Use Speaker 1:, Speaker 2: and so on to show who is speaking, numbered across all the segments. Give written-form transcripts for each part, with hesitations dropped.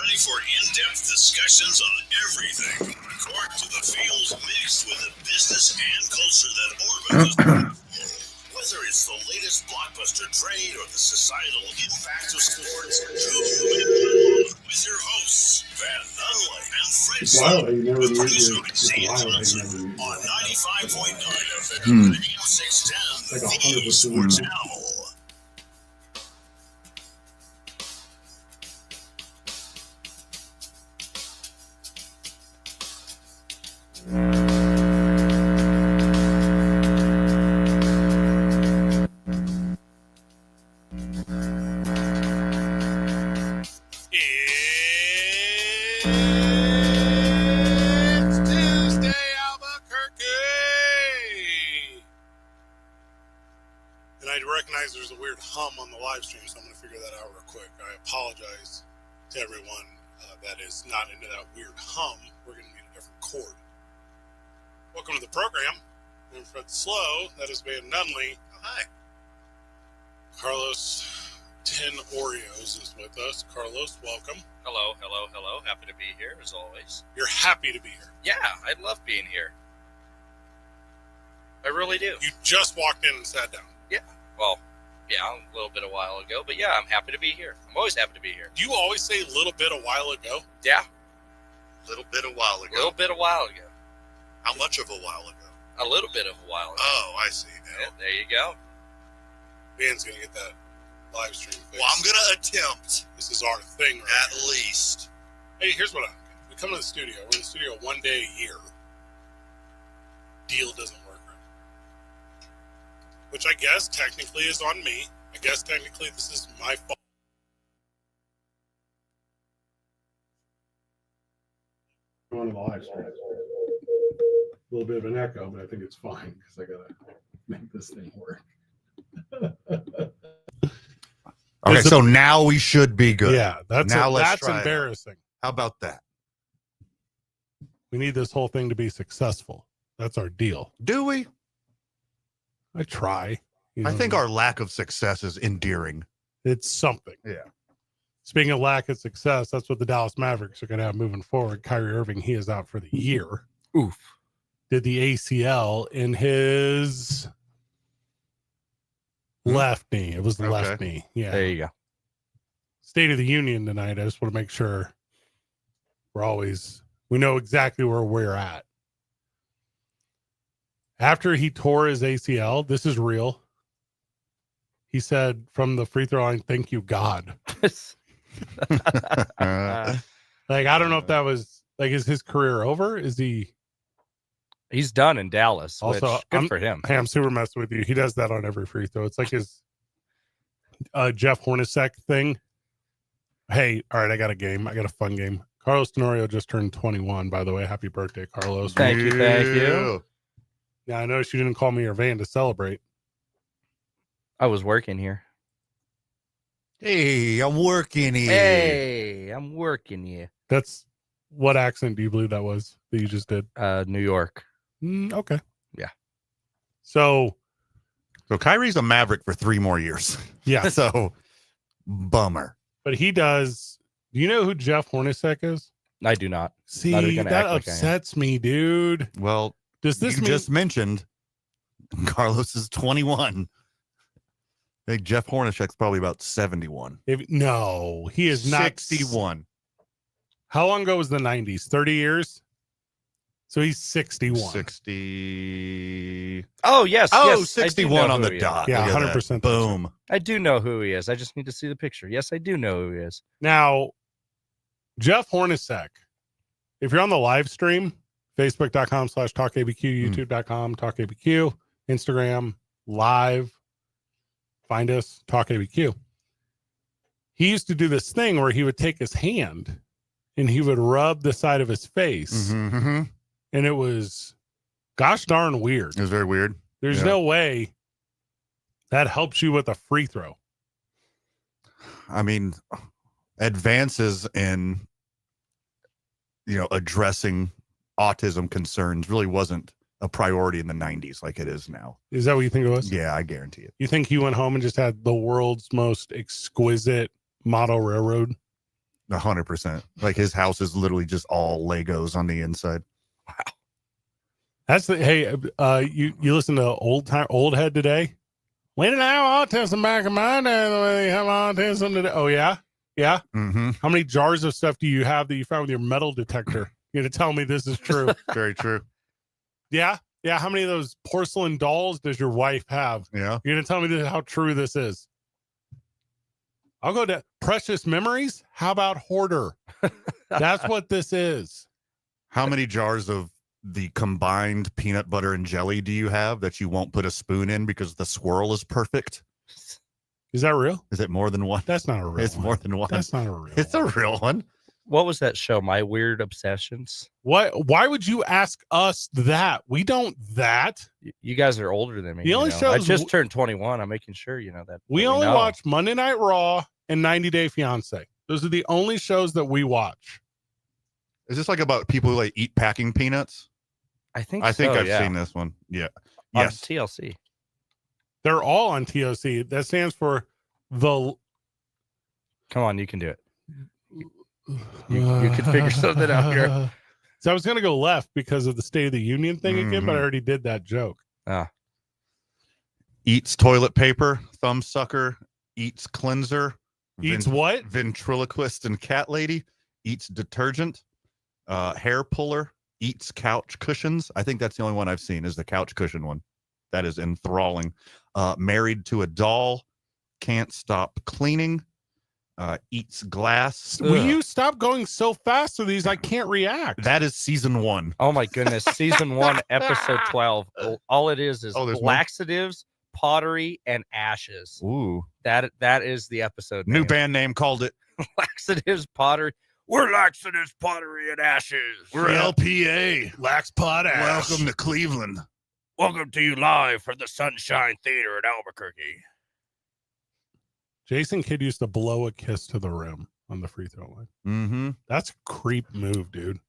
Speaker 1: ready for in-depth discussions on everything from the court to the field, mixed with the business and culture that orbits us. Whether it's the latest blockbuster trade or the societal impact of sports, with your hosts, Van Nunley and Fred Sloan, with producer Zane Johnson on 95.9 FM, AM 610, the Sports Owl.
Speaker 2: There's a weird hum on the live stream, so I'm going to figure that out real quick. I apologize to everyone that is not into that weird hum. We're going to need a different chord. Welcome to the program. I'm Fred Slow. That is Van Nunley. Oh, hi. Carlos 10 Oreos is with us. Carlos, welcome.
Speaker 3: Hello, hello, hello. Happy to be here, as always.
Speaker 2: You're happy to be here?
Speaker 3: Yeah, I love being here. I really do.
Speaker 2: You just walked in and sat down.
Speaker 3: Yeah, well... Yeah, a little bit a while ago. But yeah, I'm happy to be here. I'm always happy to be here.
Speaker 2: Do you always say a little bit a while ago?
Speaker 3: Yeah.
Speaker 1: A little bit a while ago.
Speaker 3: A little bit a while ago.
Speaker 1: How much of a while ago?
Speaker 3: A little bit of a while ago.
Speaker 1: Oh, I see now.
Speaker 3: Yeah, there you go.
Speaker 2: Van's going to get that live stream fixed.
Speaker 1: Well, I'm going to attempt.
Speaker 2: This is our thing, right?
Speaker 1: At least.
Speaker 2: Hey, here's what we come to the studio. We're in the studio one day a year. Deal doesn't work right. Which I guess technically is on me. I guess technically this is my fault. Going to the live stream. A little bit of an echo, but I think it's fine because I gotta make this thing work.
Speaker 4: Okay, so now we should be good.
Speaker 2: Yeah, that's embarrassing.
Speaker 4: How about that?
Speaker 2: We need this whole thing to be successful. That's our deal.
Speaker 4: Do we?
Speaker 2: I try.
Speaker 4: I think our lack of success is endearing.
Speaker 2: It's something.
Speaker 4: Yeah.
Speaker 2: Speaking of lack of success, that's what the Dallas Mavericks are going to have moving forward. Kyrie Irving, he is out for the year.
Speaker 4: Oof.
Speaker 2: Did the ACL in his left knee. It was the left knee. Yeah.
Speaker 4: There you go.
Speaker 2: State of the Union tonight. I just want to make sure we know exactly where we're at. After he tore his ACL, this is real. He said from the free throw line, "Thank you, God." Like, I don't know if that was like, is his career over? Is he?
Speaker 5: He's done in Dallas.
Speaker 2: Also,
Speaker 5: which, good for him.
Speaker 2: Hey, I'm super messing with you. He does that on every free throw. It's like his Jeff Hornacek thing. Hey, all right, I got a game. I got a fun game. Carlos Tenorio just turned 21, by the way. Happy birthday, Carlos.
Speaker 5: Thank you. Thank you.
Speaker 2: Now, I noticed you didn't call me your van to celebrate.
Speaker 5: I was working here.
Speaker 4: Hey, I'm working here.
Speaker 5: Hey, I'm working here.
Speaker 2: That's what accent do you believe that was that you just did?
Speaker 5: New York.
Speaker 2: Okay.
Speaker 5: Yeah.
Speaker 2: So
Speaker 4: Kyrie's a Maverick for 3 more years.
Speaker 2: Yeah.
Speaker 4: So bummer.
Speaker 2: But he does. Do you know who Jeff Hornacek is?
Speaker 5: I do not.
Speaker 2: See,
Speaker 5: not
Speaker 2: that upsets me, dude.
Speaker 4: Well,
Speaker 2: does this
Speaker 4: you just mentioned Carlos is 21. I think Jeff Hornacek's probably about 71.
Speaker 2: No, he is not
Speaker 4: 61.
Speaker 2: How long ago was the 90s? 30 years? So he's 61.
Speaker 4: 60.
Speaker 5: Oh, yes.
Speaker 4: Oh,
Speaker 5: yes,
Speaker 4: 61 on the dot.
Speaker 2: Yeah, 100%.
Speaker 4: Boom.
Speaker 5: I do know who he is. I just need to see the picture. Yes, I do know who he is.
Speaker 2: Now, Jeff Hornacek, if you're on the live stream, facebook.com/talkabq, youtube.com, talkabq, Instagram, live, find us, talkabq. He used to do this thing where he would take his hand and he would rub the side of his face.
Speaker 4: Mm-hmm.
Speaker 2: And it was gosh darn weird.
Speaker 4: It was very weird.
Speaker 2: There's no way that helps you with a free throw.
Speaker 4: I mean, advances in, addressing autism concerns really wasn't a priority in the 90s like it is now.
Speaker 2: Is that what you think it was?
Speaker 4: Yeah, I guarantee it.
Speaker 2: You think he went home and just had the world's most exquisite model railroad?
Speaker 4: 100%. Like his house is literally just all Legos on the inside.
Speaker 2: That's the hey. You listen to old head today. When did I have autism back in my day? The way they have autism today. Oh yeah.
Speaker 4: Mm-hmm.
Speaker 2: How many jars of stuff do you have that you found with your metal detector? You're gonna tell me this is true?
Speaker 4: Very true.
Speaker 2: Yeah. How many of those porcelain dolls does your wife have?
Speaker 4: Yeah.
Speaker 2: You're gonna tell me how true this is? I'll go to precious memories. How about hoarder? That's what this is.
Speaker 4: How many jars of the combined peanut butter and jelly do you have that you won't put a spoon in because the swirl is perfect?
Speaker 2: Is that real?
Speaker 4: Is it more than one?
Speaker 2: That's not a real
Speaker 4: It's
Speaker 2: one.
Speaker 4: more than one.
Speaker 2: That's not a real
Speaker 4: It's
Speaker 2: one.
Speaker 4: a real one.
Speaker 5: What was that show? My Weird Obsessions.
Speaker 2: Why would you ask us that? We don't that.
Speaker 5: You guys are older than me.
Speaker 2: The only
Speaker 5: I
Speaker 2: shows
Speaker 5: just turned 21. I'm making sure you know that.
Speaker 2: We only watch Monday Night Raw and 90 Day Fiance. Those are the only shows that we watch.
Speaker 4: Is this like about people who like eat packing peanuts?
Speaker 5: I think
Speaker 4: I've seen this one. Yeah.
Speaker 5: On
Speaker 4: Yes.
Speaker 5: TLC.
Speaker 2: They're all on TOC. That stands for the.
Speaker 5: Come on, you can do it. You can figure something out here.
Speaker 2: So I was going to go left because of the State of the Union thing again, but I
Speaker 4: Mhm.
Speaker 2: already did that joke.
Speaker 4: Eats toilet paper, thumb sucker, eats cleanser,
Speaker 2: Eats what?
Speaker 4: ventriloquist and cat lady, eats detergent, hair puller, eats couch cushions. I think that's the only one I've seen is the couch cushion one. That is enthralling. Married to a doll, can't stop cleaning, eats glass.
Speaker 2: Will you stop going so fast to these? I can't react.
Speaker 4: That is season 1.
Speaker 5: Oh my goodness. Season 1, episode 12. All it is
Speaker 4: there's more?
Speaker 5: laxatives, pottery, and ashes.
Speaker 4: Ooh.
Speaker 5: That is the episode.
Speaker 4: New
Speaker 5: name.
Speaker 4: band name called it.
Speaker 5: Laxatives, pottery. We're laxatives, pottery, and ashes.
Speaker 4: We're LPA.
Speaker 2: Lax pot ass.
Speaker 4: Welcome to Cleveland.
Speaker 5: Welcome to you live from the Sunshine Theater in Albuquerque.
Speaker 2: Jason Kidd used to blow a kiss to the rim on the free throw line.
Speaker 4: Mm-hmm.
Speaker 2: That's a creep move, dude.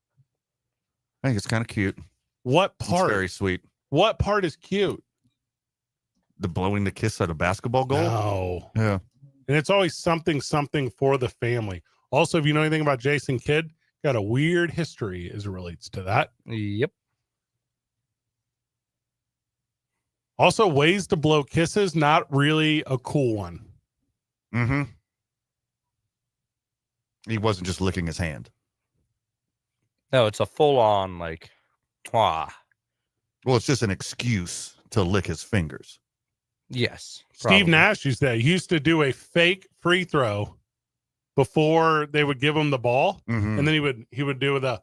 Speaker 4: I think it's kind of cute.
Speaker 2: What
Speaker 4: It's
Speaker 2: part?
Speaker 4: very sweet.
Speaker 2: What part is cute?
Speaker 4: The blowing the kiss at a basketball goal.
Speaker 2: No.
Speaker 4: Yeah.
Speaker 2: And it's always something for the family. Also, if you know anything about Jason Kidd, got a weird history as it relates to that.
Speaker 5: Yep.
Speaker 2: Also, ways to blow kisses, not really a cool one.
Speaker 4: Mm-hmm. He wasn't just licking his hand.
Speaker 5: No, it's a full-on like, twah.
Speaker 4: Well, it's just an excuse to lick his fingers.
Speaker 5: Yes.
Speaker 2: Steve
Speaker 5: probably.
Speaker 2: Nash used to do a fake free throw before they would give him the ball,
Speaker 4: Mm-hmm.
Speaker 2: and then he would do the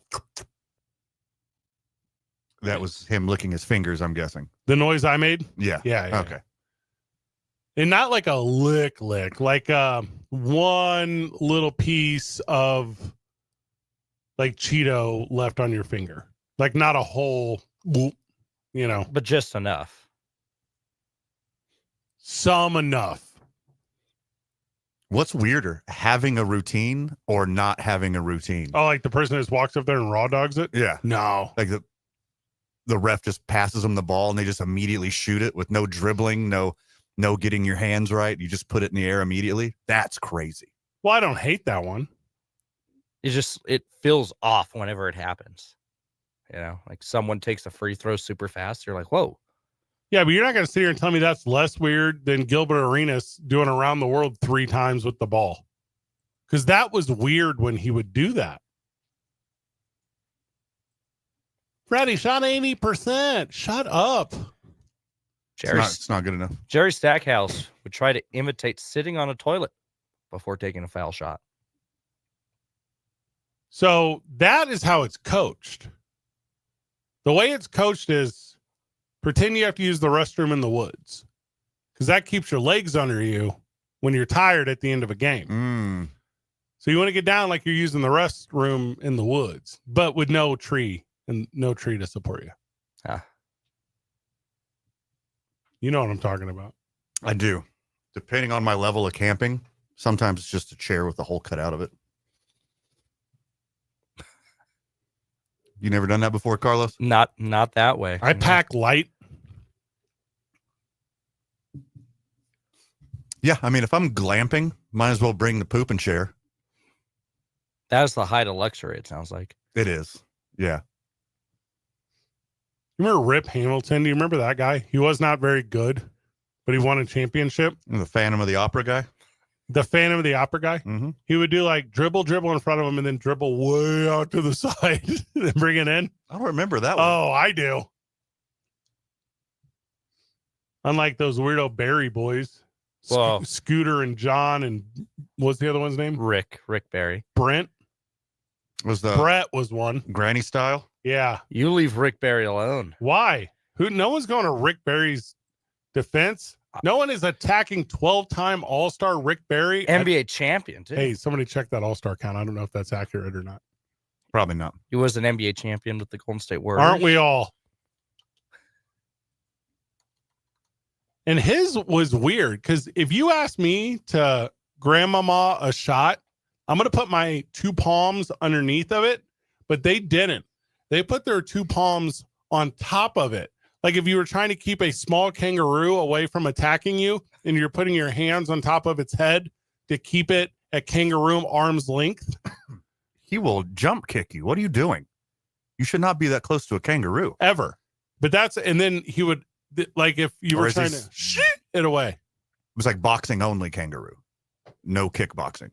Speaker 4: That was him licking his fingers, I'm guessing.
Speaker 2: noise I made.
Speaker 4: Yeah.
Speaker 2: Yeah.
Speaker 4: Okay.
Speaker 2: And not like a lick, like one little piece of like Cheeto left on your finger, like not a whole, you know,
Speaker 5: But just enough.
Speaker 2: some enough.
Speaker 4: What's weirder, having a routine or not having a routine?
Speaker 2: Oh, like the person who just walks up there and raw dogs it.
Speaker 4: Yeah.
Speaker 2: No,
Speaker 4: Like the ref just passes them the ball and they just immediately shoot it with no dribbling, no getting your hands right. You just put it in the air immediately. That's crazy.
Speaker 2: well, I don't hate that one.
Speaker 5: It feels off whenever it happens. You know, like someone takes a free throw super fast. You're like, whoa.
Speaker 2: Yeah, but you're not going to sit here and tell me that's less weird than Gilbert Arenas doing around the world 3 times with the ball. Because that was weird when he would do that. Freddie shot 80%. Shut up.
Speaker 4: It's not good enough.
Speaker 5: Jerry Stackhouse would try to imitate sitting on a toilet before taking a foul shot.
Speaker 2: So that is how it's coached. The way it's coached is pretend you have to use the restroom in the woods, because that keeps your legs under you when you're tired at the end of a game.
Speaker 4: Mm.
Speaker 2: So you want to get down like you're using the restroom in the woods, but with no tree to support you.
Speaker 5: Ah.
Speaker 2: You know what I'm talking about.
Speaker 4: I do. Depending on my level of camping, sometimes it's just a chair with a hole cut out of it. You never done that before, Carlos?
Speaker 5: Not that way.
Speaker 2: I pack light.
Speaker 4: Yeah, I mean, if I'm glamping, might as well bring the pooping chair.
Speaker 5: That's the height of luxury, it sounds like.
Speaker 4: It is. Yeah.
Speaker 2: You remember Rip Hamilton? Do you remember that guy? He was not very good, but he won a championship.
Speaker 4: The Phantom of the Opera guy.
Speaker 2: The Phantom of the Opera guy.
Speaker 4: Mm-hmm.
Speaker 2: He would do like dribble in front of him and then dribble way out to the side and bring it in.
Speaker 4: I don't remember that one.
Speaker 2: Oh, I do. Unlike those weirdo Barry boys.
Speaker 5: Whoa.
Speaker 2: Scooter and John and what's the other one's name?
Speaker 5: Rick Barry.
Speaker 2: Brent.
Speaker 4: Was the
Speaker 2: Brett was one.
Speaker 4: Granny style?
Speaker 2: Yeah.
Speaker 5: You leave Rick Barry alone.
Speaker 2: Why? No one's going to Rick Barry's defense. No one is attacking 12-time All-Star Rick Barry.
Speaker 5: NBA champion, too.
Speaker 2: Hey, somebody check that All-Star count. I don't know if that's accurate or not.
Speaker 4: Probably not.
Speaker 5: He was an NBA champion with the Golden State Warriors.
Speaker 2: Aren't we all? And his was weird because if you ask me to grandmama a shot, I'm going to put my two palms underneath of it, but they didn't. They put their two palms on top of it. Like if you were trying to keep a small kangaroo away from attacking you and you're putting your hands on top of its head to keep it at kangaroo arm's length.
Speaker 4: He will jump kick you. What are you doing? You should not be that close to a kangaroo.
Speaker 2: Ever. But and then he would, like if you were trying to shoot it away.
Speaker 4: It was like boxing only kangaroo. No kickboxing.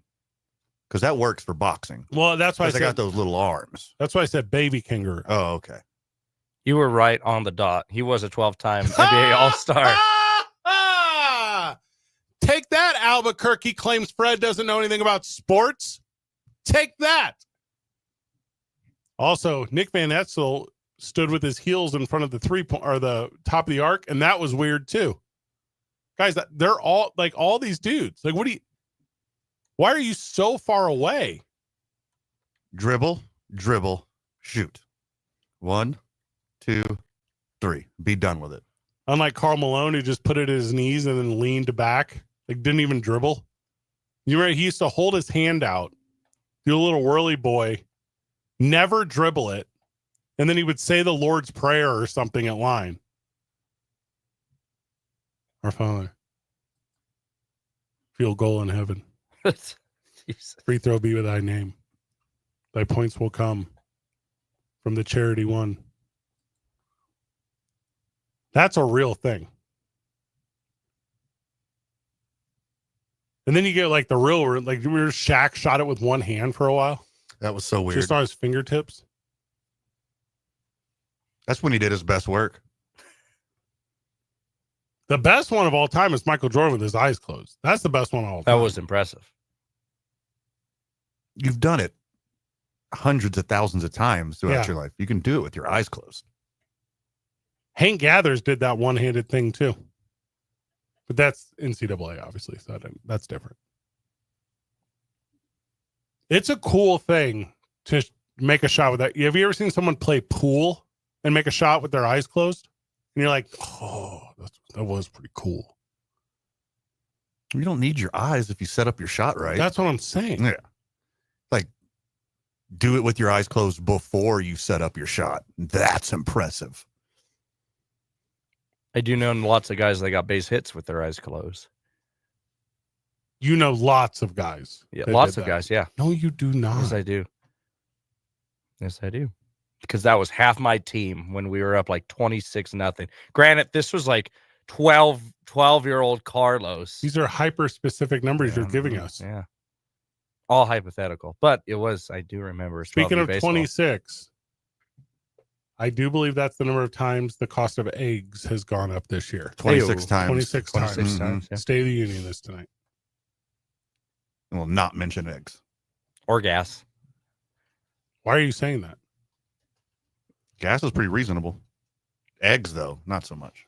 Speaker 4: Because that works for boxing.
Speaker 2: Well, that's why I
Speaker 4: got those little arms.
Speaker 2: That's why I said baby kangaroo.
Speaker 4: Oh, okay.
Speaker 5: You were right on the dot. He was a 12-time NBA All-Star.
Speaker 2: Take that, Albuquerque claims Fred doesn't know anything about sports. Take that. Also, Nick Van Exel stood with his heels in front of the the top of the arc, and that was weird too. Guys, they're all like all these dudes. Like, why are you so far away?
Speaker 4: Dribble, shoot. 1, 2, 3. Be done with it.
Speaker 2: Unlike Karl Malone, who just put it at his knees and then leaned back, like didn't even dribble. You remember he used to hold his hand out, do a little whirly boy, never dribble it, and then he would say the Lord's Prayer or something at line. Our Father, field goal in heaven.
Speaker 5: Jesus.
Speaker 2: Free throw be with thy name. Thy points will come from the charity one. That's a real thing. And then you get like the real, like remember Shaq shot it with one hand for a while?
Speaker 4: That was so weird.
Speaker 2: Just on his fingertips.
Speaker 4: That's when he did his best work.
Speaker 2: The best one of all time is Michael Jordan with his eyes closed. That's the best one of all time.
Speaker 5: That was impressive.
Speaker 4: You've done it hundreds of thousands of times throughout your life. You can do it with your eyes closed.
Speaker 2: Hank Gathers did that one-handed thing too. But that's NCAA, obviously. So that's different. It's a cool thing to make a shot with that. Have you ever seen someone play pool and make a shot with their eyes closed? And you're like, oh, that was pretty cool.
Speaker 4: You don't need your eyes if you set up your shot right.
Speaker 2: That's what I'm saying.
Speaker 4: Yeah. Like, do it with your eyes closed before you set up your shot. That's impressive.
Speaker 5: I do know lots of guys that got base hits with their eyes closed.
Speaker 2: You know lots of guys.
Speaker 5: Yeah, lots of guys, yeah.
Speaker 2: No, you do not.
Speaker 5: Yes, I do. Yes, I do. Because that was half my team when we were up like 26-0. Granted, this was like 12-year-old Carlos.
Speaker 2: These are hyper-specific numbers you're giving us.
Speaker 5: Yeah. All hypothetical. But it was, I do remember.
Speaker 2: Speaking of
Speaker 5: baseball.
Speaker 2: 26, I do believe that's the number of times the cost of eggs has gone up this year.
Speaker 4: 26 times.
Speaker 2: 26 times.
Speaker 5: 26 times, yeah.
Speaker 2: State of the Union is tonight.
Speaker 4: And we'll not mention eggs.
Speaker 5: Or gas.
Speaker 2: Why are you saying that?
Speaker 4: Gas is pretty reasonable. Eggs, though, not so much.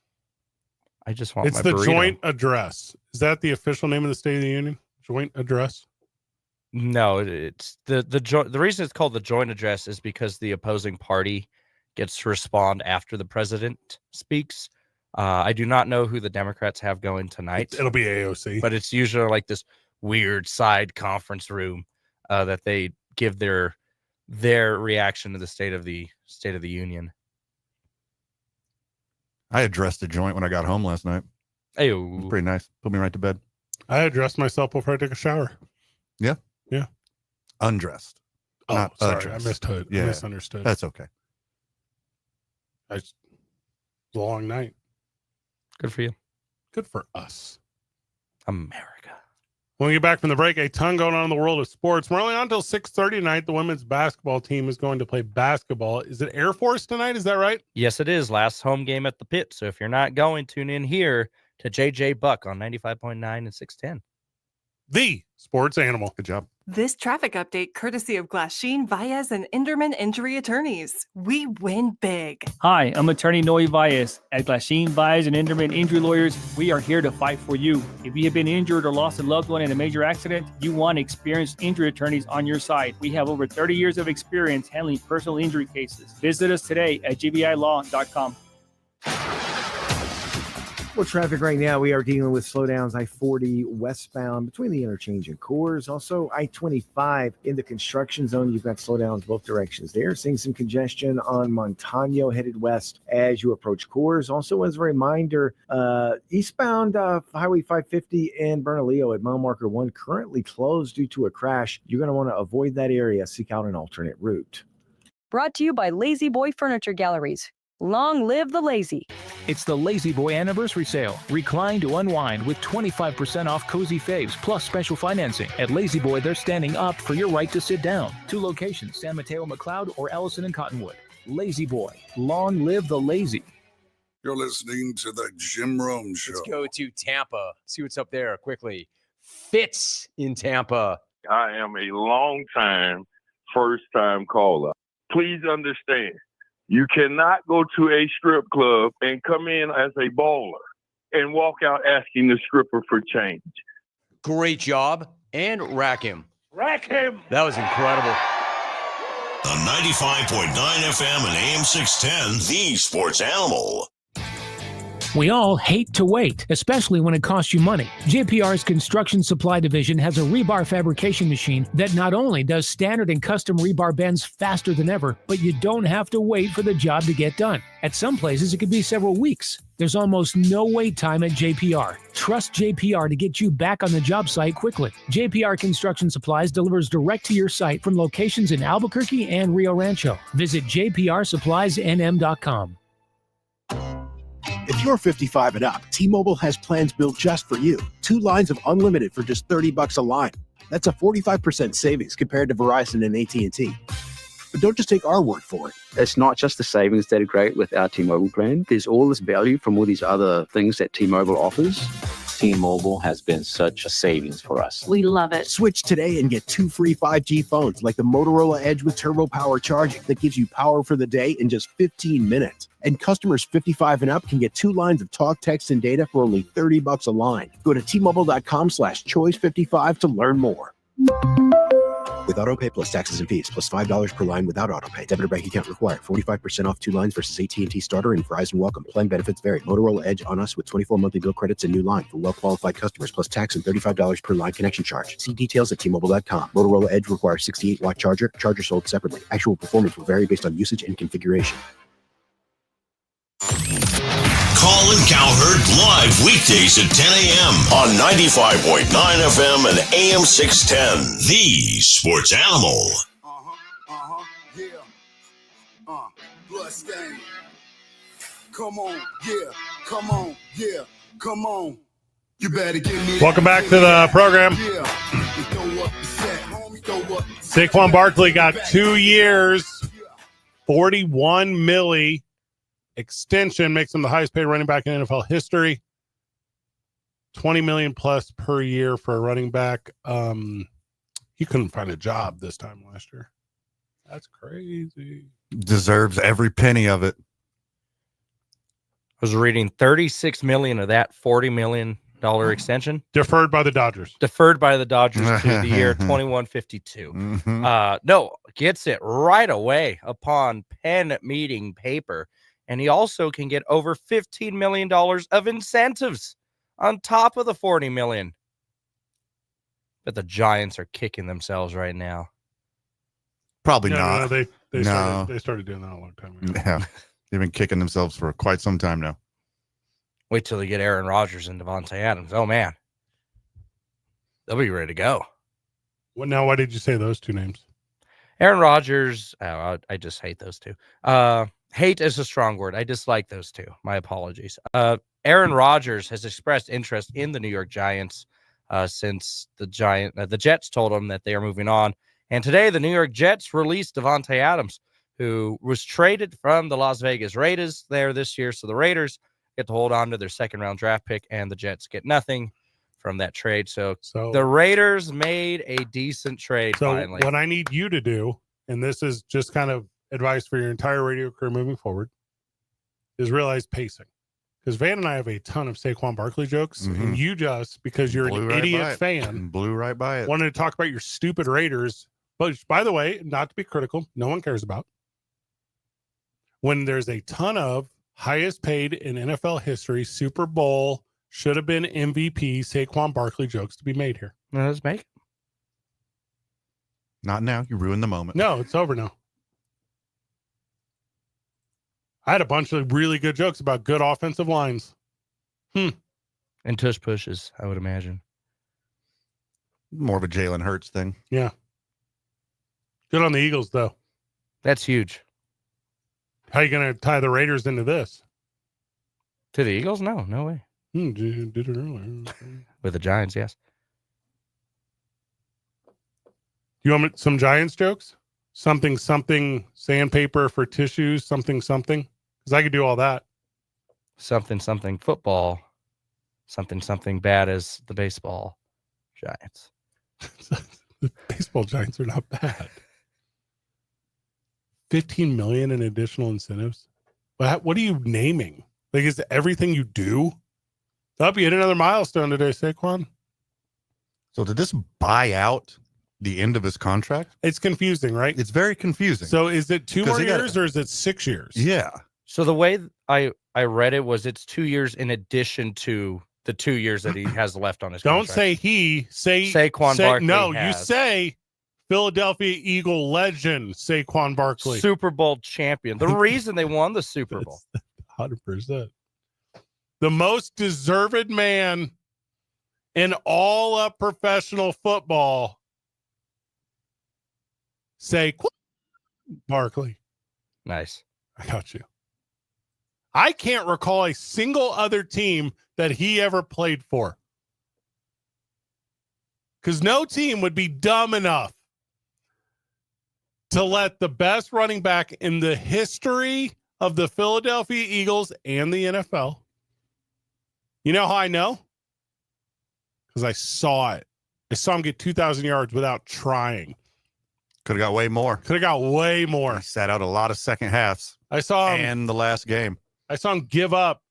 Speaker 5: I just want
Speaker 2: It's
Speaker 5: my
Speaker 2: the
Speaker 5: burrito.
Speaker 2: joint address. Is that the official name of the State of the Union? Joint address?
Speaker 5: No, it's the reason it's called the joint address is because the opposing party gets to respond after the president speaks. I do not know who the Democrats have going tonight.
Speaker 2: It'll be AOC.
Speaker 5: But it's usually like this weird side conference room that they give their reaction to the State of the Union.
Speaker 4: I addressed the joint when I got home last night. It was
Speaker 5: Ayo.
Speaker 4: pretty nice. Put me right to bed.
Speaker 2: I addressed myself before I took a shower.
Speaker 4: Yeah?
Speaker 2: Yeah.
Speaker 4: Undressed.
Speaker 2: Oh,
Speaker 4: not a
Speaker 2: sorry,
Speaker 4: dress.
Speaker 2: I misheard.
Speaker 4: Yeah.
Speaker 2: I misunderstood.
Speaker 4: That's okay.
Speaker 2: It's a long night.
Speaker 5: Good for you,
Speaker 2: Good for us.
Speaker 5: America.
Speaker 2: When we get back from the break, a ton going on in the world of sports. We're only on until 6:30 tonight. The women's basketball team is going to play basketball. Is it Air Force tonight? Is that right?
Speaker 5: Yes, it is. Last home game at the pit. So if you're not going, tune in here to JJ Buck on 95.9 and 610.
Speaker 2: The sports animal.
Speaker 4: Good job.
Speaker 6: This traffic update courtesy of Glasheen, Baez, and Inderman Injury Attorneys. We win big.
Speaker 7: Hi, I'm attorney Noe Baez. At Glasheen, Baez, and Inderman Injury Lawyers, we are here to fight for you. If you have been injured or lost a loved one in a major accident, you want experienced injury attorneys on your side. We have over 30 years of experience handling personal injury cases. Visit us today at gbilaw.com.
Speaker 8: Well, traffic right now, we are dealing with slowdowns I-40 westbound between the interchange and Coors. Also, I-25 in the construction zone. You've got slowdowns both directions there. Seeing some congestion on Montano headed west as you approach Coors. Also, as a reminder, eastbound Highway 550 and Bernalillo at mile marker 1 currently closed due to a crash. You're going to want to avoid that area. Seek out an alternate route.
Speaker 9: Brought to you by Lazy Boy Furniture Galleries. Long live the lazy.
Speaker 10: It's the Lazy Boy Anniversary Sale. Recline to unwind with 25% off cozy faves plus special financing. At Lazy Boy, they're standing up for your right to sit down. 2 locations, San Mateo, McLeod, or Allison and Cottonwood. Lazy Boy. Long live the lazy.
Speaker 11: You're listening to the Jim Rome Show.
Speaker 12: Let's go to Tampa. See what's up there quickly. Fitz in Tampa.
Speaker 13: I am a long-time, first-time caller. Please understand. You cannot go to a strip club and come in as a baller and walk out asking the stripper for change.
Speaker 12: Great job. And rack him.
Speaker 13: Rack him.
Speaker 12: That was incredible.
Speaker 1: On 95.9 FM and AM 610, the sports animal.
Speaker 10: We all hate to wait, especially when it costs you money. JPR's Construction Supply Division has a rebar fabrication machine that not only does standard and custom rebar bends faster than ever, but you don't have to wait for the job to get done. At some places, it could be several weeks. There's almost no wait time at JPR. Trust JPR to get you back on the job site quickly. JPR Construction Supplies delivers direct to your site from locations in Albuquerque and Rio Rancho. Visit jprsuppliesnm.com.
Speaker 14: If you're 55 and up, T-Mobile has plans built just for you. 2 lines of unlimited for just $30 a line. That's a 45% savings compared to Verizon and AT&T. But don't just take our word for it.
Speaker 15: It's not just the savings that are great with our T-Mobile plan. There's all this value from all these other things that T-Mobile offers.
Speaker 16: T-Mobile has been such a savings for us.
Speaker 9: We love it.
Speaker 14: Switch today and get 2 free 5G phones like the Motorola Edge with Turbo Power charging that gives you power for the day in just 15 minutes. And customers 55 and up can get 2 lines of talk, text, and data for only $30 a line. Go to T-Mobile.com/choice55 to learn more. With AutoPay plus taxes and fees, plus $5 per line without AutoPay. Debit or bank account required. 45% off 2 lines versus AT&T Starter and Verizon Welcome. Plan benefits vary. Motorola Edge on us with 24 monthly bill credits and new line for well-qualified customers, plus tax and $35 per line connection charge. See details at T-Mobile.com. Motorola Edge requires 68-watt charger. Charger sold separately. Actual performance will vary based on usage and configuration.
Speaker 1: Colin Cowherd live weekdays at 10 a.m. on 95.9 FM and AM 610. The sports animal.
Speaker 11: Yeah. Blood stain. Come on, yeah. Come on, yeah. Come on. You better give me.
Speaker 2: Welcome back to the program. Saquon Barkley got 2 years, 41 milli. Extension makes him the highest paid running back in NFL history. 20 million plus per year for a running back. He couldn't find a job this time last year. That's crazy.
Speaker 4: Deserves every penny of it.
Speaker 5: I was reading 36 million of that $40 million extension
Speaker 2: deferred by the Dodgers to
Speaker 5: the year 2152. No, gets it right away upon pen meeting paper. And he also can get over $15 million of incentives on top of the $40 million. But the Giants are kicking themselves right now.
Speaker 4: Probably not.
Speaker 2: No, they started doing that a long time ago.
Speaker 4: Yeah, they've been kicking themselves for quite some time now.
Speaker 5: Wait till they get Aaron Rodgers and Devontae Adams. Oh, man. They'll be ready to go.
Speaker 2: What now? Why did you say those 2 names?
Speaker 5: Aaron Rodgers. Oh, I just hate those two. Hate is a strong word. I dislike those two. My apologies. Aaron Rodgers has expressed interest in the New York Giants since the Jets told him that they are moving on. And today, the New York Jets released Devontae Adams, who was traded from the Las Vegas Raiders there this year. So the Raiders get to hold on to their second-round draft pick, and the Jets get nothing from that trade. So the Raiders made a decent trade finally.
Speaker 2: What I need you to do, and this is just kind of advice for your entire radio career moving forward, is realize pacing. Because Van and I have a ton of Saquon Barkley jokes, and you just, because you're an idiot fan,
Speaker 4: blew right by it.
Speaker 2: Wanted to talk about your stupid Raiders. But by the way, not to be critical, no one cares about. When there's a ton of highest paid in NFL history, Super Bowl, should have been MVP, Saquon Barkley jokes to be made here.
Speaker 5: Let's make it.
Speaker 4: Not now. You ruined the moment.
Speaker 2: No, it's over now. I had a bunch of really good jokes about good offensive lines.
Speaker 5: And tush pushes, I would imagine.
Speaker 4: More of a Jalen Hurts thing.
Speaker 2: Yeah. Good on the Eagles, though.
Speaker 5: That's huge.
Speaker 2: How are you going to tie the Raiders into this?
Speaker 5: To the Eagles? No way.
Speaker 2: Did it earlier.
Speaker 5: With the Giants, yes.
Speaker 2: You want some Giants jokes? Something, sandpaper for tissues, something. Because I could do all that.
Speaker 5: Something, football. Something bad as the baseball Giants.
Speaker 2: The baseball Giants are not bad. 15 million in additional incentives. What are you naming? Like, is it everything you do? Up, you hit another milestone today, Saquon.
Speaker 4: So did this buy out the end of his contract?
Speaker 2: It's confusing, right?
Speaker 4: It's very confusing.
Speaker 2: So is it 2 more years or is it 6 years?
Speaker 4: Yeah.
Speaker 5: So the way I read it was it's 2 years in addition to the 2 years that he has left on his
Speaker 2: Don't
Speaker 5: contract.
Speaker 2: say
Speaker 5: Saquon Barkley.
Speaker 2: No,
Speaker 5: has.
Speaker 2: you say Philadelphia Eagle legend Saquon Barkley.
Speaker 5: Super Bowl champion. The reason they won the Super Bowl.
Speaker 2: 100%. The most deserved man in all of professional football. Saquon Barkley.
Speaker 5: Nice.
Speaker 2: I got you. I can't recall a single other team that he ever played for. Because no team would be dumb enough to let the best running back in the history of the Philadelphia Eagles and the NFL. You know how I know? Because I saw it. I saw him get 2,000 yards without trying.
Speaker 4: Could have got way more.
Speaker 2: He
Speaker 4: sat out a lot of second halves.
Speaker 2: I saw him.
Speaker 4: And the last game.
Speaker 2: I saw him give up.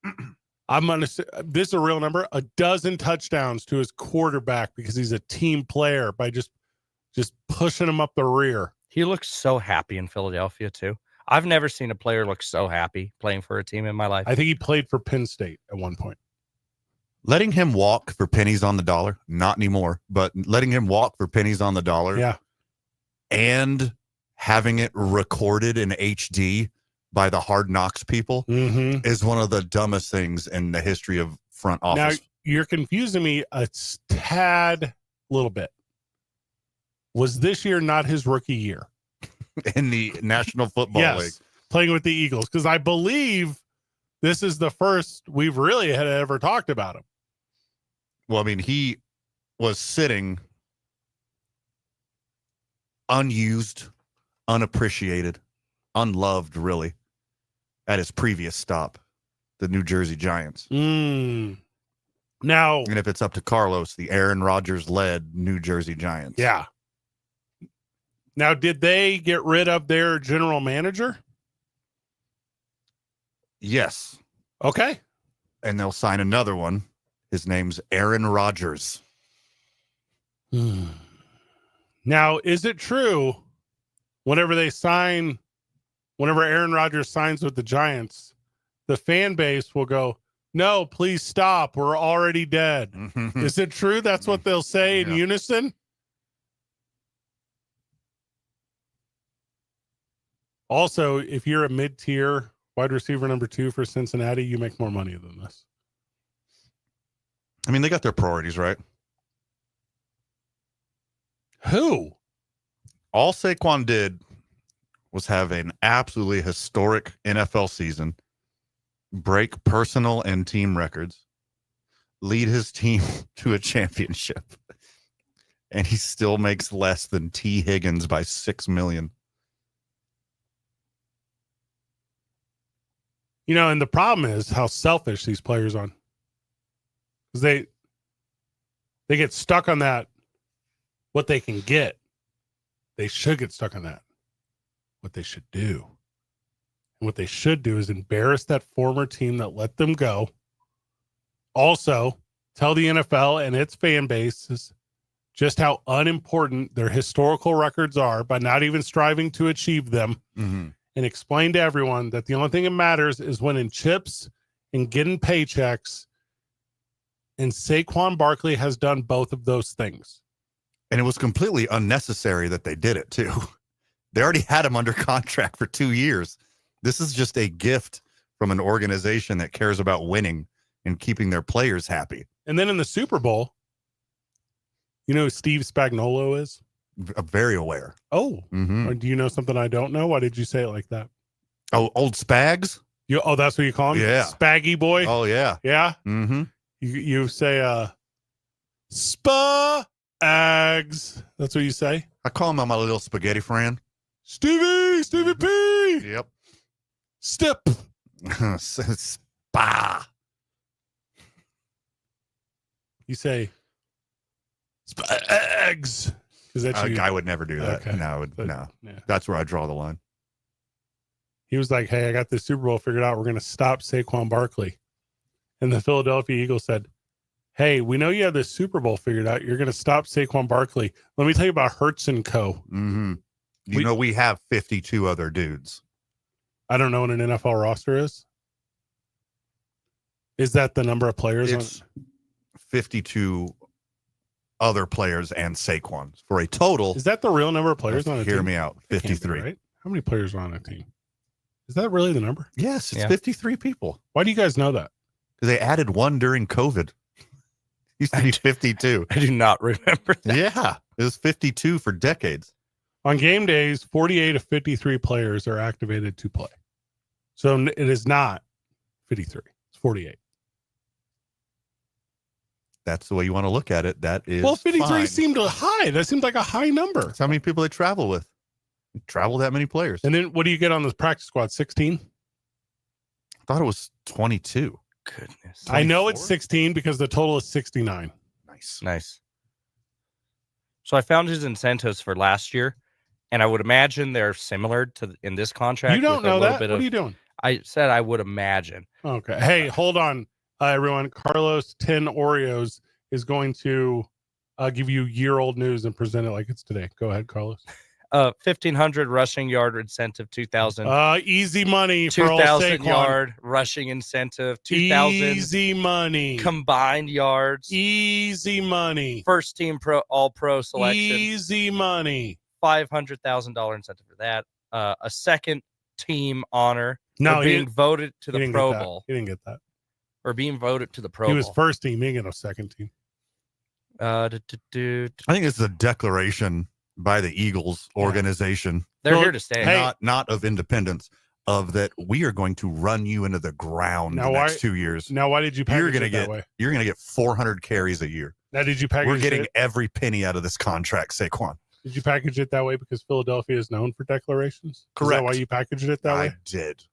Speaker 2: This is a real number, 12 touchdowns to his quarterback because he's a team player by just pushing him up the rear.
Speaker 5: He looks so happy in Philadelphia too. I've never seen a player look so happy playing for a team in my life.
Speaker 2: I think he played for Penn State at one point.
Speaker 4: Letting him walk for pennies on the dollar, not anymore, but letting him walk for pennies on the dollar.
Speaker 2: Yeah.
Speaker 4: And having it recorded in HD by the Hard Knocks people is one of the dumbest things in the history of front office.
Speaker 2: Now, you're confusing me a tad little bit. Was this year not his rookie year?
Speaker 4: In the National Football League.
Speaker 2: Playing with the Eagles, because I believe this is the first we've really had ever talked about him.
Speaker 4: Well, I mean, he was sitting unused, unappreciated, unloved, really, at his previous stop, the New Jersey Giants.
Speaker 2: Now,
Speaker 4: and if it's up to Carlos, the Aaron Rodgers-led New Jersey Giants.
Speaker 2: Yeah. Now, did they get rid of their general manager?
Speaker 4: Yes.
Speaker 2: Okay.
Speaker 4: And they'll sign another one. His name's Aaron Rodgers.
Speaker 2: Now, is it true whenever Aaron Rodgers signs with the Giants, the fan base will go, "No, please stop. We're already dead." Is it true? That's what they'll say in unison? Also, if you're a mid-tier wide receiver number 2 for Cincinnati, you make more money than this.
Speaker 4: I mean, they got their priorities right.
Speaker 2: Who?
Speaker 4: All Saquon did was have an absolutely historic NFL season, break personal and team records, lead his team to a championship, and he still makes less than T. Higgins by $6 million.
Speaker 2: And the problem is how selfish these players are. Because they get stuck on that, what they can get. They should get stuck on that, what they should do. And what they should do is embarrass that former team that let them go. Also, tell the NFL and its fan bases just how unimportant their historical records are by not even striving to achieve them.
Speaker 4: Mm-hmm.
Speaker 2: And explain to everyone that the only thing that matters is winning chips and getting paychecks. And Saquon Barkley has done both of those things.
Speaker 4: And it was completely unnecessary that they did it, too. They already had him under contract for 2 years. This is just a gift from an organization that cares about winning and keeping their players happy.
Speaker 2: And then in the Super Bowl, you know who Steve Spagnuolo is?
Speaker 4: I'm very aware.
Speaker 2: Oh,
Speaker 4: Mm-hmm.
Speaker 2: Or do you know something I don't know? Why did you say it like that?
Speaker 4: Oh, old Spags?
Speaker 2: That's what you call him?
Speaker 4: Yeah.
Speaker 2: Spaggy boy?
Speaker 4: Oh, yeah.
Speaker 2: Yeah?
Speaker 4: Mm-hmm.
Speaker 2: You say, Spags. That's what you say?
Speaker 4: I call him my little spaghetti friend.
Speaker 2: Stevie P.
Speaker 4: Yep.
Speaker 2: Step.
Speaker 4: Spa.
Speaker 2: You say, Spags. Is that you?
Speaker 4: I would never do that.
Speaker 2: Okay.
Speaker 4: No,
Speaker 2: But,
Speaker 4: no.
Speaker 2: yeah.
Speaker 4: That's where I draw the line.
Speaker 2: He was like, hey, I got this Super Bowl figured out. We're going to stop Saquon Barkley. And the Philadelphia Eagles said, hey, we know you have this Super Bowl figured out. You're going to stop Saquon Barkley. Let me tell you about Hertz & Co.
Speaker 4: Mm-hmm. We have 52 other dudes.
Speaker 2: I don't know what an NFL roster is. Is that the number of players?
Speaker 4: It's 52 other players and Saquon for a total.
Speaker 2: Is that the real number of players on a team?
Speaker 4: Hear me out.
Speaker 2: It can't be,
Speaker 4: 53.
Speaker 2: right? How many players are on a team? Is that really the number?
Speaker 4: Yes, it's
Speaker 5: Yeah.
Speaker 4: 53 people.
Speaker 2: Why do you guys know that?
Speaker 4: Because they added one during COVID. Used to be 52.
Speaker 5: I do not remember that.
Speaker 4: Yeah, it was 52 for decades.
Speaker 2: On game days, 48 of 53 players are activated to play. So it is not 53. It's 48.
Speaker 4: That's the way you want to look at it. That is
Speaker 2: Well, 53
Speaker 4: fine.
Speaker 2: seemed high. That seemed like a high number.
Speaker 4: That's how many people they travel with. Travel that many players.
Speaker 2: And then what do you get on this practice squad? 16?
Speaker 4: I thought it was 22.
Speaker 5: Goodness.
Speaker 2: I know it's
Speaker 4: 24?
Speaker 2: 16 because the total is 69.
Speaker 5: Nice. So I found his incentives for last year, and I would imagine they're similar to in this contract.
Speaker 2: You don't
Speaker 5: with a
Speaker 2: know
Speaker 5: little
Speaker 2: that?
Speaker 5: bit
Speaker 2: What
Speaker 5: of-
Speaker 2: are you doing?
Speaker 5: I said I would imagine.
Speaker 2: Okay. Hey, hold on, everyone. Carlos 10 Oreos is going to give you year-old news and present it like it's today. Go ahead, Carlos.
Speaker 5: 1,500 rushing yard incentive, 2,000.
Speaker 2: Easy money for old
Speaker 5: 2,000
Speaker 2: Saquon.
Speaker 5: yard rushing incentive, 2,000
Speaker 2: Easy money.
Speaker 5: combined yards.
Speaker 2: Easy money.
Speaker 5: First team all pro selection.
Speaker 2: Easy money.
Speaker 5: $500,000 incentive for that. A second team honor.
Speaker 2: No,
Speaker 5: for
Speaker 2: he
Speaker 5: being
Speaker 2: didn't-
Speaker 5: voted to
Speaker 2: He
Speaker 5: the
Speaker 2: didn't
Speaker 5: Pro
Speaker 2: get that.
Speaker 5: Bowl.
Speaker 2: He didn't get that.
Speaker 5: Or being voted to the Pro
Speaker 2: He
Speaker 5: Bowl.
Speaker 2: was first team. He didn't get a second team.
Speaker 4: I think it's a declaration by the Eagles organization.
Speaker 5: They're here to stay.
Speaker 4: Not of independence, of that we are going to run you into the ground
Speaker 2: Now
Speaker 4: the
Speaker 2: why-
Speaker 4: next 2 years.
Speaker 2: Now, why did you package it that way?
Speaker 4: You're gonna get 400 carries a year.
Speaker 2: Now, did you package
Speaker 4: We're getting
Speaker 2: it?
Speaker 4: every penny out of this contract, Saquon.
Speaker 2: Did you package it that way because Philadelphia is known for declarations? Is
Speaker 4: Correct.
Speaker 2: that why you packaged it that
Speaker 4: I
Speaker 2: way?
Speaker 4: did.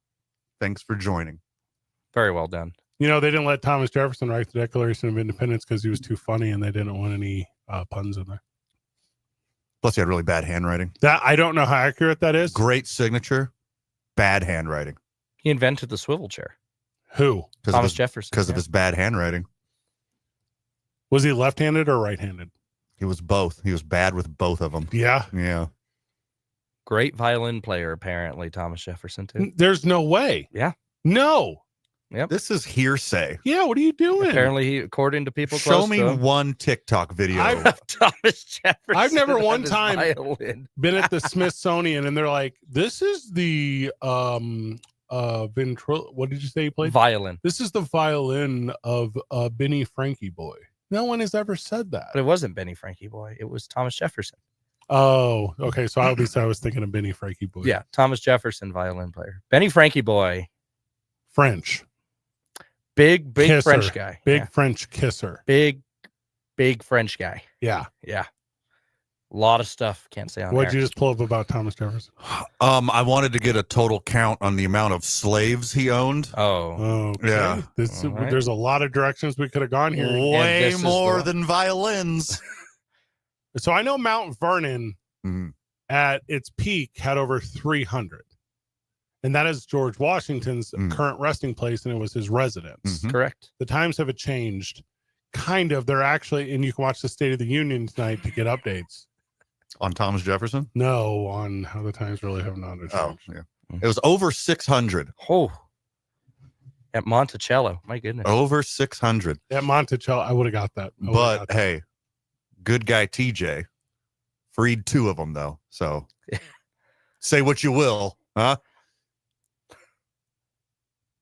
Speaker 4: Thanks for joining.
Speaker 5: Very well done.
Speaker 2: You know, they didn't let Thomas Jefferson write the Declaration of Independence because he was too funny and they didn't want any puns in there.
Speaker 4: Plus, he had really bad handwriting.
Speaker 2: That I don't know how accurate that is.
Speaker 4: Great signature, bad handwriting.
Speaker 5: He invented the swivel chair.
Speaker 2: Who?
Speaker 5: Thomas Jefferson.
Speaker 4: Because of his bad handwriting.
Speaker 2: Was he left-handed or right-handed?
Speaker 4: He was both. He was bad with both of them.
Speaker 2: Yeah.
Speaker 4: Yeah.
Speaker 5: Great violin player, apparently, Thomas Jefferson, too.
Speaker 2: There's no way.
Speaker 5: Yeah.
Speaker 2: No.
Speaker 5: Yep.
Speaker 4: This is hearsay.
Speaker 2: Yeah, what are you doing?
Speaker 5: Apparently, he, according to people
Speaker 4: Show
Speaker 5: close
Speaker 4: me
Speaker 5: to him,
Speaker 4: one TikTok video.
Speaker 5: Thomas Jefferson.
Speaker 2: I've never
Speaker 5: on
Speaker 2: one
Speaker 5: his
Speaker 2: time
Speaker 5: violin.
Speaker 2: been at the Smithsonian and they're like, this is the ventrilo. What did you say he played?
Speaker 5: Violin.
Speaker 2: This is the violin of Benny Frankie Boy. No one has ever said that.
Speaker 5: But it wasn't Benny Frankie Boy. It was Thomas Jefferson.
Speaker 2: Oh, okay. So at least I was thinking of Benny Frankie Boy.
Speaker 5: Yeah, Thomas Jefferson, violin player. Benny Frankie Boy,
Speaker 2: French.
Speaker 5: big
Speaker 2: Kisser.
Speaker 5: French guy.
Speaker 2: Big
Speaker 5: Yeah.
Speaker 2: French kisser.
Speaker 5: Big French guy.
Speaker 2: Yeah.
Speaker 5: Yeah. A lot of stuff can't say on
Speaker 2: What'd
Speaker 5: there.
Speaker 2: you just pull up about Thomas Jefferson?
Speaker 4: I wanted to get a total count on the amount of slaves he owned.
Speaker 5: Oh,
Speaker 2: Okay.
Speaker 4: Yeah.
Speaker 2: This,
Speaker 5: All right.
Speaker 2: There's a lot of directions we could have gone here.
Speaker 4: Way
Speaker 5: this is
Speaker 4: more
Speaker 5: the-
Speaker 4: than violins.
Speaker 2: So I know Mount Vernon
Speaker 4: Mhm.
Speaker 2: at its peak had over 300. And that is George Washington's current resting place, and it was his residence.
Speaker 4: Mhm.
Speaker 5: Correct.
Speaker 2: The times have changed. Kind of. They're actually, and you can watch the State of the Union tonight to get updates.
Speaker 4: On Thomas Jefferson?
Speaker 2: No, on how the times really have not changed.
Speaker 4: Oh, yeah. It was over 600.
Speaker 5: Oh, at Monticello. My goodness.
Speaker 4: Over 600.
Speaker 2: At Monticello, I would have got that. I would've
Speaker 4: But
Speaker 2: got that.
Speaker 4: hey, good guy TJ freed 2 of them, though. So say what you will, huh?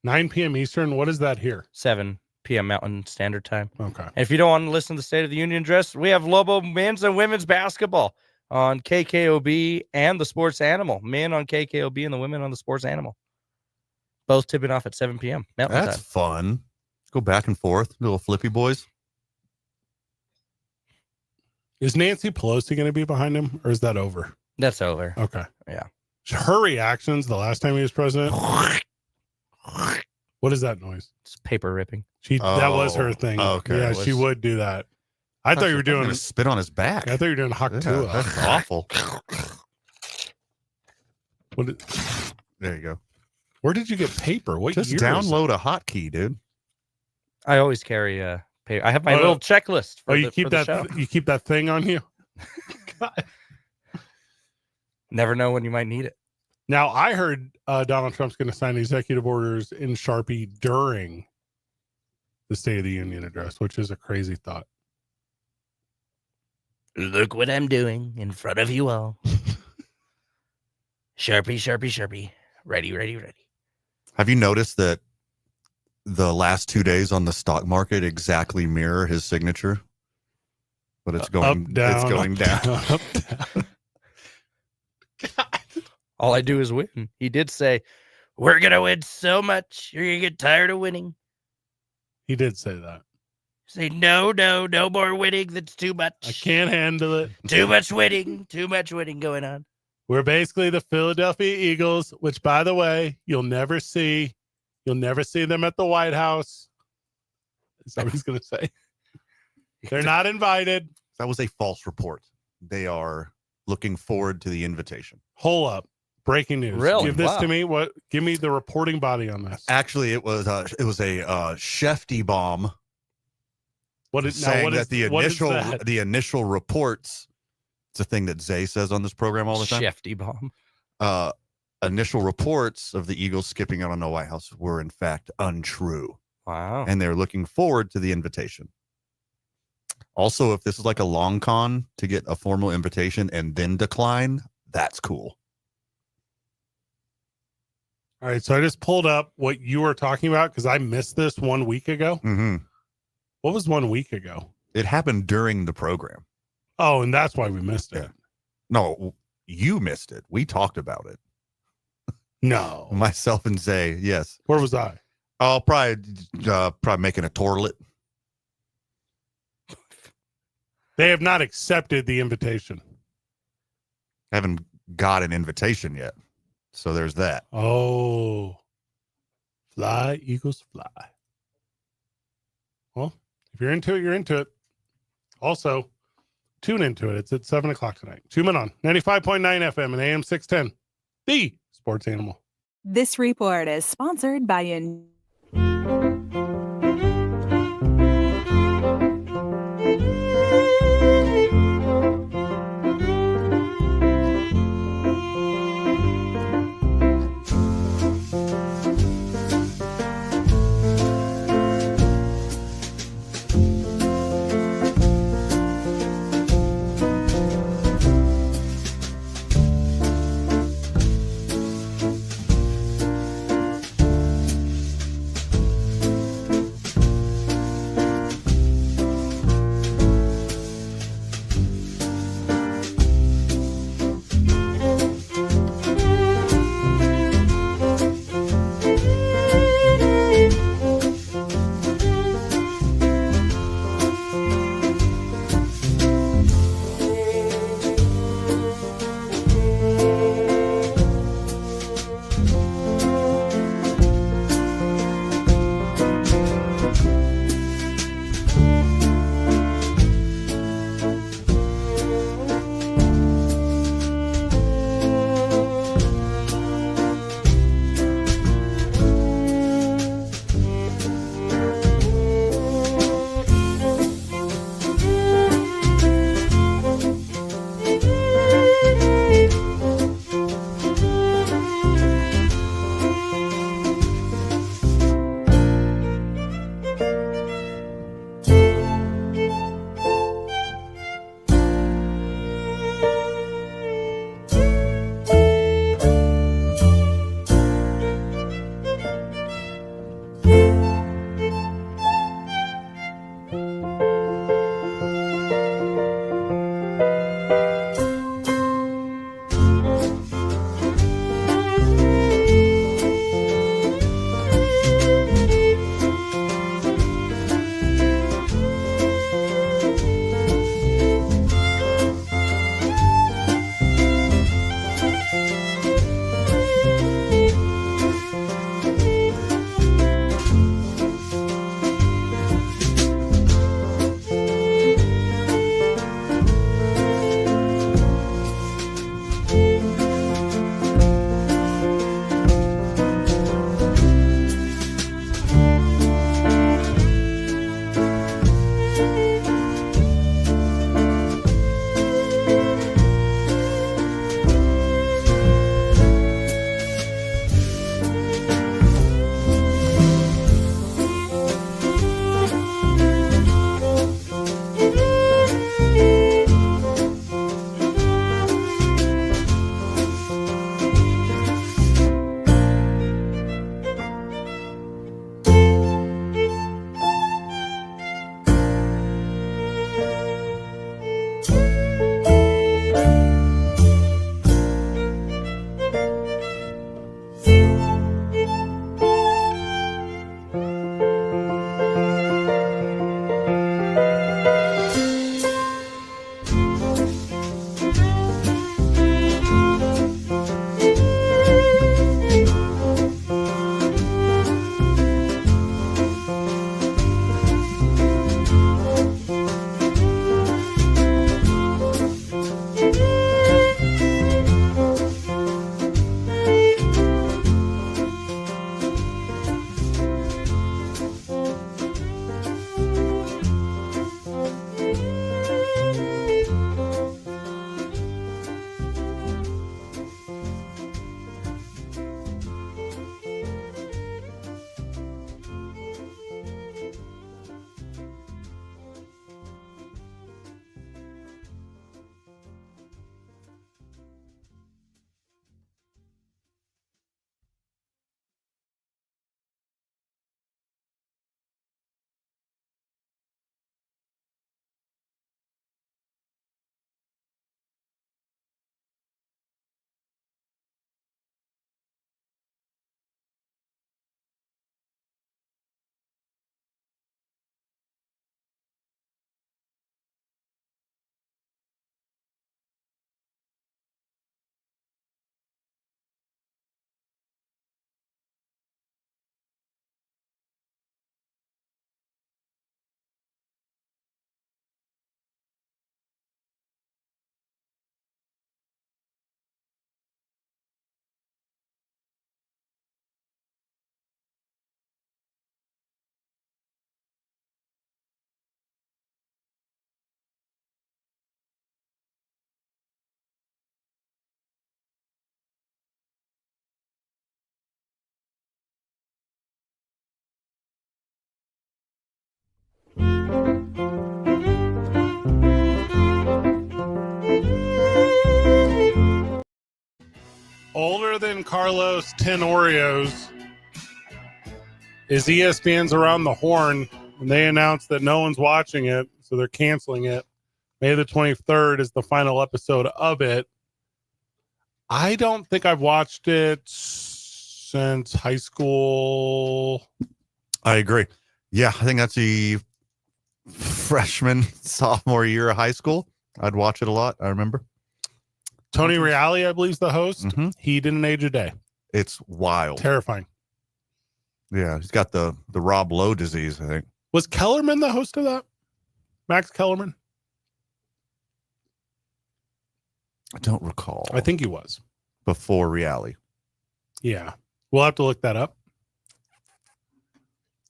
Speaker 2: 9 p.m. Eastern. What is that here?
Speaker 5: 7 p.m. Mountain Standard Time.
Speaker 2: Okay.
Speaker 5: And if you don't want to listen to the State of the Union address, we have Lobo men's and women's basketball on KKOB and the Sports Animal. Men on KKOB and the women on the Sports Animal. Both tipping off at 7 p.m. Mountain
Speaker 4: That's
Speaker 5: Time.
Speaker 4: fun. Go back and forth, little flippy boys.
Speaker 2: Is Nancy Pelosi going to be behind him, or is that over?
Speaker 5: That's over.
Speaker 2: Okay.
Speaker 5: Yeah.
Speaker 2: Her reactions the last time he was president. What is that noise?
Speaker 5: It's paper ripping.
Speaker 2: That was her thing.
Speaker 4: Okay.
Speaker 2: Yeah,
Speaker 4: It
Speaker 2: she
Speaker 4: was-
Speaker 2: would do that. I thought you were doing.
Speaker 4: spit on his back.
Speaker 2: I thought you were doing
Speaker 4: Yeah,
Speaker 2: Haktua.
Speaker 4: that's awful.
Speaker 2: What?
Speaker 4: There you go.
Speaker 2: Where did you get paper? What
Speaker 4: Just
Speaker 2: year is it?
Speaker 4: download a hotkey, dude.
Speaker 5: I always carry paper. I have my
Speaker 2: Oh,
Speaker 5: little checklist for,
Speaker 2: you
Speaker 5: the,
Speaker 2: keep
Speaker 5: for the
Speaker 2: that.
Speaker 5: show.
Speaker 2: You keep that thing on you.
Speaker 5: Never know when you might need it.
Speaker 2: Now I heard Donald Trump's going to sign executive orders in Sharpie during the State of the Union address, which is a crazy thought.
Speaker 5: Look what I'm doing in front of you all. Sharpie, Sharpie, Sharpie. Ready, ready, ready.
Speaker 4: Have you noticed that the last 2 days on the stock market exactly mirror his signature? But it's going
Speaker 2: Up, down,
Speaker 4: it's going down.
Speaker 2: up, down.
Speaker 5: All I do is win. He did say, we're going to win so much. You're going to get tired of winning.
Speaker 2: He did say that.
Speaker 5: Say, no more winning. That's too much.
Speaker 2: I can't handle it.
Speaker 5: Too much winning going on.
Speaker 2: We're basically the Philadelphia Eagles, which, by the way, you'll never see. You'll never see them at the White House. Is that what he's going to say? They're not invited.
Speaker 4: That was a false report. They are looking forward to the invitation.
Speaker 2: Hold up. Breaking news.
Speaker 5: Really?
Speaker 2: Give this
Speaker 5: Wow.
Speaker 2: to me. What? Give me the reporting body on this.
Speaker 4: Actually, it was a Shefty bomb.
Speaker 2: What is
Speaker 4: saying
Speaker 2: now? What
Speaker 4: that
Speaker 2: is
Speaker 4: the initial reports? It's a thing that Zay says on this program all the time.
Speaker 5: Shefty bomb.
Speaker 4: Initial reports of the Eagles skipping out on the White House were in fact untrue,
Speaker 5: Wow.
Speaker 4: and they're looking forward to the invitation. Also, if this is like a long con to get a formal invitation and then decline, that's cool.
Speaker 2: All right. So I just pulled up what you were talking about because I missed this 1 week ago.
Speaker 4: Mm-hmm.
Speaker 2: What was 1 week ago?
Speaker 4: It happened during the program.
Speaker 2: Oh, and that's why we missed it.
Speaker 4: Yeah. No, you missed it. We talked about it.
Speaker 2: No.
Speaker 4: Myself and Zay, yes.
Speaker 2: Where was I?
Speaker 4: I'll probably making a toilet.
Speaker 2: They have not accepted the invitation.
Speaker 4: Haven't got an invitation yet. So there's that.
Speaker 2: Oh. Fly, Eagles, fly. Well, if you're into it, you're into it. Also, tune into it. It's at 7 o'clock tonight. Tune in on 95.9 FM and AM 610. The Sports Animal.
Speaker 17: This report is sponsored by
Speaker 2: Older than Carlos Tenorios is ESPN's Around the Horn, and they announced that no one's watching it, so they're canceling it. May the 23rd is the final episode of it. I don't think I've watched it since high school.
Speaker 4: I agree. Yeah, I think that's the freshman, sophomore year of high school. I'd watch it a lot. I remember.
Speaker 2: Tony Reale, I believe, is the host. He didn't age a day.
Speaker 4: It's wild.
Speaker 2: Terrifying.
Speaker 4: Yeah, he's got the Rob Lowe disease, I think.
Speaker 2: Was Kellerman the host of that? Max Kellerman?
Speaker 4: I don't recall.
Speaker 2: I think he was.
Speaker 4: Before Reale.
Speaker 2: Yeah. We'll have to look that up.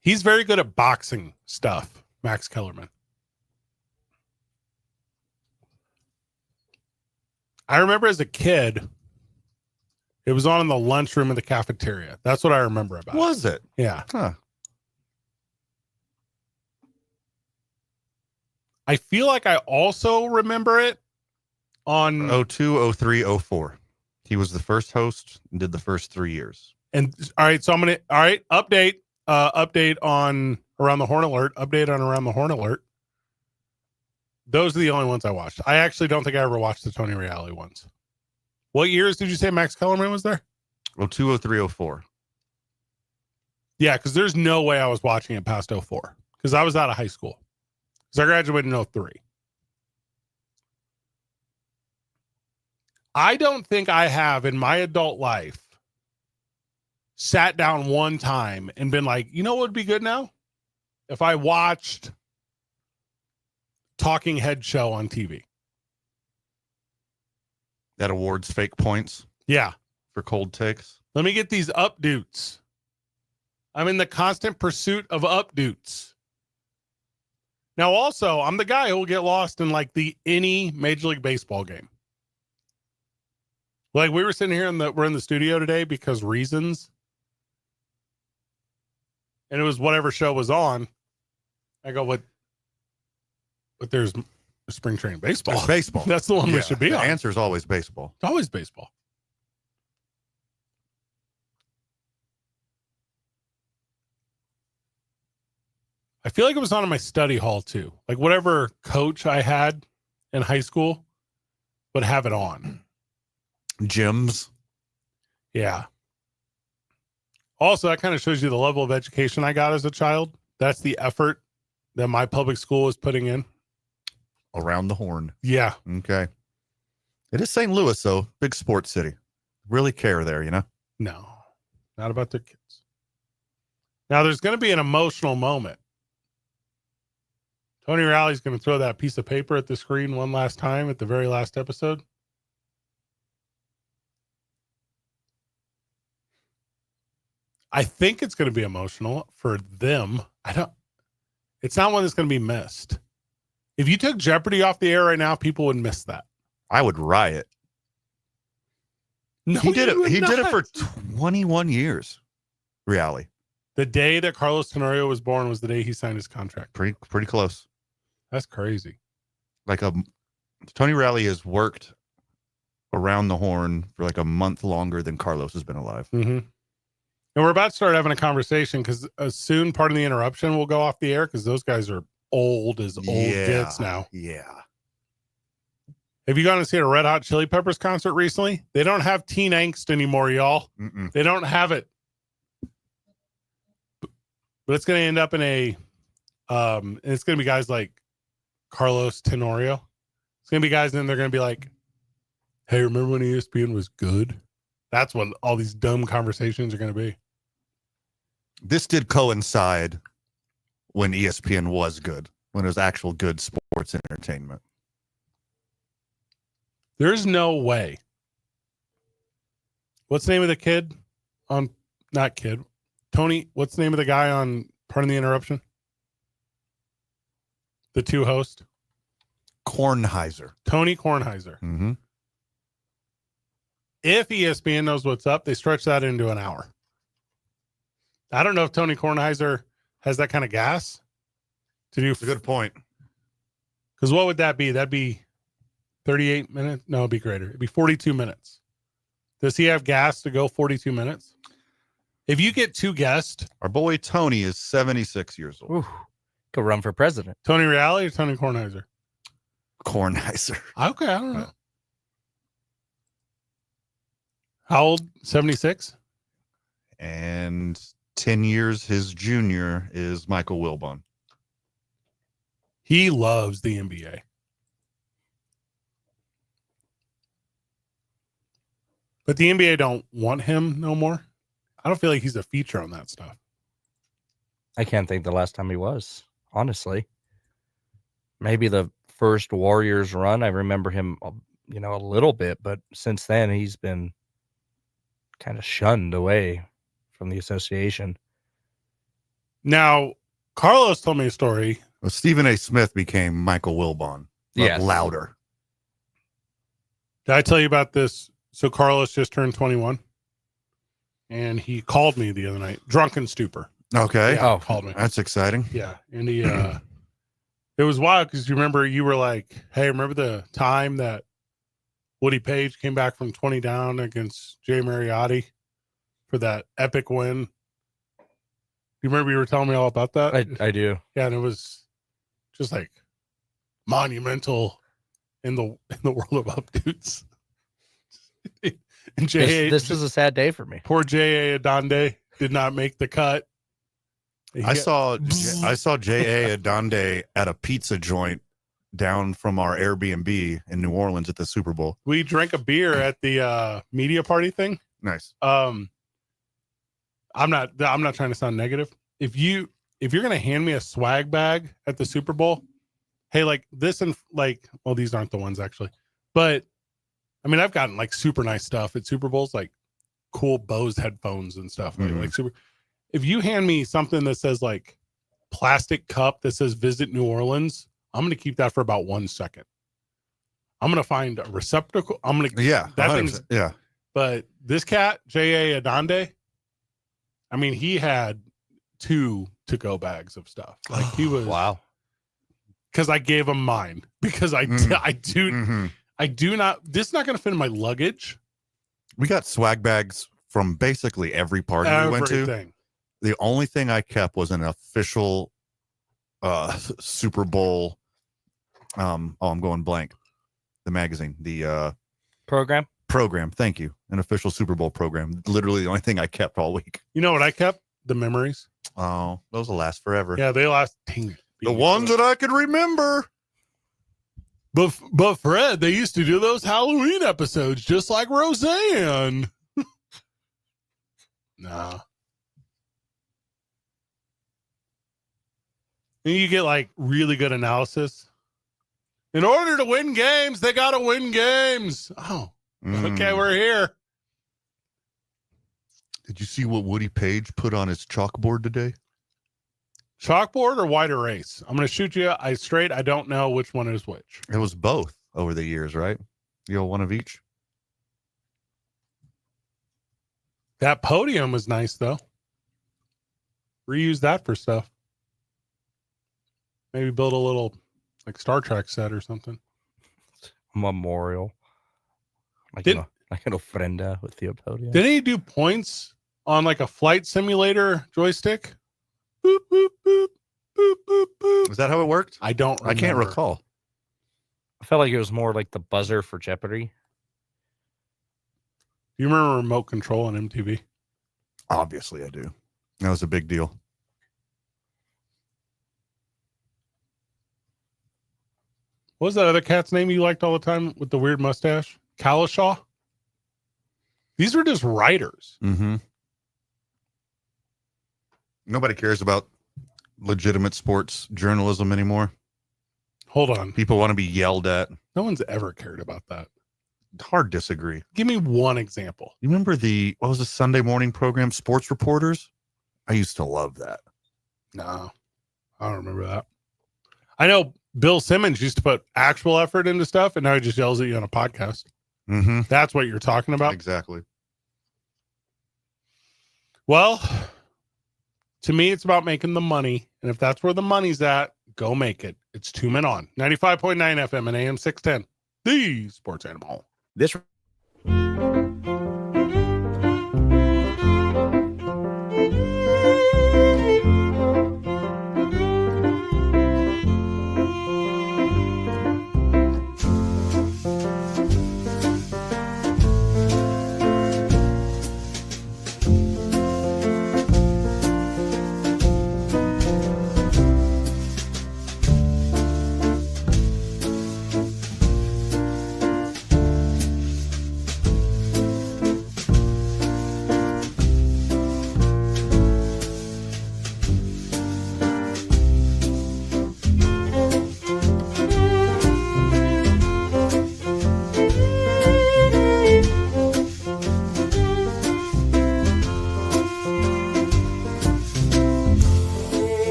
Speaker 2: He's very good at boxing stuff, Max Kellerman. I remember as a kid, it was on in the lunchroom of the cafeteria. That's what I remember about it.
Speaker 4: Was it?
Speaker 2: Yeah.
Speaker 4: Huh.
Speaker 2: I feel like I also remember it on
Speaker 4: 02, 03, 04. He was the first host and did the first 3 years.
Speaker 2: And all right, so update on Around the Horn Alert. Update on Around the Horn Alert. Those are the only ones I watched. I actually don't think I ever watched the Tony Reale ones. What years did you say Max Kellerman was there?
Speaker 4: 02, 03, 04.
Speaker 2: Yeah, because there's no way I was watching it past 04. Because I was out of high school. Because I graduated in 03. I don't think I have in my adult life sat down one time and been like, you know what would be good now? If I watched Talking Head show on TV.
Speaker 4: That awards fake points.
Speaker 2: Yeah.
Speaker 4: For cold takes.
Speaker 2: Let me get these updates. I'm in the constant pursuit of updates. Now, also, I'm the guy who will get lost in like any Major League Baseball game. Like we were sitting here we're in the studio today because reasons. And it was whatever show was on. I go, but there's spring training baseball.
Speaker 4: There's baseball.
Speaker 2: That's the one we should be
Speaker 4: the
Speaker 2: on.
Speaker 4: The answer is always baseball.
Speaker 2: It's always baseball. I feel like it was on in my study hall too. Like whatever coach I had in high school would have it on.
Speaker 4: Gyms.
Speaker 2: Yeah. Also, that kind of shows you the level of education I got as a child. That's the effort that my public school is putting in.
Speaker 4: Around the Horn.
Speaker 2: Yeah.
Speaker 4: Okay. It is St. Louis, though. Big sports city. Really care there, you know?
Speaker 2: No, not about their kids. Now, there's going to be an emotional moment. Tony Reale's going to throw that piece of paper at the screen one last time at the very last episode. I think it's going to be emotional for them. It's not one that's going to be missed. If you took Jeopardy off the air right now, people would miss that.
Speaker 4: I would riot.
Speaker 2: No,
Speaker 4: he did it. He
Speaker 2: not.
Speaker 4: did it for 21 years. Reale.
Speaker 2: The day that Carlos Tenorio was born was the day he signed his contract.
Speaker 4: Pretty close.
Speaker 2: That's crazy.
Speaker 4: Like Tony Reale has worked Around the Horn for like a month longer than Carlos has been alive.
Speaker 2: Mm-hmm. And we're about to start having a conversation because soon part of the interruption will go off the air because those guys are old as old gets now.
Speaker 4: Yeah.
Speaker 2: Have you gone to see a Red Hot Chili Peppers concert recently? They don't have teen angst anymore, y'all.
Speaker 4: Mm-mm.
Speaker 2: They don't have it. But it's going to end up in and it's going to be guys like Carlos Tenorio. It's going to be guys, and then they're going to be like, hey, remember when ESPN was good? That's what all these dumb conversations are going to be.
Speaker 4: This did coincide when ESPN was good, when it was actual good sports entertainment.
Speaker 2: There's no way. What's the name of the kid on, not kid, Tony, what's the name of the guy on Pardon the Interruption? The two host?
Speaker 4: Kornheiser.
Speaker 2: Tony Kornheiser.
Speaker 4: Mm-hmm.
Speaker 2: If ESPN knows what's up, they stretch that into an hour. I don't know if Tony Kornheiser has that kind of gas. to do.
Speaker 4: That's a good point.
Speaker 2: Because what would that be? That'd be 38 minutes. No, it'd be greater. It'd be 42 minutes. Does he have gas to go 42 minutes? If you get 2 guests,
Speaker 4: our boy Tony is 76 years old.
Speaker 5: Ooh, go run for president.
Speaker 2: Tony Reale or Tony Kornheiser?
Speaker 4: Kornheiser.
Speaker 2: Okay, I don't know. How old? 76?
Speaker 4: And 10 years his junior is Michael Wilbon.
Speaker 2: He loves the NBA. But the NBA don't want him no more. I don't feel like he's a feature on that stuff.
Speaker 5: I can't think the last time he was, honestly. Maybe the first Warriors run. I remember him, a little bit, but since then he's been kind of shunned away from the association.
Speaker 2: Now, Carlos told me a story.
Speaker 4: Well, Stephen A. Smith became Michael Wilbon, but
Speaker 5: Yes.
Speaker 4: louder.
Speaker 2: Did I tell you about this? So Carlos just turned 21, and he called me the other night, drunken stupor.
Speaker 4: Okay.
Speaker 2: Yeah, called me.
Speaker 4: That's exciting.
Speaker 2: Yeah, and he, it was wild because you remember you were like, "Hey, remember the time that Woody Page came back from 20 down against Jay Mariotti for that epic win?" You remember you were telling me all about that?
Speaker 5: I do.
Speaker 2: Yeah, and it was just like monumental in the world of up dudes. And
Speaker 5: This is a sad day for me.
Speaker 2: Poor J.A. Adonde did not make the cut.
Speaker 4: I saw J.A. Adonde at a pizza joint down from our Airbnb in New Orleans at the Super Bowl.
Speaker 2: We drank a beer at the media party thing.
Speaker 4: Nice.
Speaker 2: I'm not trying to sound negative. If you're gonna hand me a swag bag at the Super Bowl, hey, like this and like, well, these aren't the ones actually, but I mean, I've gotten like super nice stuff at Super Bowls, like cool Bose headphones and stuff. Like super. If you hand me something that says like plastic cup that says Visit New Orleans, I'm gonna keep that for about 1 second. I'm gonna find a receptacle. That thing's,
Speaker 4: yeah.
Speaker 2: But this cat, J.A. Adonde, I mean, he had 2 to-go bags of stuff. Like he was
Speaker 5: wow.
Speaker 2: Because I gave him mine because I do not. This is not going to fit in my luggage.
Speaker 4: We got swag bags from basically every party we went to. The only thing I kept was an official Super Bowl. I'm going blank. The magazine, the
Speaker 5: program.
Speaker 4: Thank you. An official Super Bowl program. Literally the only thing I kept all week.
Speaker 2: You know what I kept? The memories.
Speaker 4: Oh, those will last forever.
Speaker 2: Yeah, they last.
Speaker 4: The ones that I could remember.
Speaker 2: But Fred, they used to do those Halloween episodes just like Roseanne. Nah. And you get like really good analysis. In order to win games, they got to win games. Oh, okay, we're here.
Speaker 4: Did you see what Woody Page put on his chalkboard today?
Speaker 2: Chalkboard or white erase? I'm going to shoot you straight. I don't know which one is which.
Speaker 4: It was both over the years, right? One of each.
Speaker 2: That podium was nice, though. Reuse that for stuff. Maybe build a little like Star Trek set or something.
Speaker 5: Memorial. Like an ofrenda with the podium.
Speaker 2: Did he do points on like a flight simulator joystick? Boop, boop, boop, boop, boop, boop.
Speaker 4: Is that how it worked?
Speaker 2: I don't remember.
Speaker 4: I can't recall.
Speaker 5: I felt like it was more like the buzzer for Jeopardy.
Speaker 2: Do you remember remote control on MTV?
Speaker 4: Obviously, I do. That was a big deal.
Speaker 2: What was that other cat's name you liked all the time with the weird mustache? Kalashaw? These were just writers.
Speaker 4: Mm-hmm. Nobody cares about legitimate sports journalism anymore.
Speaker 2: Hold on.
Speaker 4: People want to be yelled at.
Speaker 2: No one's ever cared about that.
Speaker 4: Hard disagree.
Speaker 2: Give me one example.
Speaker 4: You remember what was the Sunday morning program, Sports Reporters? I used to love that.
Speaker 2: No, I don't remember that. I know Bill Simmons used to put actual effort into stuff, and now he just yells at you on a podcast.
Speaker 4: Mm-hmm.
Speaker 2: That's what you're talking about?
Speaker 4: Exactly.
Speaker 2: Well, to me, it's about making the money. And if that's where the money's at, Go make it. It's 2 Men On. 95.9 FM and AM 610. The Sports Animal.
Speaker 8: This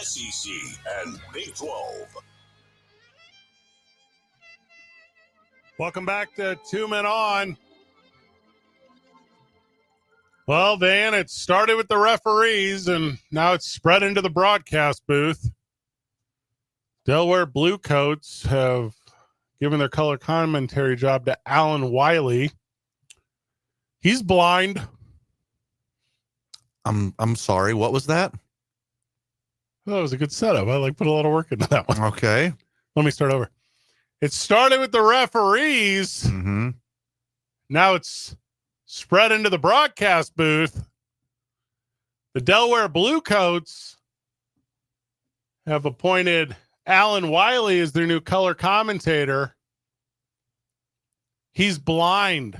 Speaker 1: SEC, and Big 12.
Speaker 2: Welcome back to 2 Men On. Well, Dan, it started with the referees, and now it's spread into the broadcast booth. Delaware Bluecoats have given their color commentary job to Alan Wiley. He's blind.
Speaker 4: I'm sorry. What was that?
Speaker 2: That was a good setup. I put a lot of work into that one.
Speaker 4: Okay.
Speaker 2: Let me start over. It started with the referees.
Speaker 4: Mm-hmm.
Speaker 2: Now it's spread into the broadcast booth. The Delaware Bluecoats have appointed Alan Wiley as their new color commentator. He's blind.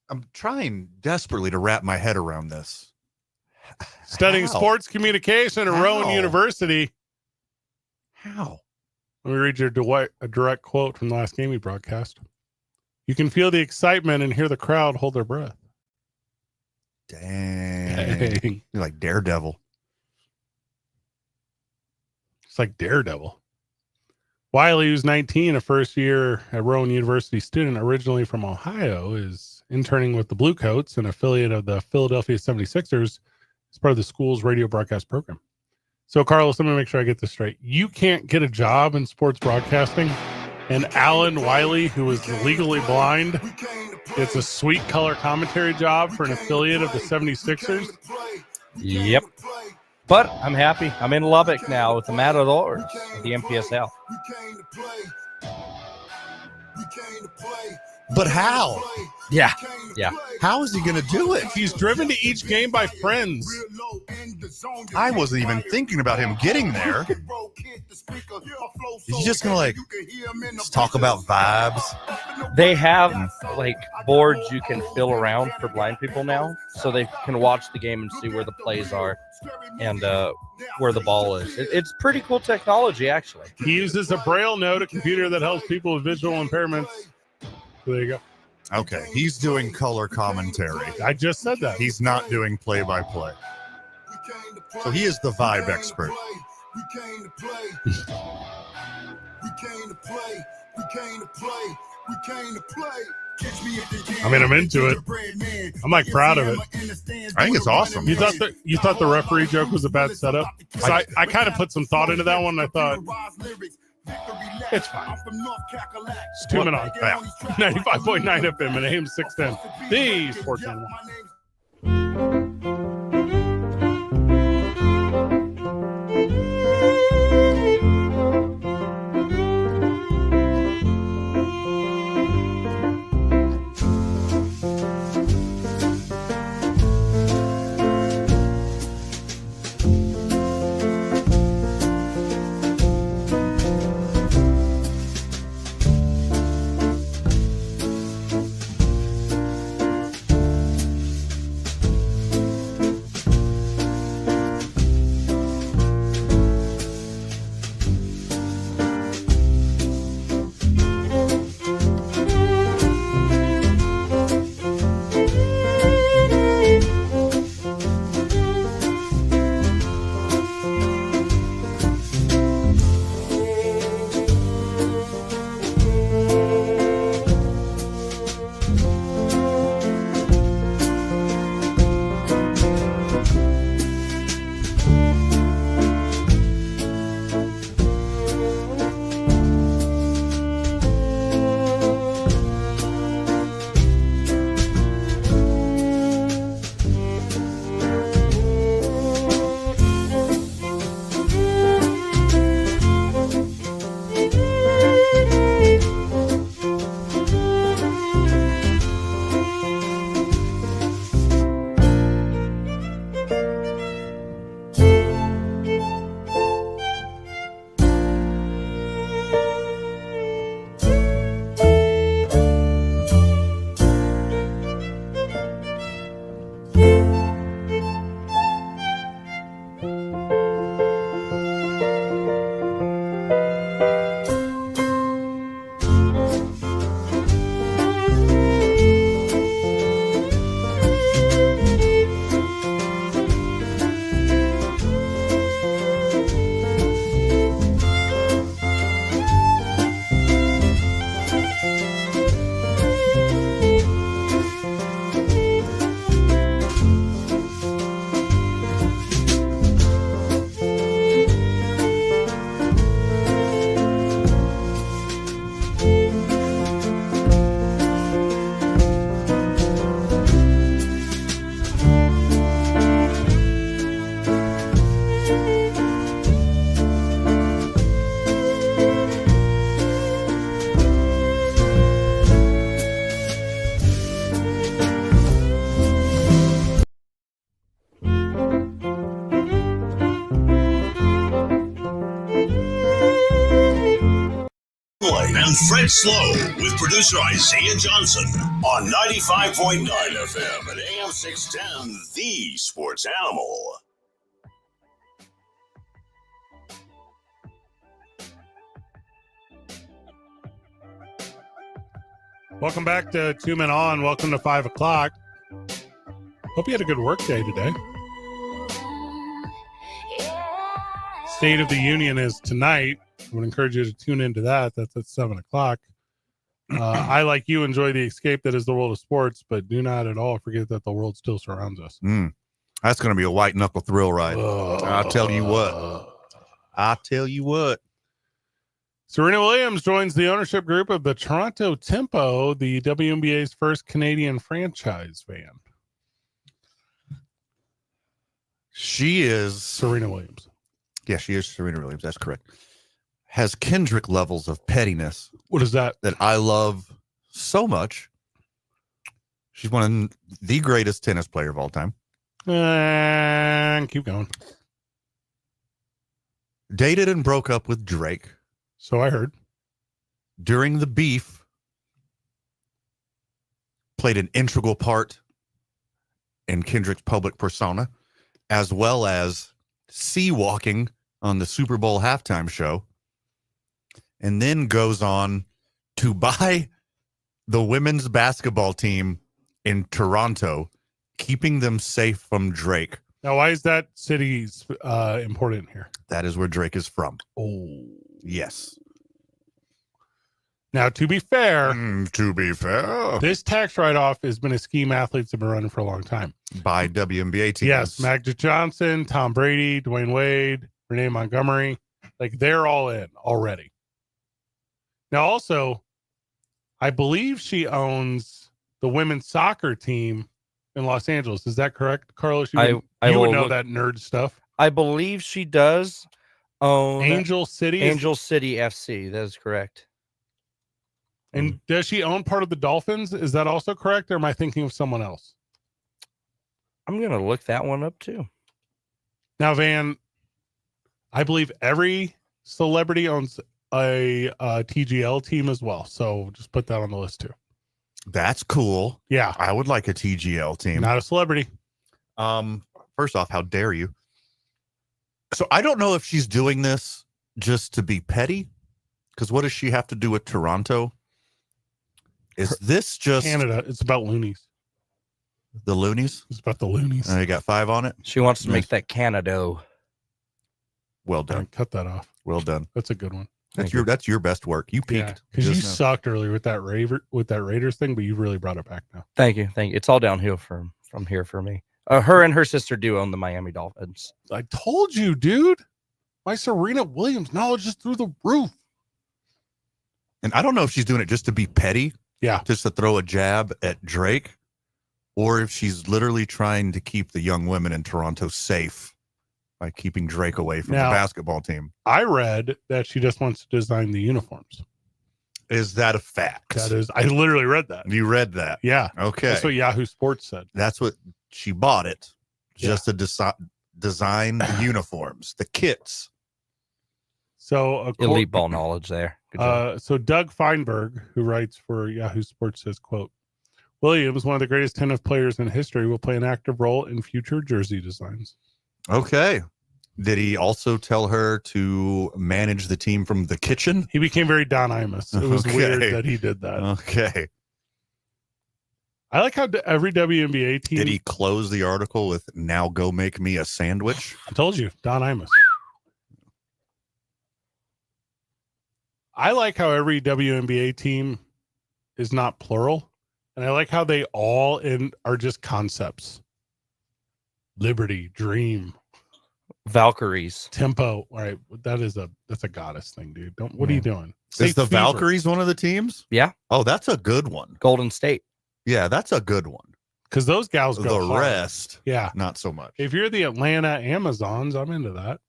Speaker 4: I'm trying desperately to wrap my head around this.
Speaker 2: Studying
Speaker 4: How?
Speaker 2: sports communication at Rowan
Speaker 4: How?
Speaker 2: University.
Speaker 4: How?
Speaker 2: Let me read you a direct quote from the last game we broadcast. You can feel the excitement and hear the crowd hold their breath.
Speaker 4: Dang. You're like Daredevil.
Speaker 2: It's like Daredevil. Wiley, who's 19, a first-year at Rowan University student originally from Ohio, is interning with the Bluecoats, an affiliate of the Philadelphia 76ers, as part of the school's radio broadcast program. So, Carlos, let me make sure I get this straight. You can't get a job in sports broadcasting, and Alan Wiley, who is legally blind, gets a sweet color commentary job for an affiliate of the 76ers?
Speaker 5: Yep. But I'm happy. I'm in Lubbock now with the Matadors of the MPSL.
Speaker 4: But how?
Speaker 5: Yeah.
Speaker 4: How is he going to do it?
Speaker 2: He's driven to each game by friends.
Speaker 4: I wasn't even thinking about him getting there. He's just going to just talk about vibes.
Speaker 5: They have boards you can fill around for blind people now, so they can watch the game and see where the plays are and where the ball is. It's pretty cool technology, actually.
Speaker 2: He uses a Braille note, a computer that helps people with visual impairments. So there you go.
Speaker 4: Okay, he's doing color commentary.
Speaker 2: I just said that.
Speaker 4: He's not doing play-by-play. So he is the vibe expert.
Speaker 2: I mean, I'm into it. I'm proud of it.
Speaker 4: I think it's awesome.
Speaker 2: You thought the referee joke was a bad setup? So I kind of put some thought into that one, and I thought it's fine. It's 2 Men On. 95.9 FM and AM 610. The Sports Channel.
Speaker 1: on Fred Slow with producer Isaiah Johnson on 95.9 FM and AM 610, the sports animal.
Speaker 2: Welcome back to 2 Men On. Welcome to 5 o'clock. Hope you had a good work day today. State of the Union is tonight. I would encourage you to tune into that. That's at 7 o'clock. I, like you, enjoy the escape that is the world of sports, but do not at all forget that the world still surrounds us.
Speaker 4: That's going to be a white knuckle thrill ride. I'll tell you what. I'll tell you what.
Speaker 2: Serena Williams joins the ownership group of the Toronto Tempo, the WNBA's first Canadian franchise fan.
Speaker 4: She is
Speaker 2: Serena Williams.
Speaker 4: Yeah, she is Serena Williams. That's correct. Has Kendrick levels of pettiness.
Speaker 2: What is that?
Speaker 4: That I love so much. She's one of the greatest tennis player of all time.
Speaker 2: And keep going.
Speaker 4: Dated and broke up with Drake.
Speaker 2: So I heard.
Speaker 4: During the beef, played an integral part in Kendrick's public persona, as well as sea walking on the Super Bowl halftime show, and then goes on to buy the women's basketball team in Toronto, keeping them safe from Drake.
Speaker 2: Now, why is that city important here?
Speaker 4: That is where Drake is from.
Speaker 2: Oh,
Speaker 4: yes.
Speaker 2: Now, to be fair, this tax write-off has been a scheme athletes have been running for a long time.
Speaker 4: By WNBA teams.
Speaker 2: Yes, Magic Johnson, Tom Brady, Dwayne Wade, Renee Montgomery. Like, they're all in already. Now, also, I believe she owns the women's soccer team in Los Angeles. Is that correct, Carlos? You would know that nerd stuff.
Speaker 5: I believe she does own
Speaker 2: Angel City.
Speaker 5: Angel City FC. That is correct.
Speaker 2: And does she own part of the Dolphins? Is that also correct, or am I thinking of someone else?
Speaker 5: I'm going to look that one up too.
Speaker 2: Now, Van, I believe every celebrity owns a TGL team as well. So just put that on the list too.
Speaker 4: That's cool.
Speaker 2: Yeah.
Speaker 4: I would like a TGL team.
Speaker 2: Not a celebrity.
Speaker 4: First off, how dare you? So I don't know if she's doing this just to be petty, because what does she have to do with Toronto? Is this just
Speaker 2: Canada? It's about loonies.
Speaker 4: The loonies?
Speaker 2: It's about the loonies.
Speaker 4: You got 5 on it?
Speaker 5: She wants to make that Canada.
Speaker 4: Well done.
Speaker 2: Cut that off.
Speaker 4: Well done.
Speaker 2: That's a good one.
Speaker 4: That's your best work. You peaked.
Speaker 2: Because you sucked earlier with that Raiders thing, but you really brought it back now.
Speaker 5: Thank you. It's all downhill from here for me. Her and her sister do own the Miami Dolphins.
Speaker 2: I told you, dude. My Serena Williams knowledge is through the roof.
Speaker 4: And I don't know if she's doing it just to be petty.
Speaker 2: Yeah.
Speaker 4: Just to throw a jab at Drake, or if she's literally trying to keep the young women in Toronto safe by keeping Drake away from the basketball team.
Speaker 2: I read that she just wants to design the uniforms.
Speaker 4: Is that a fact?
Speaker 2: That is. I literally read that.
Speaker 4: You read that?
Speaker 2: Yeah.
Speaker 4: Okay.
Speaker 2: That's what Yahoo Sports said.
Speaker 4: That's what she bought it. Just to design the uniforms, the kits.
Speaker 2: So
Speaker 5: elite ball knowledge there.
Speaker 2: So Doug Feinberg, who writes for Yahoo Sports, says, quote, Williams, one of the greatest tennis players in history, will play an active role in future jersey designs.
Speaker 4: Okay. Did he also tell her to manage the team from the kitchen?
Speaker 2: He became very Don Imus. It was weird that he did that.
Speaker 4: Okay.
Speaker 2: I like how every WNBA team...
Speaker 4: Did he close the article with, now go make me a sandwich?
Speaker 2: I told you, Don Imus. I like how every WNBA team is not plural. And I like how they all are just concepts. Liberty, dream,
Speaker 5: Valkyries,
Speaker 2: tempo. All right, that's a goddess thing, dude. What are you doing?
Speaker 4: Is the Valkyries one of the teams?
Speaker 5: Yeah.
Speaker 4: Oh, that's a good one.
Speaker 5: Golden State.
Speaker 4: Yeah, that's a good one.
Speaker 2: Because those gals go
Speaker 4: the
Speaker 2: hard.
Speaker 4: rest,
Speaker 2: yeah,
Speaker 4: not so much.
Speaker 2: If you're the Atlanta Amazons, I'm into that.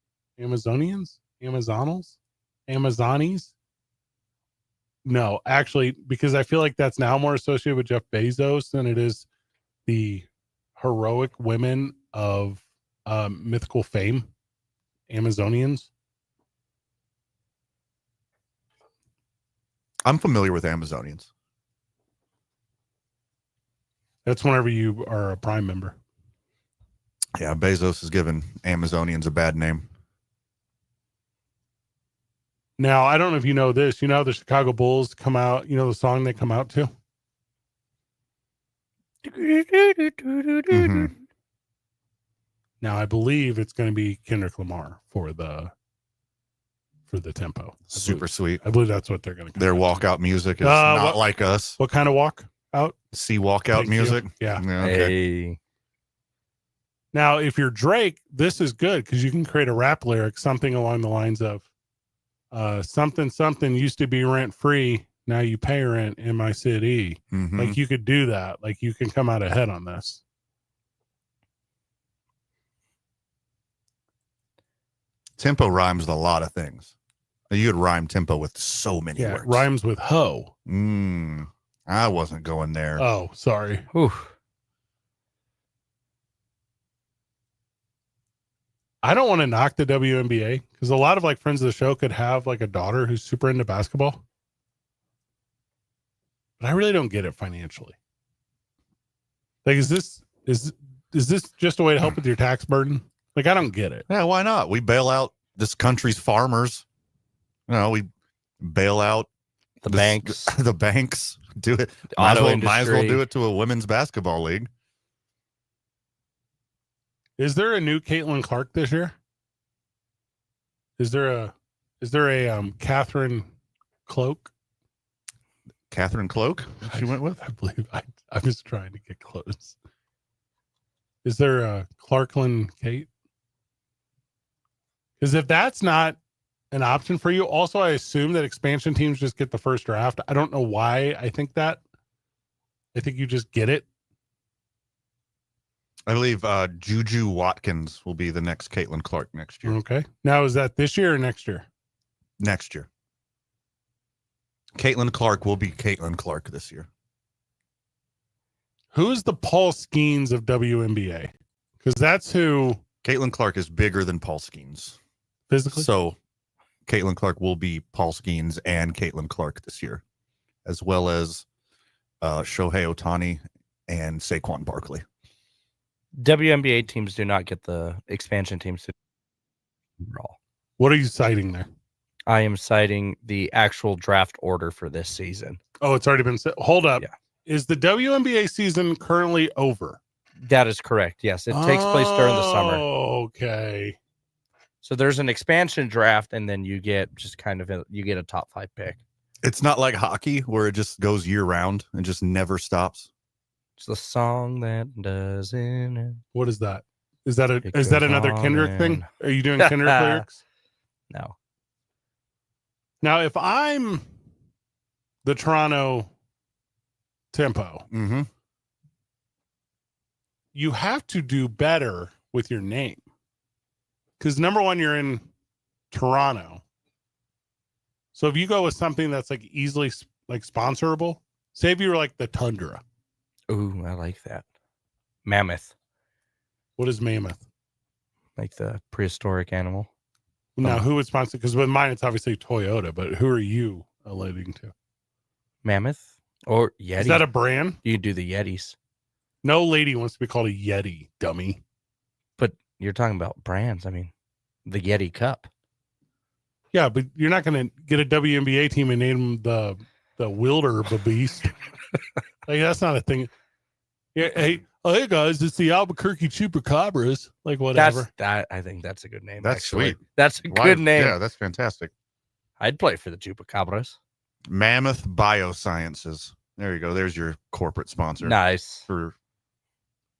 Speaker 2: Amazonians, Amazonals, Amazonis. No, actually, because I feel like that's now more associated with Jeff Bezos than it is the heroic women of mythical fame, Amazonians.
Speaker 4: I'm familiar with Amazonians.
Speaker 2: That's whenever you are a Prime member.
Speaker 4: Yeah, Bezos has given Amazonians a bad name.
Speaker 2: Now, I don't know if you know this. You know how the Chicago Bulls come out, you know the song they come out to?
Speaker 4: Mhm.
Speaker 2: Now, I believe it's going to be Kendrick Lamar for the tempo.
Speaker 4: Super sweet.
Speaker 2: I believe that's what they're going to
Speaker 4: Their walkout music is not
Speaker 2: what-
Speaker 4: like us.
Speaker 2: What kind of walk out?
Speaker 4: See walkout
Speaker 2: Thank you.
Speaker 4: music?
Speaker 2: Yeah.
Speaker 4: Okay.
Speaker 5: Hey.
Speaker 2: Now, if you're Drake, this is good because you can create a rap lyric, something along the lines of something used to be rent free. Now you pay rent in my city.
Speaker 4: Mhm.
Speaker 2: Like you could do that. Like you can come out ahead on this.
Speaker 4: Tempo rhymes with a lot of things. You could rhyme tempo with so many
Speaker 2: Yeah,
Speaker 4: words.
Speaker 2: it rhymes with hoe.
Speaker 4: I wasn't going there.
Speaker 2: Oh, sorry.
Speaker 5: Whew.
Speaker 2: I don't want to knock the WNBA because a lot of like friends of the show could have like a daughter who's super into basketball. But I really don't get it financially. Like, is this just a way to help with your tax burden? Like, I don't get it.
Speaker 4: Yeah, why not? We bail out this country's farmers. You know, we bail out
Speaker 5: the banks.
Speaker 4: The banks do it.
Speaker 5: The
Speaker 4: Might
Speaker 5: auto
Speaker 4: as well
Speaker 5: industry.
Speaker 4: do it to a women's basketball league.
Speaker 2: Is there a new Caitlin Clark this year? Is there a Catherine Cloak?
Speaker 4: Catherine Cloak? She went with?
Speaker 2: I believe I was trying to get close. Is there a Clarklin Kate? Because if that's not an option for you, also I assume that expansion teams just get the first draft. I don't know why I think that. I think you just get it.
Speaker 4: I believe Juju Watkins will be the next Caitlin Clark next year.
Speaker 2: Okay. Now, is that this year or next year?
Speaker 4: Next year. Caitlin Clark will be Caitlin Clark this year.
Speaker 2: Who's the Paul Skeens of WNBA? Because that's who.
Speaker 4: Caitlin Clark is bigger than Paul Skeens.
Speaker 2: Physically?
Speaker 4: So Caitlin Clark will be Paul Skeens and Caitlin Clark this year, as well as Shohei Ohtani and Saquon Barkley.
Speaker 5: WNBA teams do not get the expansion teams to overall.
Speaker 2: What are you citing there?
Speaker 5: I am citing the actual draft order for this season.
Speaker 2: Oh, it's already been set. Hold up.
Speaker 5: Yeah.
Speaker 2: Is the WNBA season currently over?
Speaker 5: That is correct. Yes, it takes place during the summer.
Speaker 2: Okay.
Speaker 5: So there's an expansion draft, and then you get just kind of you get a top 5 pick.
Speaker 4: It's not like hockey where it just goes year round and just never stops.
Speaker 5: It's the song that doesn't end.
Speaker 2: What is that? Is that
Speaker 5: It
Speaker 2: another
Speaker 5: goes
Speaker 2: Kendrick
Speaker 5: on
Speaker 2: thing?
Speaker 5: and-
Speaker 2: Are you doing Kendrick lyrics?
Speaker 5: No.
Speaker 2: Now, if I'm the Toronto Tempo,
Speaker 4: Mm-hmm.
Speaker 2: you have to do better with your name. Because number one, you're in Toronto. So if you go with something that's like easily like sponsorable, say if you were like the Tundra.
Speaker 5: Ooh, I like that. Mammoth,
Speaker 2: What is Mammoth?
Speaker 5: like the prehistoric animal.
Speaker 2: Now,
Speaker 5: Oh.
Speaker 2: who would sponsor? Because with mine, it's obviously Toyota, but who are you alluding to?
Speaker 5: Mammoth or Yeti.
Speaker 2: Is that a brand?
Speaker 5: You do the Yetis,
Speaker 2: No lady wants to be called a Yeti, dummy.
Speaker 5: but you're talking about brands. I mean, the Yeti Cup.
Speaker 2: Yeah, but you're not going to get a WNBA team and name them the Wildebeest. Like, that's not a thing. Yeah, hey guys, it's the Albuquerque Chupacabras. Like, whatever.
Speaker 5: I think that's a good name.
Speaker 4: That's
Speaker 5: actually.
Speaker 4: sweet.
Speaker 5: That's a
Speaker 4: Why-
Speaker 5: good name.
Speaker 4: Yeah, that's fantastic.
Speaker 5: I'd play for the Chupacabras.
Speaker 4: Mammoth Biosciences. There you go. There's your corporate sponsor.
Speaker 5: Nice.
Speaker 4: For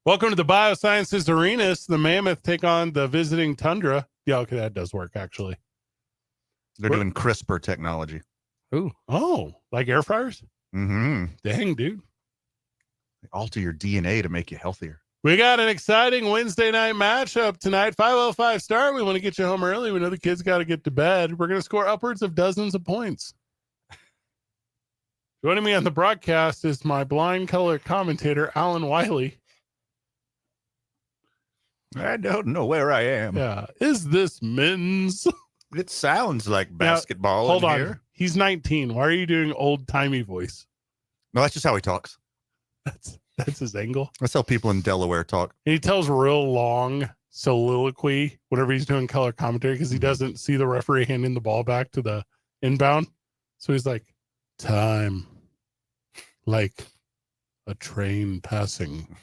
Speaker 2: Welcome to the Biosciences Arenas. The Mammoth take on the visiting Tundra. Yeah, okay, that does work, actually.
Speaker 4: they're doing CRISPR technology.
Speaker 5: Ooh.
Speaker 2: Oh, like air fryers?
Speaker 4: Mm-hmm.
Speaker 2: Dang, dude.
Speaker 4: They alter your DNA to make you healthier.
Speaker 2: We got an exciting Wednesday night matchup tonight. 5:05 start. We want to get you home early. We know the kids got to get to bed. We're going to score upwards of dozens of points. Joining me on the broadcast is my blind color commentator, Alan Wiley.
Speaker 4: I don't know where I am.
Speaker 2: Yeah. Is this men's?
Speaker 4: It sounds like
Speaker 2: Now,
Speaker 4: basketball.
Speaker 2: hold
Speaker 4: in
Speaker 2: on.
Speaker 4: here.
Speaker 2: He's 19. Why are you doing old timey voice?
Speaker 4: No, that's just how he talks.
Speaker 2: That's his angle.
Speaker 4: That's how people in Delaware talk.
Speaker 2: He tells real long soliloquy whenever he's doing color commentary because he doesn't see the referee handing the ball back to the inbound. So he's like, time, like a train passing.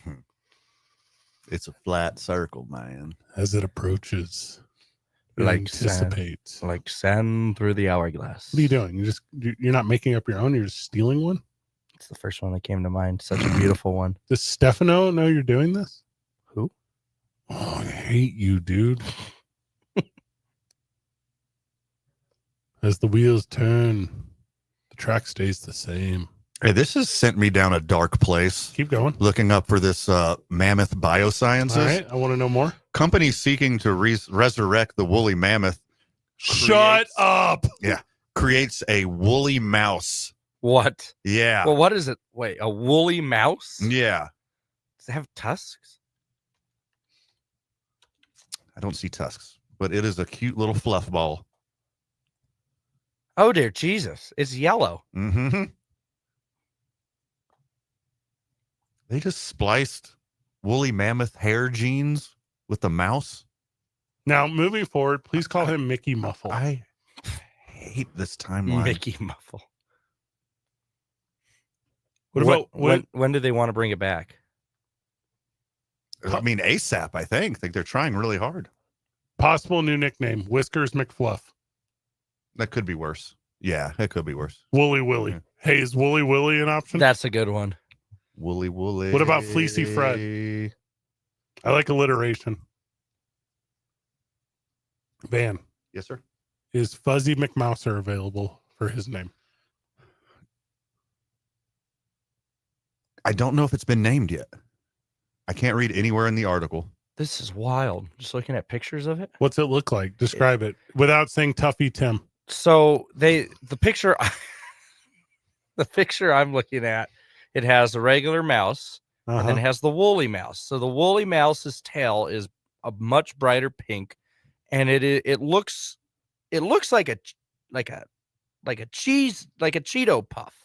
Speaker 4: It's a flat circle, man.
Speaker 2: As it approaches,
Speaker 5: Like
Speaker 2: anticipate.
Speaker 5: Like sand through the hourglass.
Speaker 2: What are you doing? You're not making up your own. You're just stealing one.
Speaker 5: It's the first one that came to mind. Such a beautiful one.
Speaker 2: Does Stefano know you're doing this?
Speaker 5: Who?
Speaker 2: Oh, I hate you, dude. As the wheels turn, the track stays the same.
Speaker 4: Hey, this has sent me down a dark place.
Speaker 2: Keep going.
Speaker 4: Looking up for this mammoth biosciences.
Speaker 2: All right, I want to know more.
Speaker 4: Company seeking to resurrect the woolly mammoth.
Speaker 2: Shut up.
Speaker 4: Yeah. Creates a woolly mouse.
Speaker 5: What?
Speaker 4: Yeah.
Speaker 5: Well, what is it? Wait, a woolly mouse?
Speaker 4: Yeah.
Speaker 5: Does it have tusks?
Speaker 4: I don't see tusks, but it is a cute little fluff ball.
Speaker 5: Oh, dear Jesus. It's yellow.
Speaker 4: Mm-hmm. They just spliced woolly mammoth hair genes with the mouse.
Speaker 2: Now, moving forward, please call him Mickey Muffle.
Speaker 4: I hate this timeline.
Speaker 5: Mickey Muffle.
Speaker 2: What about
Speaker 5: when do they want to bring it back?
Speaker 4: I mean, ASAP, I think they're trying really hard.
Speaker 2: Possible new nickname, Whiskers McFluff.
Speaker 4: That could be worse. Yeah, it could be worse.
Speaker 2: Wooly Willy.
Speaker 4: Yeah.
Speaker 2: Hey, is Wooly Willy an option?
Speaker 5: That's a good one.
Speaker 4: Wooly Wooly.
Speaker 2: What about Fleecy Fred? I like alliteration. Van.
Speaker 4: Yes, sir.
Speaker 2: Is Fuzzy McMouser available for his name?
Speaker 4: I don't know if it's been named yet. I can't read anywhere in the article.
Speaker 5: This is wild. Just looking at pictures of it.
Speaker 2: What's it look like? Describe it without saying Tuffy Tim.
Speaker 5: So the picture the picture I'm looking at, it has a regular mouse and then it has the woolly mouse. So the woolly mouse's tail is a much brighter pink, and it looks like a cheese, like a Cheeto puff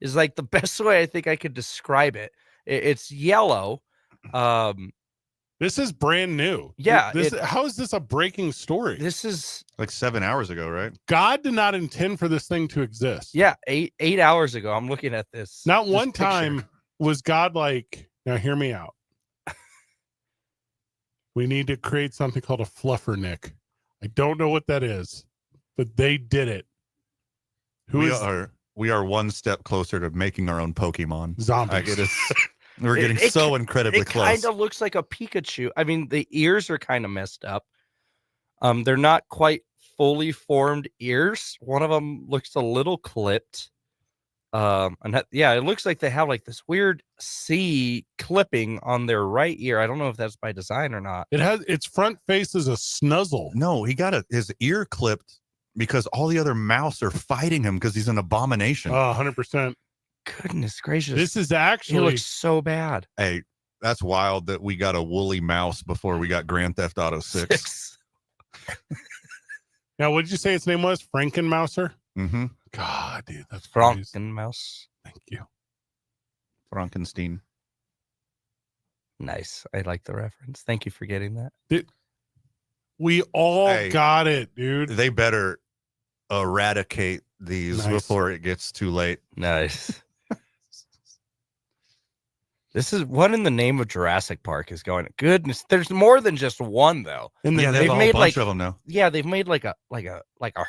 Speaker 5: is like the best way I think I could describe it. It's yellow.
Speaker 2: This is brand new.
Speaker 5: Yeah.
Speaker 2: How is this a breaking story?
Speaker 5: This is
Speaker 4: like 7 hours ago, right?
Speaker 2: God did not intend for this thing to exist.
Speaker 5: Yeah, 8 hours ago. I'm looking at this.
Speaker 2: Not
Speaker 5: this
Speaker 2: one
Speaker 5: picture.
Speaker 2: time was God like, now hear me out. We need to create something called a fluffer nick. I don't know what that is, but they did it.
Speaker 4: We are one step closer to making our own Pokemon.
Speaker 2: Zombies.
Speaker 4: We're getting so incredibly close.
Speaker 5: It kind of looks like a Pikachu. I mean, the ears are kind of messed up. They're not quite fully formed ears. One of them looks a little clipped. It looks like they have like this weird C clipping on their right ear. I don't know if that's by design or not.
Speaker 2: It has its front face is a snuzzle.
Speaker 4: No, he got his ear clipped because all the other mouse are fighting him because he's an abomination.
Speaker 2: 100%.
Speaker 5: Goodness gracious.
Speaker 2: This is actually.
Speaker 5: It looks so bad.
Speaker 4: Hey, that's wild that we got a woolly mouse before we got Grand Theft Auto 6.
Speaker 2: Now, what did you say its name was? Frankenmouser?
Speaker 4: Mm-hmm.
Speaker 2: God, dude, that's crazy.
Speaker 5: Frankenmouse.
Speaker 2: Thank you.
Speaker 4: Frankenstein.
Speaker 5: Nice. I like the reference. Thank you for getting that.
Speaker 2: We all got it, dude.
Speaker 4: They better eradicate these before it gets too late.
Speaker 5: Nice. This is what in the name of Jurassic Park is going. Goodness, there's more than just one though.
Speaker 4: They've made a bunch of them now.
Speaker 5: Yeah, they've made like a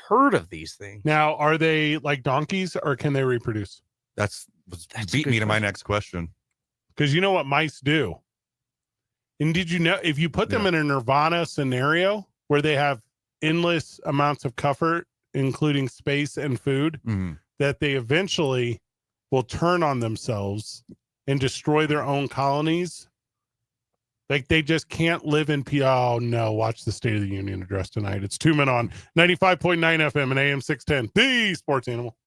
Speaker 5: herd of these things.
Speaker 2: Now, are they like donkeys or can they reproduce?
Speaker 4: That's beat me to my next question.
Speaker 2: Because you know what mice do. And did you know if you put them in a Nirvana scenario where they have endless amounts of comfort, including space and food, that they eventually will turn on themselves and destroy their own colonies? Like they just can't live in Oh no, watch the State of the Union address tonight. It's 2 Men on 95.9 FM and AM 610, the sports animal.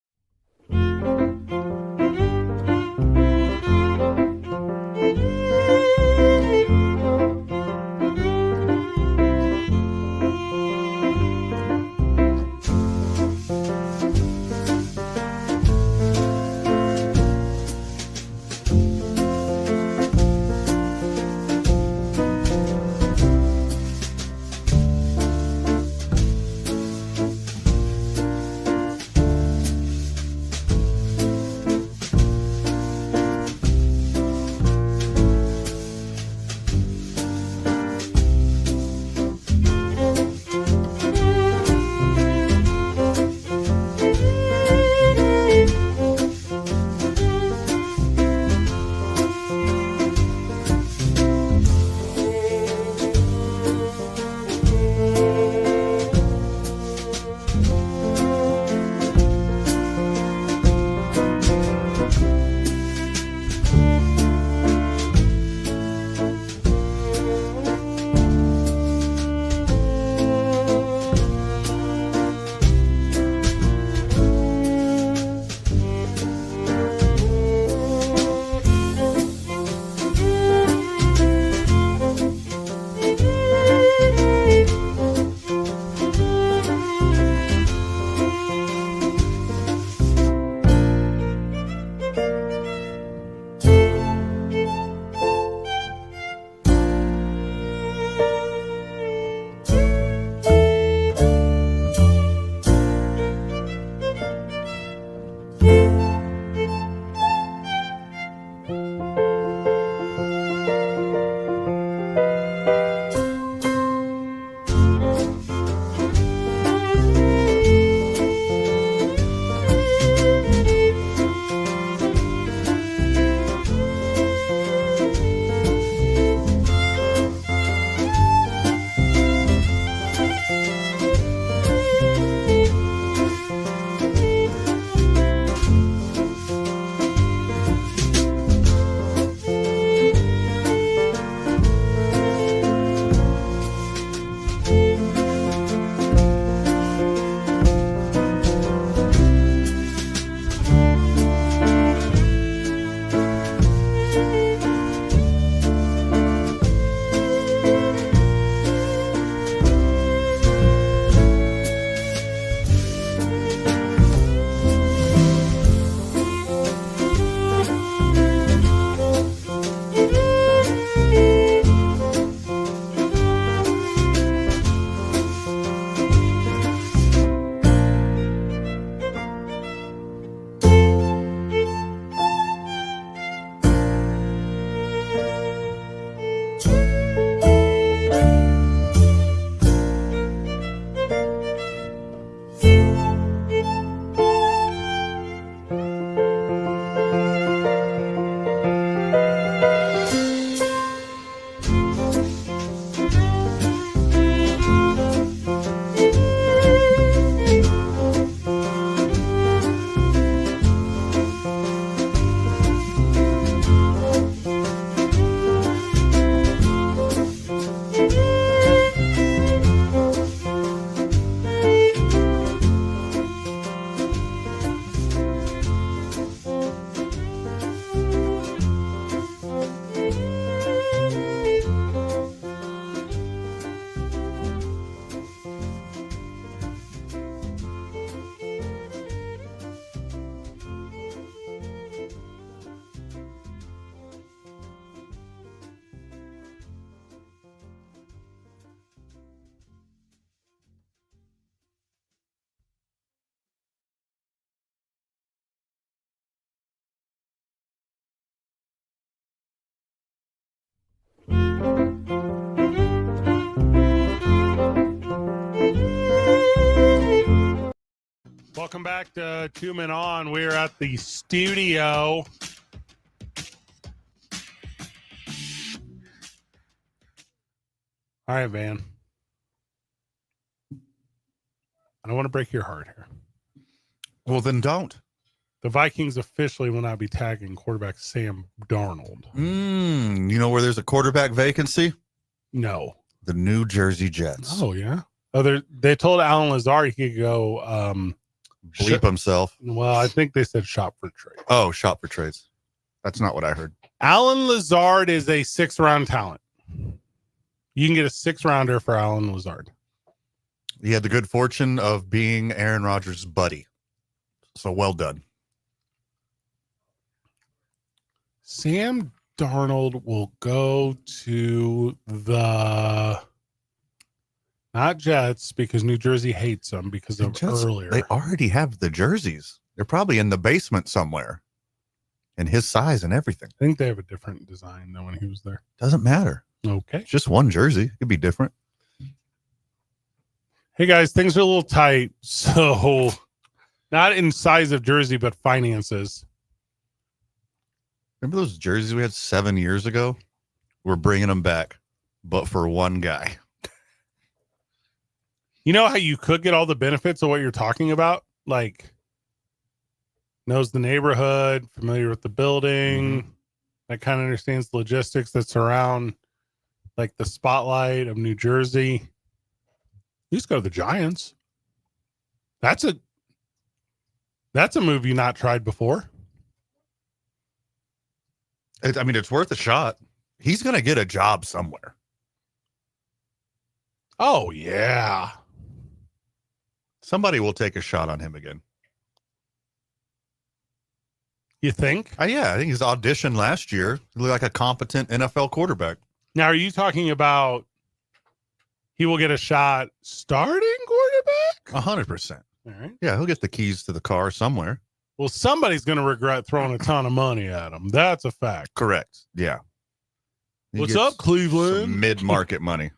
Speaker 2: Welcome back to Two Men On. We're at the studio. All right, Van. I don't want to break your heart here.
Speaker 4: Well, then don't.
Speaker 2: The Vikings officially will not be tagging quarterback Sam Darnold.
Speaker 4: You know where there's a quarterback vacancy?
Speaker 2: No.
Speaker 4: The New Jersey Jets.
Speaker 2: Oh, yeah. Oh, they told Alan Lazard he could go
Speaker 4: bleep himself.
Speaker 2: Well, I think they said shop for trade.
Speaker 4: Oh, shop for trades. That's not what I heard.
Speaker 2: Alan Lazard is a 6th-round talent. You can get a 6th-rounder for Alan Lazard.
Speaker 4: He had the good fortune of being Aaron Rodgers' buddy. So well done.
Speaker 2: Sam Darnold will go to the not Jets because New Jersey hates them because of earlier.
Speaker 4: They already have the jerseys. They're probably in the basement somewhere. And his size and everything.
Speaker 2: I think they have a different design than when he was there.
Speaker 4: Doesn't matter.
Speaker 2: Okay.
Speaker 4: It's just one jersey. It could be different.
Speaker 2: Hey guys, things are a little tight. So not in size of jersey, but finances.
Speaker 4: Remember those jerseys we had 7 years ago? We're bringing them back, but for one guy.
Speaker 2: You know how you could get all the benefits of what you're talking about? Like, knows the neighborhood, familiar with the building, that kind of understands the logistics that surround, like, the spotlight of New Jersey. You just go to the Giants. That's a move you not tried before.
Speaker 4: I mean, it's worth a shot. He's going to get a job somewhere.
Speaker 2: Oh, yeah.
Speaker 4: Somebody will take a shot on him again.
Speaker 2: You think?
Speaker 4: Yeah, I think he's auditioned last year. He looked like a competent NFL quarterback.
Speaker 2: Now, are you talking about he will get a shot starting quarterback?
Speaker 4: 100%.
Speaker 2: All right.
Speaker 4: Yeah, he'll get the keys to the car somewhere.
Speaker 2: Well, somebody's going to regret throwing a ton of money at him. That's a fact.
Speaker 4: Correct. Yeah. He
Speaker 2: What's
Speaker 4: gets
Speaker 2: up, Cleveland?
Speaker 4: some mid-market money.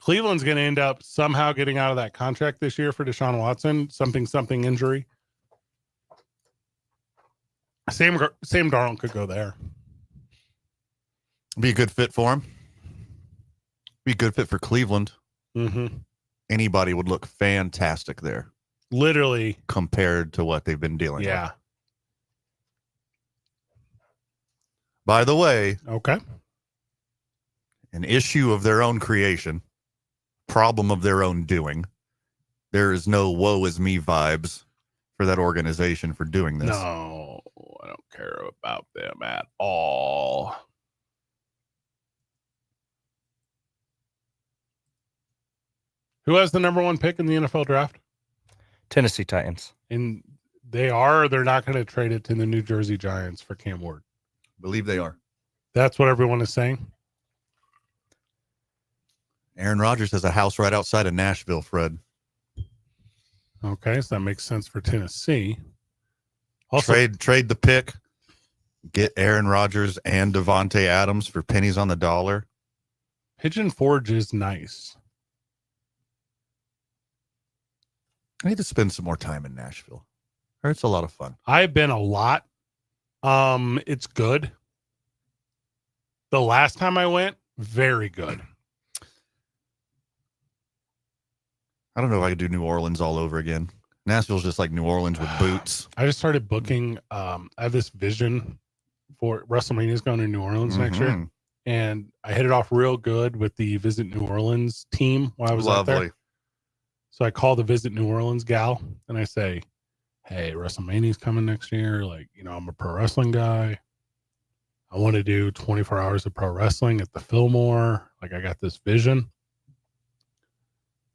Speaker 2: Cleveland's going to end up somehow getting out of that contract this year for Deshaun Watson. Something injury. Sam Darnold could go there.
Speaker 4: Be a good fit for him. Be a good fit for Cleveland.
Speaker 2: Mm-hmm.
Speaker 4: Anybody would look fantastic there.
Speaker 2: Literally.
Speaker 4: Compared to what they've been dealing with.
Speaker 2: Yeah.
Speaker 4: By the way.
Speaker 2: Okay.
Speaker 4: An issue of their own creation. Problem of their own doing. There is no woe is me vibes for that organization for doing this.
Speaker 2: No, I don't care about them at all. Who has the number 1 pick in the NFL draft?
Speaker 5: Tennessee Titans.
Speaker 2: And they're not going to trade it to the New Jersey Giants for Cam Ward.
Speaker 4: Believe they are.
Speaker 2: That's what everyone is saying.
Speaker 4: Aaron Rodgers has a house right outside of Nashville, Fred.
Speaker 2: Okay, so that makes sense for Tennessee. Also,
Speaker 4: trade the pick. Get Aaron Rodgers and Devontae Adams for pennies on the dollar.
Speaker 2: Pigeon Forge is nice.
Speaker 4: I need to spend some more time in Nashville. It's a lot of fun.
Speaker 2: I've been a lot. It's good. The last time I went, very good.
Speaker 4: I don't know if I could do New Orleans all over again. Nashville's just like New Orleans with boots.
Speaker 2: I just started booking. I have this vision for WrestleMania's going to New Orleans next year. And I hit it off real good with the Visit New Orleans team while I was out there. So I call the Visit New Orleans gal and I say, hey, WrestleMania's coming next year. Like, I'm a pro wrestling guy. I want to do 24 hours of pro wrestling at the Fillmore. Like, I got this vision.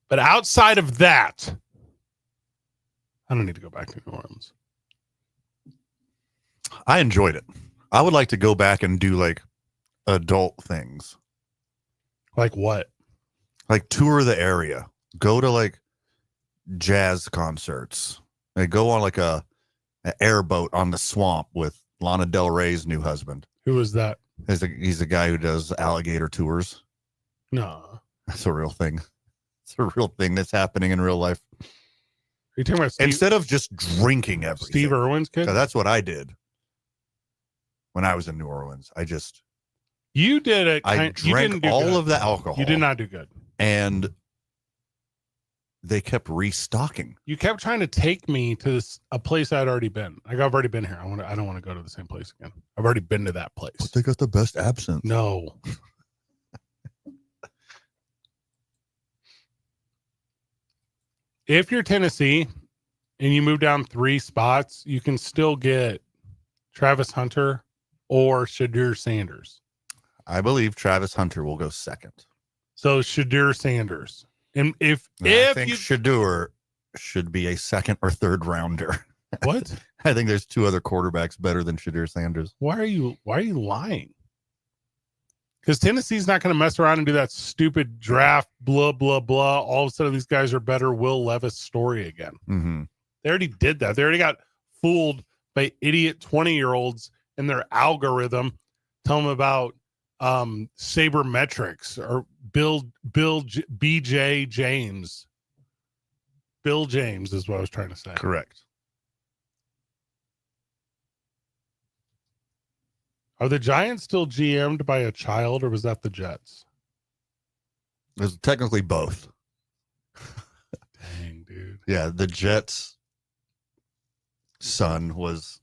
Speaker 2: But outside of that, I don't need to go back to New Orleans.
Speaker 4: I enjoyed it. I would like to go back and do like adult things.
Speaker 2: Like what?
Speaker 4: Like tour the area. Go to like jazz concerts. Like go on like an airboat on the swamp with Lana Del Rey's new husband.
Speaker 2: Who is that?
Speaker 4: He's a guy who does alligator tours.
Speaker 2: No.
Speaker 4: That's a real thing. It's a real thing that's happening in real life.
Speaker 2: you talking about Steve,
Speaker 4: Instead of just drinking everything.
Speaker 2: Steve Irwin's kid?
Speaker 4: So that's what I did when I was in New Orleans.
Speaker 2: You did it.
Speaker 4: I
Speaker 2: you
Speaker 4: drank
Speaker 2: didn't do
Speaker 4: all
Speaker 2: good.
Speaker 4: of the alcohol.
Speaker 2: You did not do good.
Speaker 4: And they kept restocking.
Speaker 2: You kept trying to take me to a place I'd already been. Like, I've already been here. I don't want to go to the same place again. I've already been to that place.
Speaker 4: But they got the best absinthe.
Speaker 2: No. If you're Tennessee and you move down 3 spots, you can still get Travis Hunter or Shadur Sanders.
Speaker 4: I believe Travis Hunter will go second.
Speaker 2: So Shadur Sanders. And
Speaker 4: I think Shadur should be a second or third rounder.
Speaker 2: What?
Speaker 4: I think there's 2 other quarterbacks better than Shadur Sanders.
Speaker 2: Why are you lying? Because Tennessee's not going to mess around and do that stupid draft, blah, blah, blah. All of a sudden, these guys are better. Will Levis story again.
Speaker 4: Mm-hmm.
Speaker 2: They already did that. They already got fooled by idiot 20-year-olds in their algorithm. Tell them about sabermetrics or BJ James. Bill James is what I was trying to say.
Speaker 4: Correct.
Speaker 2: Are the Giants still GM'd by a child, or was that the Jets?
Speaker 4: It was technically both.
Speaker 2: Dang, dude.
Speaker 4: Yeah, the Jets' son was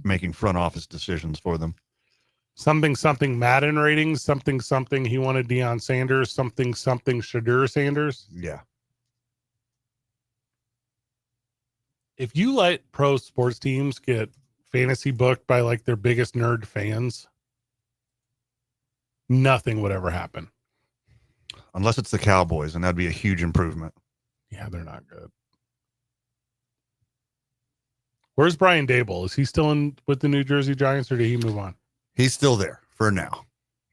Speaker 4: making front office decisions for them.
Speaker 2: Something Madden ratings, something he wanted Deion Sanders, something Shadur Sanders.
Speaker 4: Yeah.
Speaker 2: If you let pro sports teams get fantasy booked by like their biggest nerd fans, nothing would ever happen.
Speaker 4: Unless it's the Cowboys, and that'd be a huge improvement.
Speaker 2: Yeah, they're not good. Where's Brian Dable? Is he still in with the New Jersey Giants, or did he move on?
Speaker 4: He's still there for now.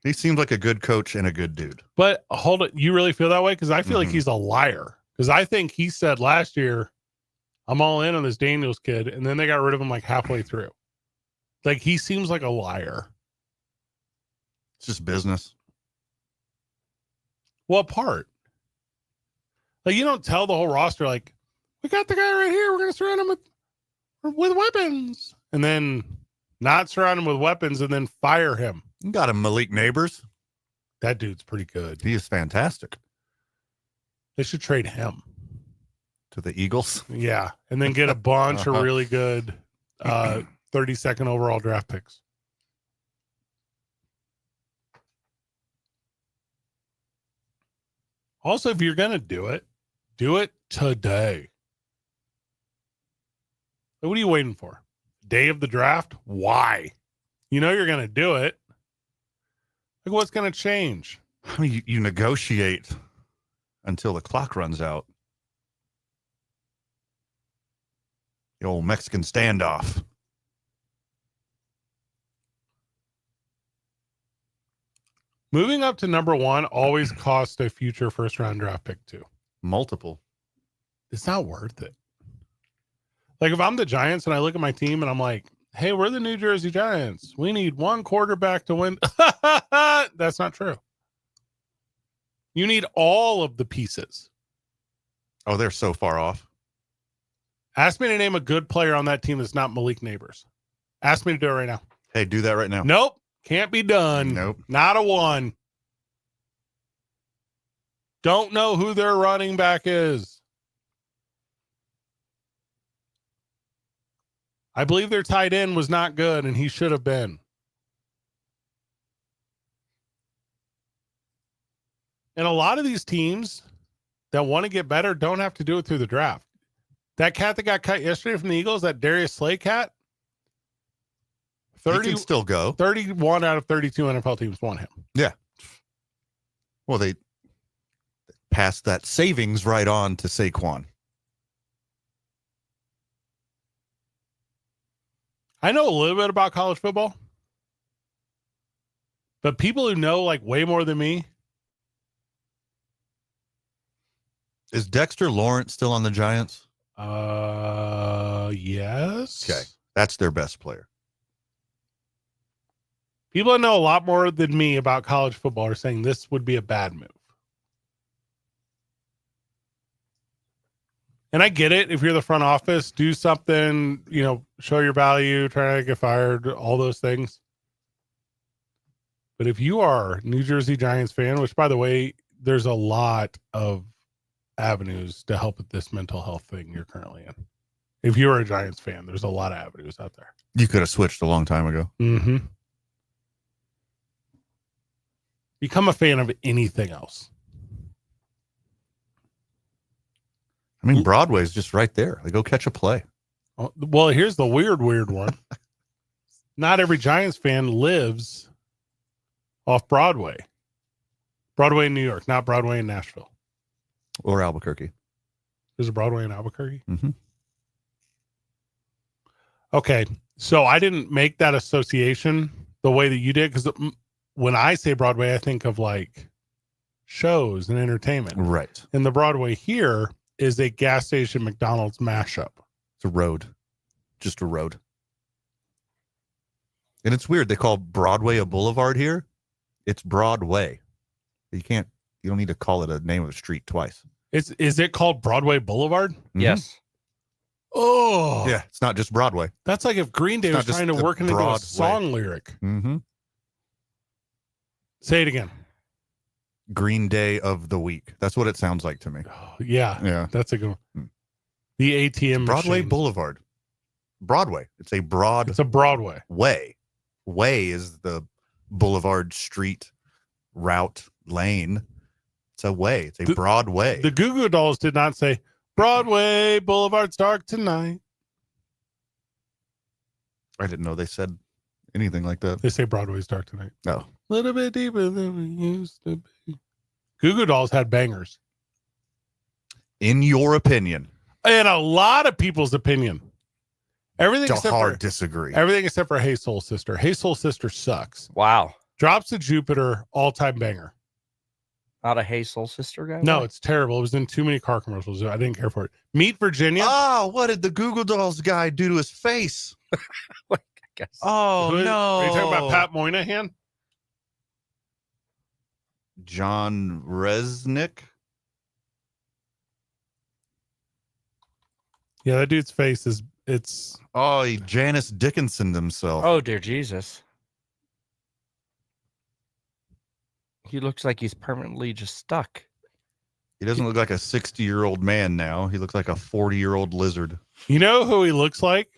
Speaker 4: He seems like a good coach and a good dude.
Speaker 2: But hold it, you really feel that way? Because I feel like he's a liar. Because I think he said last year, I'm all in on this Daniels kid, and then they got rid of him like halfway through. Like, he seems like a liar.
Speaker 4: It's just business.
Speaker 2: What part? Like, you don't tell the whole roster, like, we got the guy right here. We're going to surround him with weapons. And then not surround him with weapons and then fire him.
Speaker 4: You got him, Malik Neighbors.
Speaker 2: That dude's pretty good.
Speaker 4: He is fantastic.
Speaker 2: They should trade him
Speaker 4: to the Eagles.
Speaker 2: Yeah. And then get a bunch of really good 32nd overall draft picks. Also, if you're going to do it today. Like, what are you waiting for? Day of the draft? Why? You know you're going to do it. Like, what's going to change?
Speaker 4: You negotiate until the clock runs out. The old Mexican standoff.
Speaker 2: Moving up to number 1 always costs a future first-round draft pick, too.
Speaker 4: Multiple.
Speaker 2: It's not worth it. Like, if I'm the Giants and I look at my team and I'm like, hey, we're the New Jersey Giants. We need 1 quarterback to win. That's not true. You need all of the pieces.
Speaker 4: Oh, they're so far off.
Speaker 2: Ask me to name a good player on that team that's not Malik Neighbors. Ask me to do it right now.
Speaker 4: Hey, do that right now.
Speaker 2: Nope. Can't be done.
Speaker 4: Nope.
Speaker 2: Not a one. Don't know who their running back is. I believe their tight end was not good, and he should have been. And a lot of these teams that want to get better don't have to do it through the draft. That cat that got cut yesterday from the Eagles, that Darius Slay cat,
Speaker 4: 30 can still go.
Speaker 2: 31 out of 32 NFL teams want him.
Speaker 4: Yeah. Well, they passed that savings right on to Saquon.
Speaker 2: I know a little bit about college football, but people who know like way more than me.
Speaker 4: Is Dexter Lawrence still on the Giants?
Speaker 2: Yes.
Speaker 4: Okay. That's their best player.
Speaker 2: People that know a lot more than me about college football are saying this would be a bad move. And I get it. If you're the front office, do something, show your value, try not to get fired, all those things. But if you are a New Jersey Giants fan, which by the way, there's a lot of avenues to help with this mental health thing you're currently in. If you're a Giants fan, there's a lot of avenues out there.
Speaker 4: You could have switched a long time ago.
Speaker 2: Mm-hmm. Become a fan of anything else.
Speaker 4: I mean, Broadway's just right there. Like, go catch a play.
Speaker 2: Well, here's the weird one. Not every Giants fan lives off Broadway. Broadway in New York, not Broadway in Nashville.
Speaker 4: Or Albuquerque.
Speaker 2: There's a Broadway in Albuquerque?
Speaker 4: Mm-hmm.
Speaker 2: Okay, so I didn't make that association the way that you did, because when I say Broadway, I think of like shows and entertainment.
Speaker 4: Right.
Speaker 2: And the Broadway here is a gas station McDonald's mashup.
Speaker 4: It's a road. Just a road. And it's weird. They call Broadway a boulevard here. It's Broadway. You don't need to call it a name of a street twice.
Speaker 2: Is it called Broadway Boulevard?
Speaker 4: Mm-hmm.
Speaker 5: Yes.
Speaker 2: Oh.
Speaker 4: Yeah, it's not just Broadway.
Speaker 2: That's like if Green Day was trying to work into a song lyric.
Speaker 4: Mm-hmm.
Speaker 2: Say it again.
Speaker 4: Green Day of the week. That's what it sounds like to me.
Speaker 2: Oh, yeah.
Speaker 4: Yeah.
Speaker 2: That's a good one. The ATM
Speaker 4: Broadway
Speaker 2: machines.
Speaker 4: Boulevard. Broadway. It's a
Speaker 2: Broadway.
Speaker 4: Way. Way is the boulevard, street, route, lane. It's a way. It's a Broadway.
Speaker 2: The Goo Goo Dolls did not say Broadway Boulevard's dark tonight.
Speaker 4: I didn't know they said anything like that.
Speaker 2: They say Broadway's dark tonight.
Speaker 4: No.
Speaker 2: A little bit deeper than we used to be. Goo Goo Dolls had bangers.
Speaker 4: In your opinion.
Speaker 2: In a lot of people's opinion. Everything
Speaker 4: To
Speaker 2: except
Speaker 4: hard
Speaker 2: for,
Speaker 4: disagree.
Speaker 2: Everything except for Hey Soul Sister. Hey Soul Sister sucks.
Speaker 5: Wow.
Speaker 2: Drops to Jupiter, all-time banger.
Speaker 5: Not a Hey Soul Sister guy?
Speaker 2: No, it's terrible. It was in too many car commercials. I didn't care for it. Meet Virginia.
Speaker 4: Oh, what did the Google Dolls guy do to his face?
Speaker 5: I guess.
Speaker 4: Oh, no.
Speaker 2: Are you talking about Pat Moynihan?
Speaker 4: John Resnick?
Speaker 2: Yeah, that dude's face is, it's...
Speaker 4: Oh, he Janice Dickinson himself.
Speaker 5: Oh, dear Jesus. He looks like he's permanently just stuck.
Speaker 4: He doesn't look like a 60-year-old man now. He looks like a 40-year-old lizard.
Speaker 2: You know who he looks like?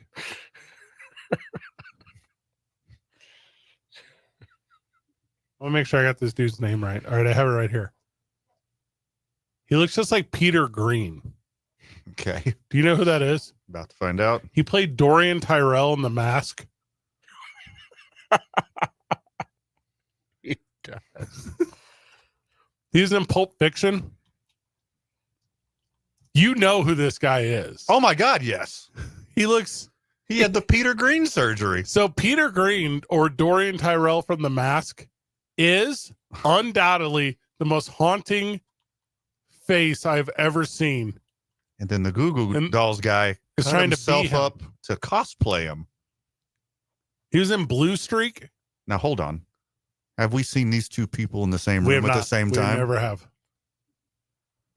Speaker 2: I'll make sure I got this dude's name right. All right, I have it right here. He looks just like Peter Green.
Speaker 4: Okay.
Speaker 2: Do you know who that is?
Speaker 4: About to find out.
Speaker 2: He played Dorian Tyrell in The Mask.
Speaker 5: He does.
Speaker 2: He's in Pulp Fiction. You know who this guy is.
Speaker 4: Oh, my God, yes.
Speaker 2: He
Speaker 4: had the Peter Green surgery.
Speaker 2: So Peter Green, or Dorian Tyrell from The Mask, is undoubtedly the most haunting face I've ever seen.
Speaker 4: And then the Goo Goo Dolls guy
Speaker 2: is
Speaker 4: cut
Speaker 2: trying to
Speaker 4: himself
Speaker 2: be him.
Speaker 4: up to cosplay him.
Speaker 2: He was in Blue Streak.
Speaker 4: Now, hold on. Have we seen these two people in the same room at the same time?
Speaker 2: We never have.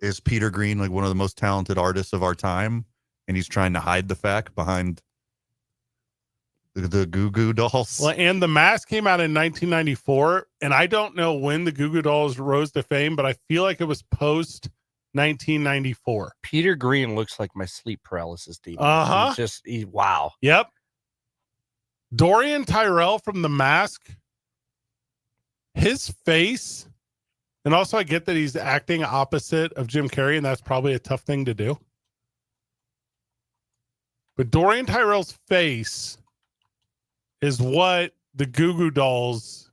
Speaker 4: Is Peter Green like one of the most talented artists of our time? And he's trying to hide the fact behind the Goo Goo Dolls?
Speaker 2: Well, and The Mask came out in 1994. And I don't know when the Goo Goo Dolls rose to fame, but I feel like it was post 1994.
Speaker 5: Peter Green looks like my sleep paralysis demon.
Speaker 2: Uh-huh.
Speaker 5: Wow.
Speaker 2: Yep. Dorian Tyrell from The Mask, his face, and also I get that he's acting opposite of Jim Carrey, and that's probably a tough thing to do. But Dorian Tyrell's face is what the Goo Goo Dolls,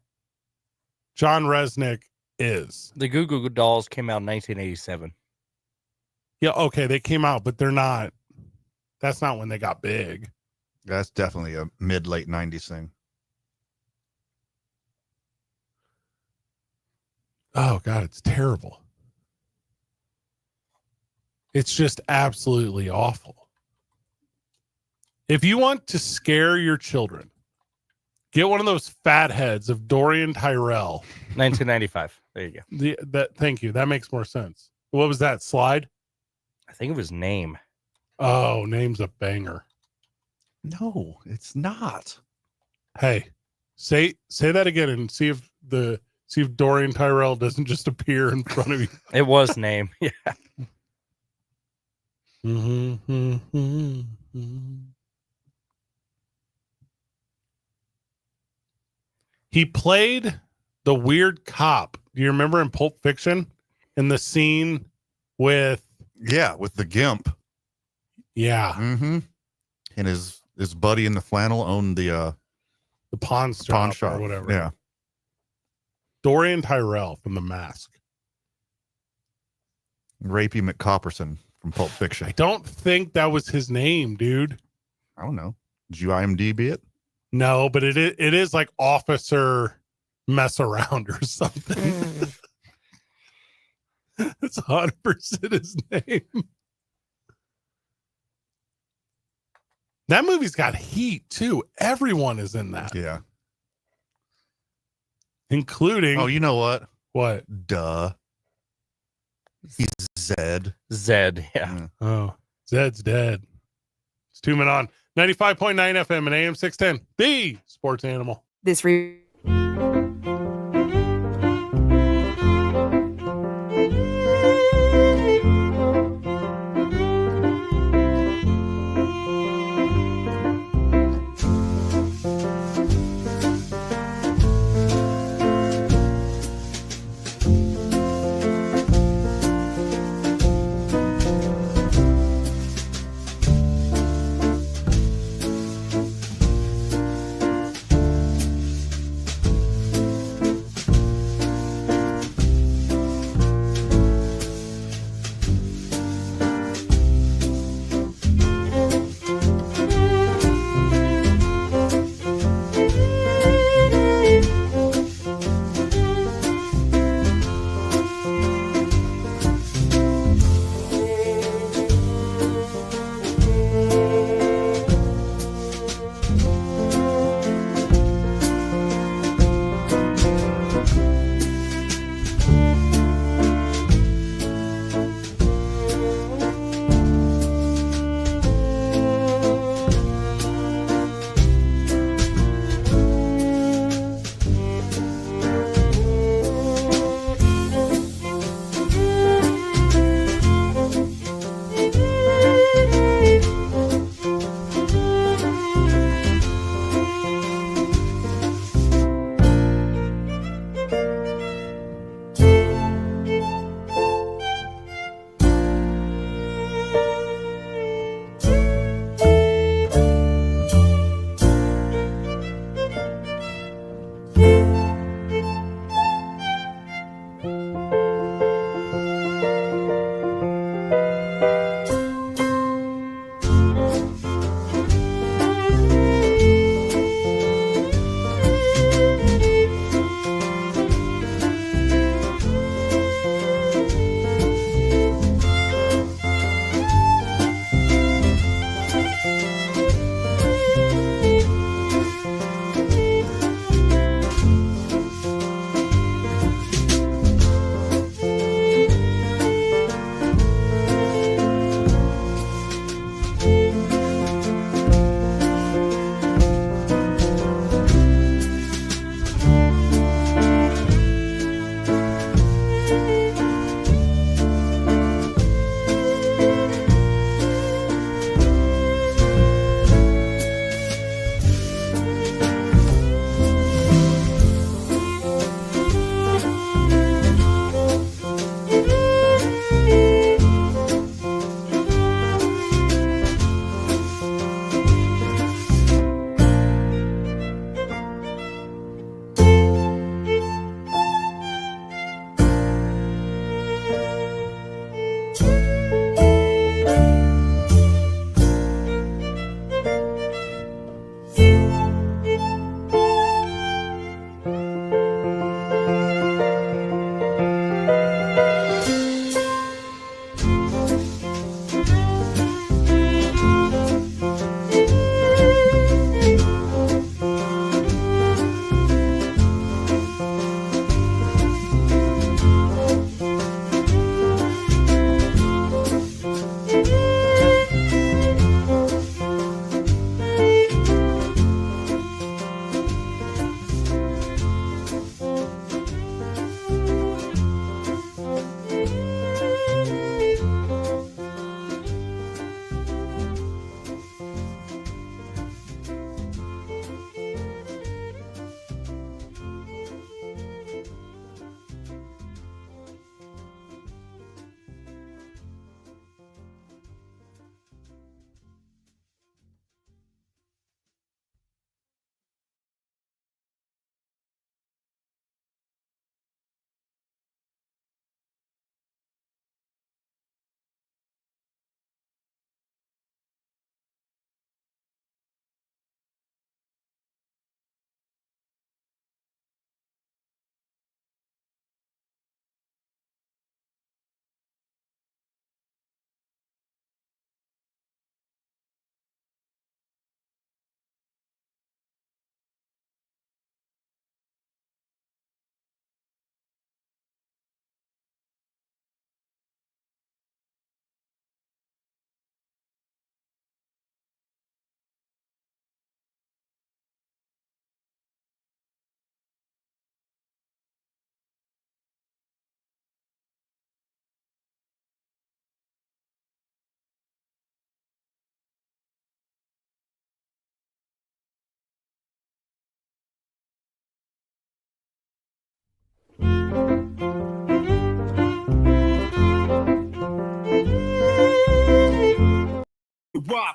Speaker 2: John Resnick, is.
Speaker 5: The Goo Goo Dolls came out in 1987.
Speaker 2: Yeah, okay, they came out, but they're not. That's not when they got big.
Speaker 4: That's definitely a mid-late 90s thing.
Speaker 2: Oh, God, it's terrible. It's just absolutely awful. If you want to scare your children, get one of those fat heads of Dorian Tyrell.
Speaker 5: 1995. There you go.
Speaker 2: Thank you. That makes more sense. What was that, Slide?
Speaker 5: I think it was Name.
Speaker 2: Oh, name's a banger.
Speaker 4: No, it's not.
Speaker 2: Hey, say that again and see if Dorian Tyrell doesn't just appear in front of you.
Speaker 5: It was name. Yeah.
Speaker 2: He played the weird cop. Do you remember in Pulp Fiction in the scene with
Speaker 4: the gimp?
Speaker 2: Yeah.
Speaker 4: Mm-hmm. And his buddy in the flannel owned the
Speaker 2: pawn shop or whatever.
Speaker 4: Yeah.
Speaker 2: Dorian Tyrell from The Mask.
Speaker 4: Rapey McCopperson from Pulp Fiction.
Speaker 2: I don't think that was his name, dude.
Speaker 4: I don't know. Did you IMDb it?
Speaker 2: No, but it is like Officer Mess Around or something. That's 100% his name. That movie's got heat too. Everyone is in that.
Speaker 4: Yeah.
Speaker 2: Including.
Speaker 4: Oh, you know what?
Speaker 2: What?
Speaker 4: Duh. He's Zed.
Speaker 5: Zed, yeah.
Speaker 2: Oh, Zed's dead. It's 2 Men On 95.9 FM and AM 610. The Sports Animal.
Speaker 17: This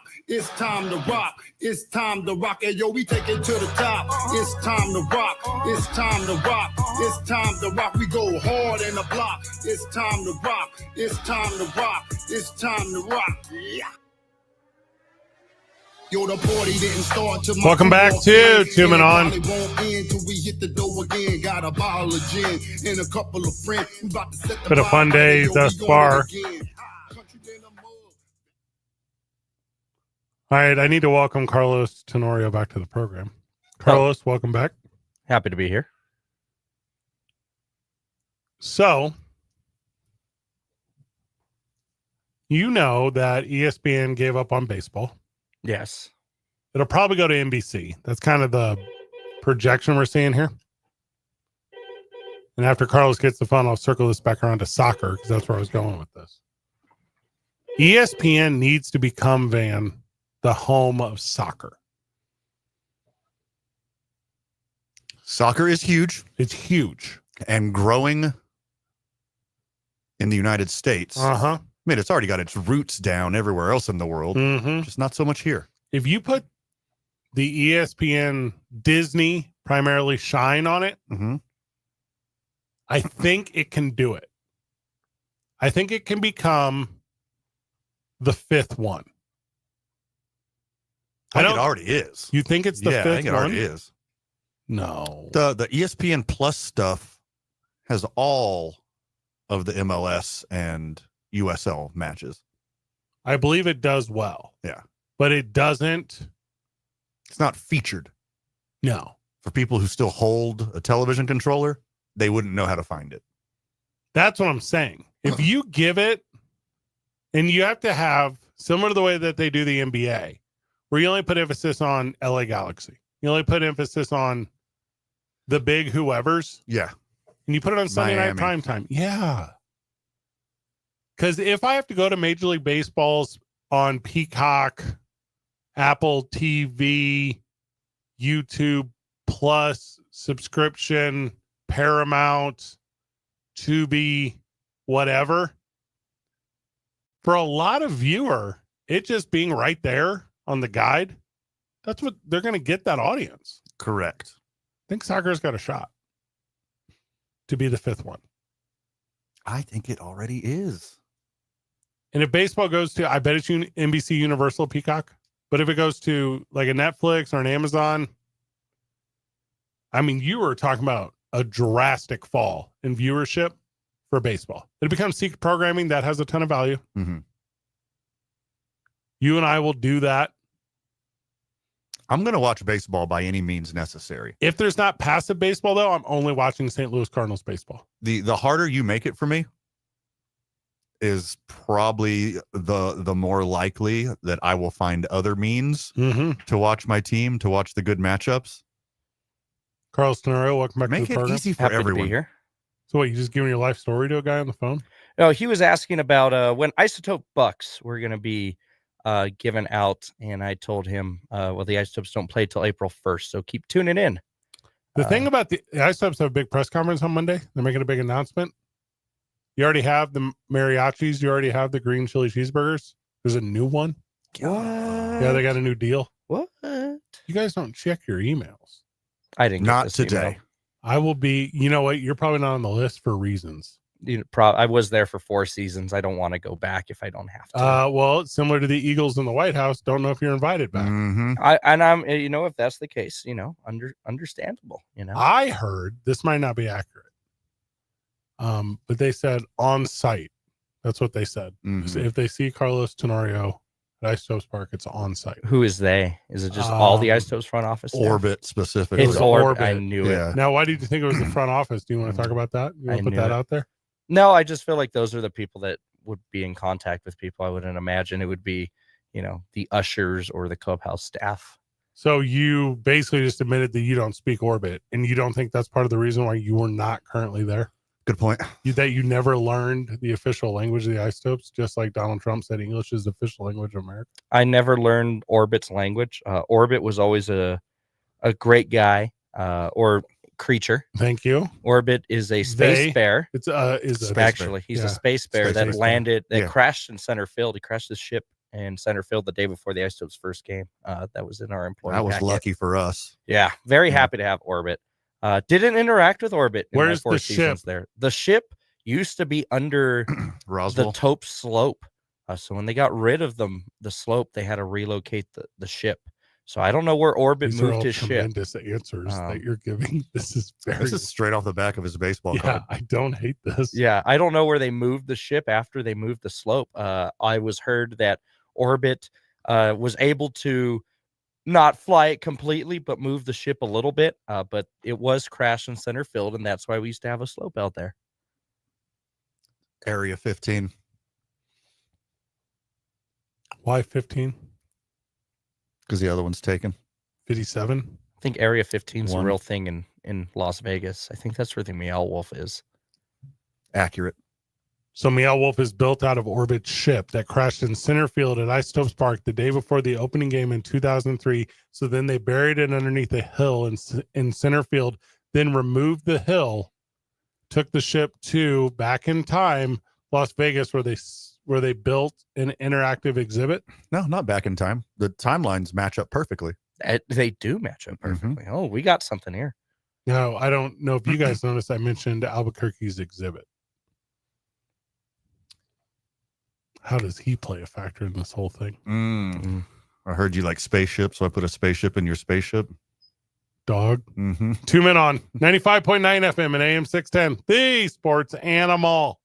Speaker 11: rock. It's time to rock. It's time to rock. And yo, we take it to the top. It's time to rock. It's time to rock. It's time to rock. We go hard in the block. It's time to rock. It's time to rock. It's time to rock. Yeah. Yo, the party didn't start till my
Speaker 2: Welcome back to Two Men On.
Speaker 11: Probably won't end till we hit the door again. Got a bottle of gin and a couple of friends. We about to set the
Speaker 2: Been a fun day thus far. All right, I need to welcome Carlos Tenorio back to the program. Carlos, welcome back.
Speaker 5: Happy to be here.
Speaker 2: So, you know that ESPN gave up on baseball.
Speaker 5: Yes.
Speaker 2: It'll probably go to NBC. That's kind of the projection we're seeing here. And after Carlos gets the phone, I'll circle this back around to soccer because that's where I was going with this. ESPN needs to become, Van, the home of soccer.
Speaker 4: Soccer is huge.
Speaker 2: It's huge.
Speaker 4: And growing in the United States.
Speaker 2: Uh-huh.
Speaker 4: I mean, it's already got its roots down everywhere else in the world, just not so much here.
Speaker 2: If you put the ESPN Disney primarily shine on it, I think it can do it. I think it can become the fifth one.
Speaker 4: I think it already is.
Speaker 2: You think it's the fifth
Speaker 4: I think it
Speaker 2: one?
Speaker 4: already is.
Speaker 2: No.
Speaker 4: The ESPN Plus stuff has all of the MLS and USL matches.
Speaker 2: I believe it does well.
Speaker 4: Yeah.
Speaker 2: But it doesn't.
Speaker 4: It's not featured.
Speaker 2: No.
Speaker 4: For people who still hold a television controller, they wouldn't know how to find it.
Speaker 2: That's what I'm saying. If you give it, and you have to have, similar to the way that they do the NBA, where you only put emphasis on LA Galaxy. You only put emphasis on the big whoever's.
Speaker 4: Yeah.
Speaker 2: And you put it on Sunday night primetime. Yeah. Because if I have to go to Major League Baseball's on Peacock, Apple TV, YouTube Plus subscription, Paramount, Tubi, whatever, for a lot of viewer, it just being right there on the guide, that's what they're going to get, that audience.
Speaker 4: Correct.
Speaker 2: I think soccer's got a shot to be the fifth one.
Speaker 4: I think it already is.
Speaker 2: And if baseball goes to, I bet it's NBC Universal Peacock. But if it goes to like a Netflix or an Amazon, I mean, you were talking about a drastic fall in viewership for baseball. It becomes secret programming that has a ton of value. You and I will do that.
Speaker 4: I'm going to watch baseball by any means necessary.
Speaker 2: If there's not passive baseball, though, I'm only watching St. Louis Cardinals baseball.
Speaker 4: The harder you make it for me is probably the more likely that I will find other means to watch my team, to watch the good matchups.
Speaker 2: Carlos Tenorio, welcome back to the program.
Speaker 4: Make it easy for
Speaker 5: Happy
Speaker 4: everyone.
Speaker 5: to be here.
Speaker 2: So what, you just giving your life story to a guy on the phone?
Speaker 5: No, he was asking about when Isotope Bucks were going to be given out, and I told him, well, the Isotopes don't play till April 1st, so keep tuning in.
Speaker 2: The thing about the Isotopes have a big press conference on Monday. They're making a big announcement. You already have the mariachis. You already have the green chili cheeseburgers. There's a new one.
Speaker 5: What?
Speaker 2: Yeah, they got a new deal.
Speaker 5: What?
Speaker 2: You guys don't check your emails.
Speaker 5: I didn't.
Speaker 4: Not
Speaker 5: get this
Speaker 4: today.
Speaker 5: email.
Speaker 2: I will be. You know what? You're probably not on the list for reasons.
Speaker 5: I was there for 4 seasons. I don't want to go back if I don't have to.
Speaker 2: Well, it's similar to the Eagles in the White House. Don't know if you're invited back.
Speaker 5: I'm, if that's the case, understandable.
Speaker 2: I heard this might not be accurate. But they said on site. That's what they said. So if they see Carlos Tenorio at Isotopes Park, it's on site.
Speaker 5: Who is they? Is it just all the Isotopes front office staff?
Speaker 4: Orbit specifically.
Speaker 5: It's Orbit. I knew it.
Speaker 2: Now, why did you think it was the front office? Do you want to talk about that? You want to put that out there?
Speaker 5: No, I just feel like those are the people that would be in contact with people. I wouldn't imagine it would be, the ushers or the clubhouse staff.
Speaker 2: So you basically just admitted that you don't speak Orbit, and you don't think that's part of the reason why you were not currently there?
Speaker 4: Good point.
Speaker 2: That you never learned the official language of the Isotopes, just like Donald Trump said English is the official language of America.
Speaker 5: I never learned Orbit's language. Orbit was always a great guy or creature.
Speaker 2: Thank you.
Speaker 5: Orbit is a space bear.
Speaker 2: He's
Speaker 5: a space bear that crashed in center field. He crashed his ship in center field the day before the Isotopes' first game. That was in our employee
Speaker 4: That was
Speaker 5: packet.
Speaker 4: lucky for us.
Speaker 5: Yeah, very happy to have Orbit. Didn't interact with Orbit in
Speaker 2: Where's
Speaker 5: my 4
Speaker 2: the
Speaker 5: seasons
Speaker 2: ship?
Speaker 5: there. The ship used to be under the
Speaker 4: Roswell.
Speaker 5: Taupe slope. So when they got rid of the slope, they had to relocate the ship. So I don't know where Orbit
Speaker 2: These are
Speaker 5: moved
Speaker 2: all
Speaker 5: his ship.
Speaker 2: tremendous answers that you're giving. This is
Speaker 4: straight off the back of his baseball
Speaker 2: yeah,
Speaker 4: card.
Speaker 2: I don't hate this.
Speaker 5: Yeah, I don't know where they moved the ship after they moved the slope. I was heard that Orbit was able to not fly it completely, but move the ship a little bit. But it was crashed in center field, and that's why we used to have a slope out there.
Speaker 4: Area 15.
Speaker 2: Why 15?
Speaker 4: Because the other one's taken.
Speaker 2: 57?
Speaker 5: I think Area 15 is a
Speaker 4: One.
Speaker 5: real thing in Las Vegas. I think that's where the Meow Wolf is.
Speaker 4: Accurate.
Speaker 2: So Meow Wolf is built out of Orbit's ship that crashed in center field at Isotopes Park the day before the opening game in 2003. So then they buried it underneath a hill in center field, then removed the hill, took the ship to, back in time, Las Vegas, where they built an interactive exhibit.
Speaker 4: No, not back in time. The timelines match up perfectly.
Speaker 5: They do match up perfectly. Oh, we got something here.
Speaker 2: Now, I don't know if you guys noticed, I mentioned Albuquerque's exhibit. How does he play a factor in this whole thing?
Speaker 4: I heard you like spaceship, so I put a spaceship in your spaceship.
Speaker 2: Dog. 2 men on 95.9 FM and AM 610, the sports animal.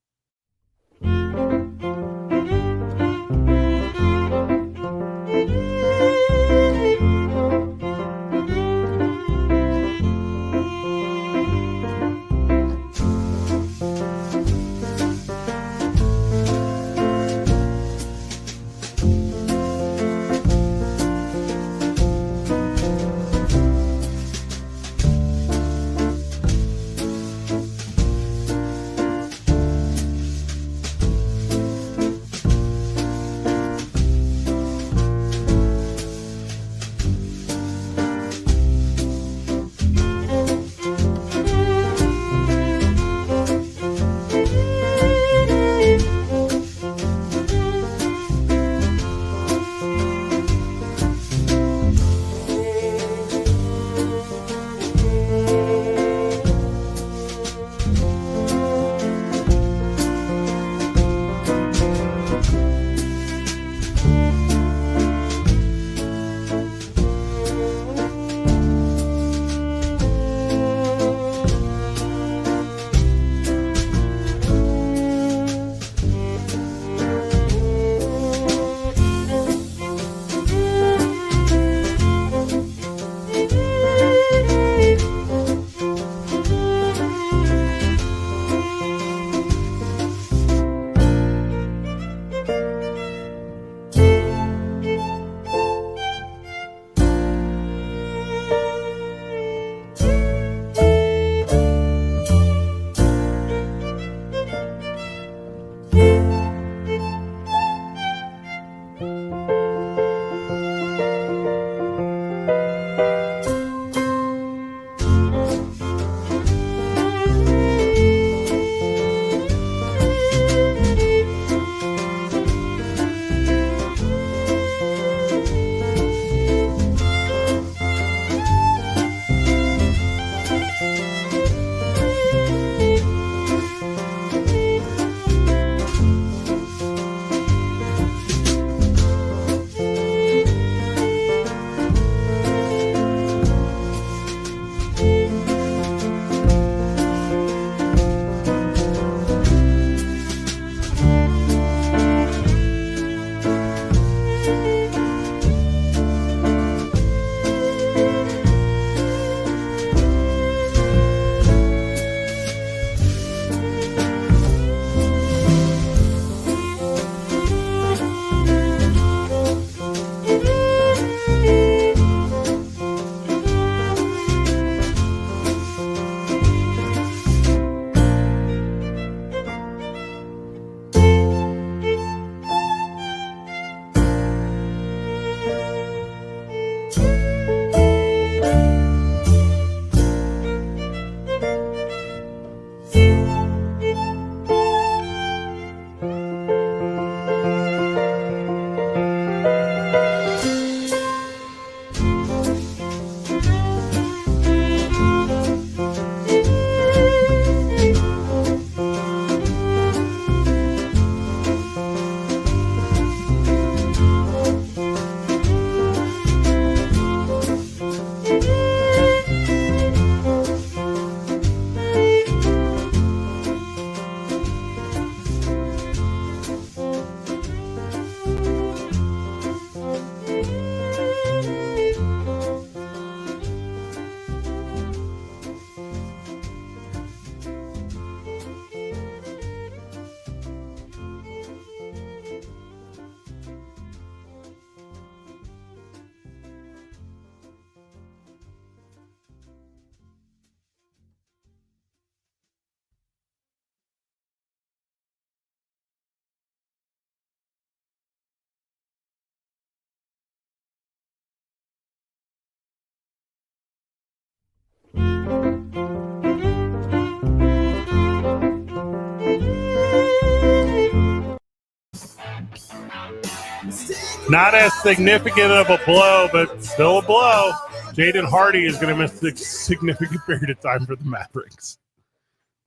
Speaker 2: Not as significant of a blow, but still a blow. Jaden Hardy is going to miss a significant period of time for the Mavericks.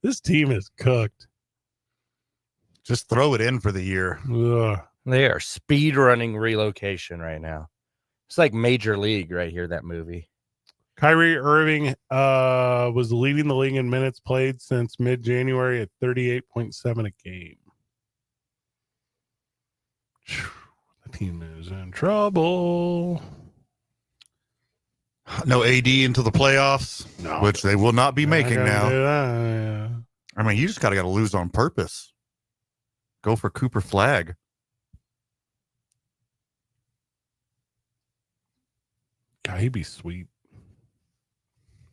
Speaker 2: This team is cooked.
Speaker 4: Just throw it in for the year.
Speaker 2: Ugh.
Speaker 5: They are speed running relocation right now. It's like Major League right here, that movie.
Speaker 2: Kyrie Irving was leading the league in minutes played since mid-January at 38.7 a game. The team is in trouble.
Speaker 4: No AD into the playoffs,
Speaker 2: No.
Speaker 4: which they will not be making now.
Speaker 2: Yeah.
Speaker 4: I mean, you just got to lose on purpose. Go for Cooper Flag.
Speaker 2: God, he'd be sweet.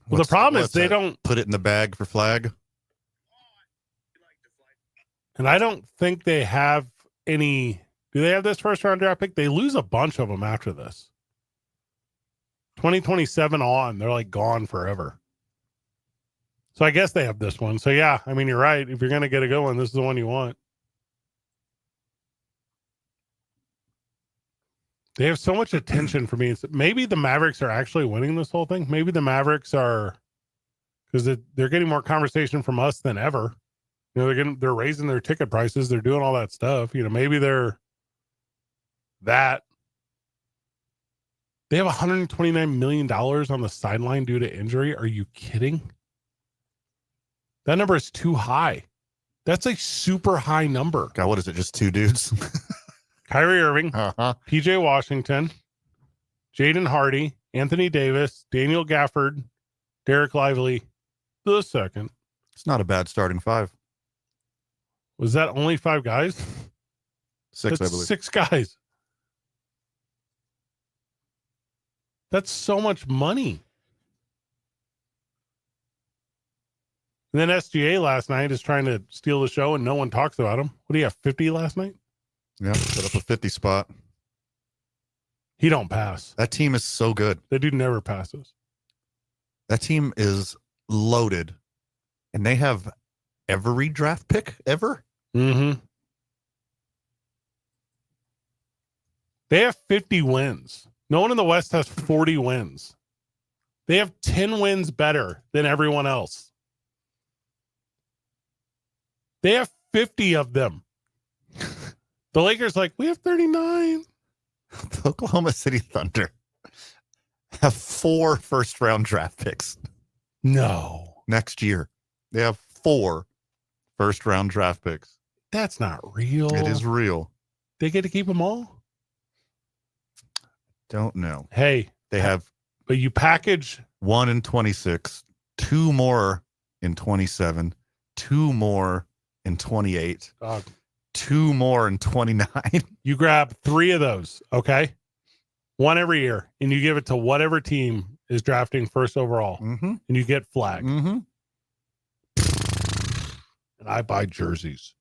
Speaker 2: Well, the problem is they don't
Speaker 4: put it in the bag for Flag.
Speaker 2: And I don't think they have any. Do they have this first round draft pick? They lose a bunch of them after this. 2027 on, they're like gone forever. So I guess they have this one. So yeah, I mean, you're right. If you're going to get a good one, this is the one you want. They have so much attention for me. Maybe the Mavericks are actually winning this whole thing. Maybe the Mavericks are, because they're getting more conversation from us than ever. You know, they're raising their ticket prices. They're doing all that stuff. You know, maybe they're that. They have $129 million on the sideline due to injury. Are you kidding? That number is too high. That's a super high number.
Speaker 4: God, what is it? Just two dudes?
Speaker 2: Kyrie Irving, PJ Washington, Jaden Hardy, Anthony Davis, Daniel Gafford, Derek Lively, the second.
Speaker 4: It's not a bad starting five.
Speaker 2: Was that only 5 guys?
Speaker 4: Six,
Speaker 2: That's
Speaker 4: I believe.
Speaker 2: 6 guys. That's so much money. And then SGA last night is trying to steal the show and no one talks about him. What do you have, 50 last night?
Speaker 4: Yeah, put up a 50 spot.
Speaker 2: He don't pass.
Speaker 4: That team is so good.
Speaker 2: That dude never passes.
Speaker 4: That team is loaded. And they have every draft pick ever.
Speaker 2: Mm-hmm. They have 50 wins. No one in the West has 40 wins. They have 10 wins better than everyone else. They have 50 of them. The Lakers we have 39.
Speaker 4: The Oklahoma City Thunder have 4 first-round draft picks.
Speaker 2: No.
Speaker 4: Next year. They have 4 first-round draft picks.
Speaker 2: That's not real.
Speaker 4: It is real.
Speaker 2: They get to keep them all?
Speaker 4: Don't know.
Speaker 2: Hey.
Speaker 4: They have...
Speaker 2: But you package...
Speaker 4: 1 in 26, 2 more in 27, 2 more in 28.
Speaker 2: Dog.
Speaker 4: 2 more in 29.
Speaker 2: You grab 3 of those, okay? 1 every year, and you give it to whatever team is drafting first overall, and you get Flag.
Speaker 4: Mm-hmm.
Speaker 2: And I buy jerseys.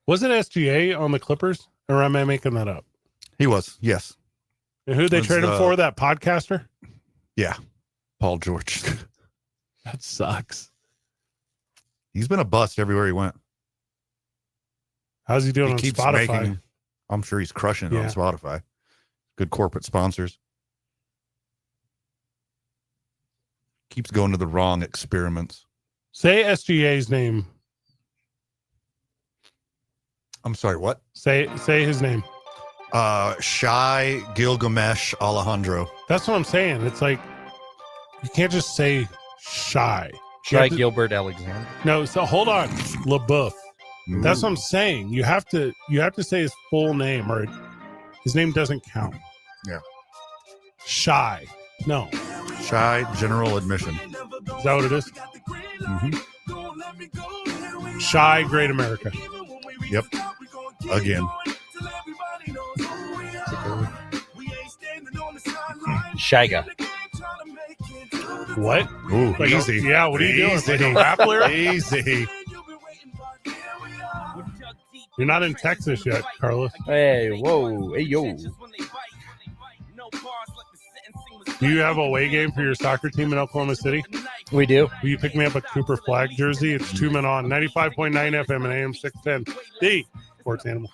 Speaker 2: Wasn't SGA on the Clippers, or am I making that up?
Speaker 4: He was, yes.
Speaker 2: And who they traded him for? That podcaster?
Speaker 4: Yeah, Paul George.
Speaker 2: That sucks.
Speaker 4: He's been a bust everywhere he went.
Speaker 2: How's he doing on Spotify?
Speaker 4: I'm sure he's crushing it on Spotify. Good corporate sponsors. Keeps going to the wrong experiments.
Speaker 2: Say SGA's name.
Speaker 4: I'm sorry, what?
Speaker 2: Say his name.
Speaker 4: Shai Gilgamesh Alejandro.
Speaker 2: That's what I'm saying. It's like you can't just say Shy.
Speaker 5: Shai Gilbert Alexander.
Speaker 2: No, so hold on. LaBeouf. That's what I'm saying. You have to say his full name or his name doesn't count.
Speaker 4: Yeah.
Speaker 2: Shy. No.
Speaker 4: Shy General Admission.
Speaker 2: Is that what it is?
Speaker 4: Mm-hmm.
Speaker 2: Shy Great America.
Speaker 4: Yep. Again.
Speaker 5: Shiga.
Speaker 2: What?
Speaker 4: Ooh, easy.
Speaker 2: Yeah, what are you doing? Like a rap lyric?
Speaker 4: Easy.
Speaker 2: You're not in Texas yet, Carlos.
Speaker 5: Hey, whoa, hey, yo.
Speaker 2: Do you have a away game for your soccer team in Oklahoma City?
Speaker 5: We do.
Speaker 2: Will you pick me up a Cooper Flag jersey? It's 2 men on 95.9 FM and AM 610. The Sports Animal.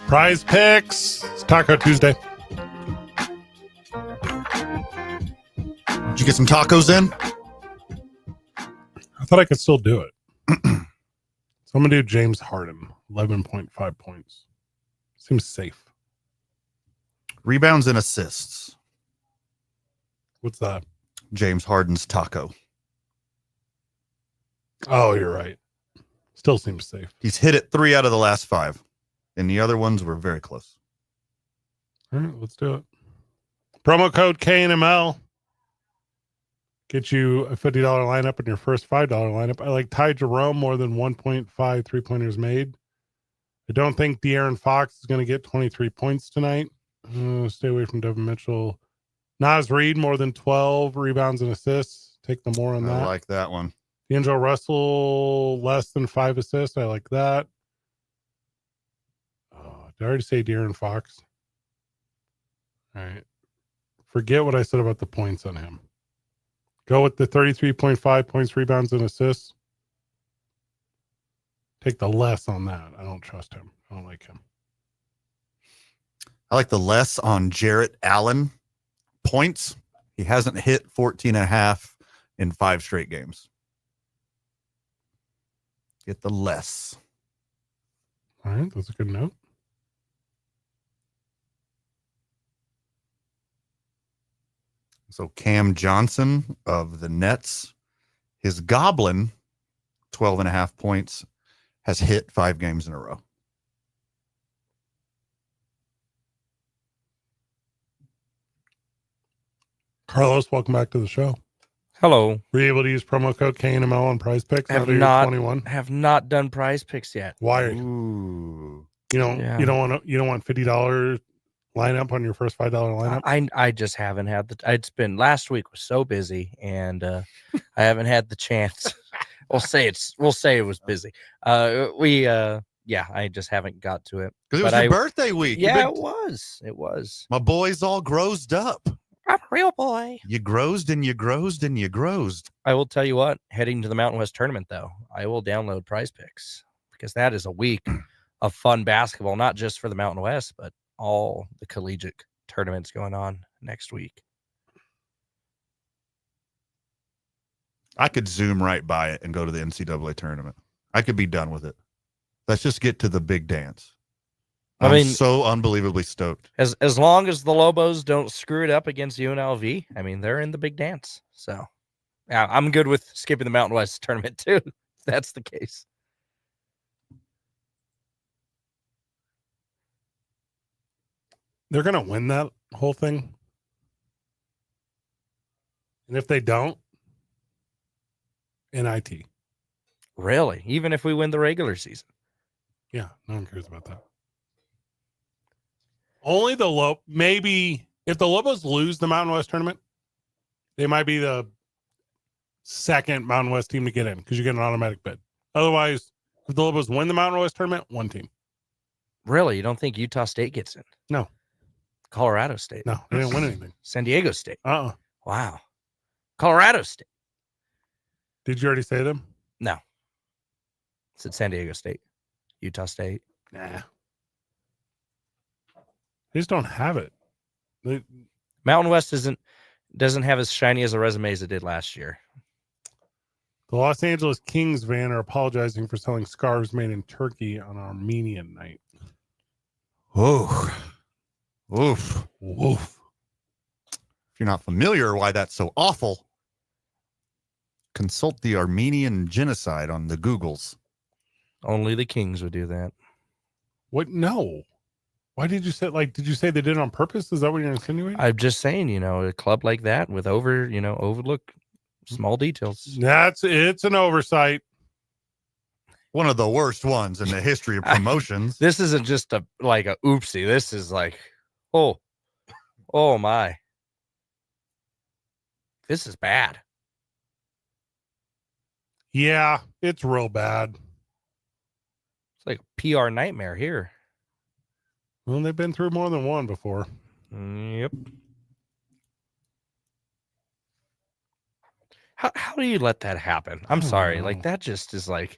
Speaker 2: Prize picks. It's Taco Tuesday.
Speaker 4: Did you get some tacos in?
Speaker 2: I thought I could still do it. So I'm going to do James Harden, 11.5 points. Seems safe.
Speaker 4: Rebounds and assists.
Speaker 2: What's that?
Speaker 4: James Harden's taco.
Speaker 2: Oh, you're right. Still seems safe.
Speaker 4: He's hit it 3 out of the last 5, and the other ones were very close.
Speaker 2: All right, let's do it. Promo code KNML. Get you a $50 lineup in your first $5 lineup. I like Ty Jerome more than 1.5 3-pointers made. I don't think De'Aaron Fox is going to get 23 points tonight. Stay away from Devin Mitchell. Naz Reid more than 12 rebounds and assists. Take the more on that.
Speaker 4: I like that one.
Speaker 2: D'Angelo Russell less than 5 assists. I like that. Did I already say De'Aaron Fox? All right. Forget what I said about the points on him. Go with the 33.5 points, rebounds, and assists. Take the less on that. I don't trust him. I don't like him.
Speaker 4: I like the less on Jarrett Allen points. He hasn't hit 14.5 in 5 straight games. Get the less.
Speaker 2: All right. That's a good note.
Speaker 4: So Cam Johnson of the Nets, his Goblin, 12.5 points, has hit 5 games in a row.
Speaker 2: Carlos, welcome back to the show.
Speaker 5: Hello.
Speaker 2: Were you able to use promo code KNML on Prize Picks?
Speaker 5: Have not done Prize Picks yet.
Speaker 2: Why?
Speaker 4: Ooh.
Speaker 2: You don't want $50 lineup on your first $5 lineup?
Speaker 5: I just haven't had it's been last week was so busy and I haven't had the chance. We'll say it was busy. I just haven't got to it.
Speaker 4: Because it was your birthday week.
Speaker 5: Yeah, it was.
Speaker 4: My boy's all grozed up.
Speaker 5: I'm a real boy.
Speaker 4: You grozed and you grozed and you grozed.
Speaker 5: I will tell you what, heading to the Mountain West tournament, though, I will download Prize Picks because that is a week of fun basketball, not just for the Mountain West, but all the collegiate tournaments going on next week.
Speaker 4: I could zoom right by it and go to the NCAA tournament. I could be done with it. Let's just get to the big dance. I'm so unbelievably stoked.
Speaker 5: As long as the Lobos don't screw it up against UNLV, I mean, they're in the big dance. So yeah, I'm good with skipping the Mountain West tournament too. If that's the case.
Speaker 2: They're going to win that whole thing. And if they don't, NIT.
Speaker 5: Really? Even if we win the regular season?
Speaker 2: Yeah, no one cares about that. Only maybe if the Lobos lose the Mountain West tournament, they might be the second Mountain West team to get in because you get an automatic bid. Otherwise, if the Lobos win the Mountain West tournament, one team.
Speaker 5: Really? You don't think Utah State gets in?
Speaker 2: No.
Speaker 5: Said State?
Speaker 2: No, they didn't win anything.
Speaker 5: San Diego State?
Speaker 2: Wow.
Speaker 5: Colorado State?
Speaker 2: Did you already say them?
Speaker 5: No. I said San Diego State. Utah State?
Speaker 2: Nah. They just don't have it.
Speaker 5: Mountain West doesn't have as shiny as a resume as it did last year.
Speaker 2: The Los Angeles Kings van are apologizing for selling scarves made in Turkey on Armenian night.
Speaker 4: Oh. Oof.
Speaker 2: Woof.
Speaker 4: If you're not familiar why that's so awful, consult the Armenian genocide on the Googles.
Speaker 5: Only the Kings would do that.
Speaker 2: What? No. Why did you say, did you say they did it on purpose? Is that what you're insinuating?
Speaker 5: I'm just saying, a club like that with overlook small details.
Speaker 2: It's an oversight.
Speaker 4: One of the worst ones in the history of promotions.
Speaker 5: This isn't just a oopsie. This is oh my. This is bad.
Speaker 2: Yeah, it's real bad.
Speaker 5: It's like a PR nightmare here.
Speaker 2: Well, they've been through more than one before.
Speaker 5: Yep. How do you let that happen? I'm sorry. That just is like.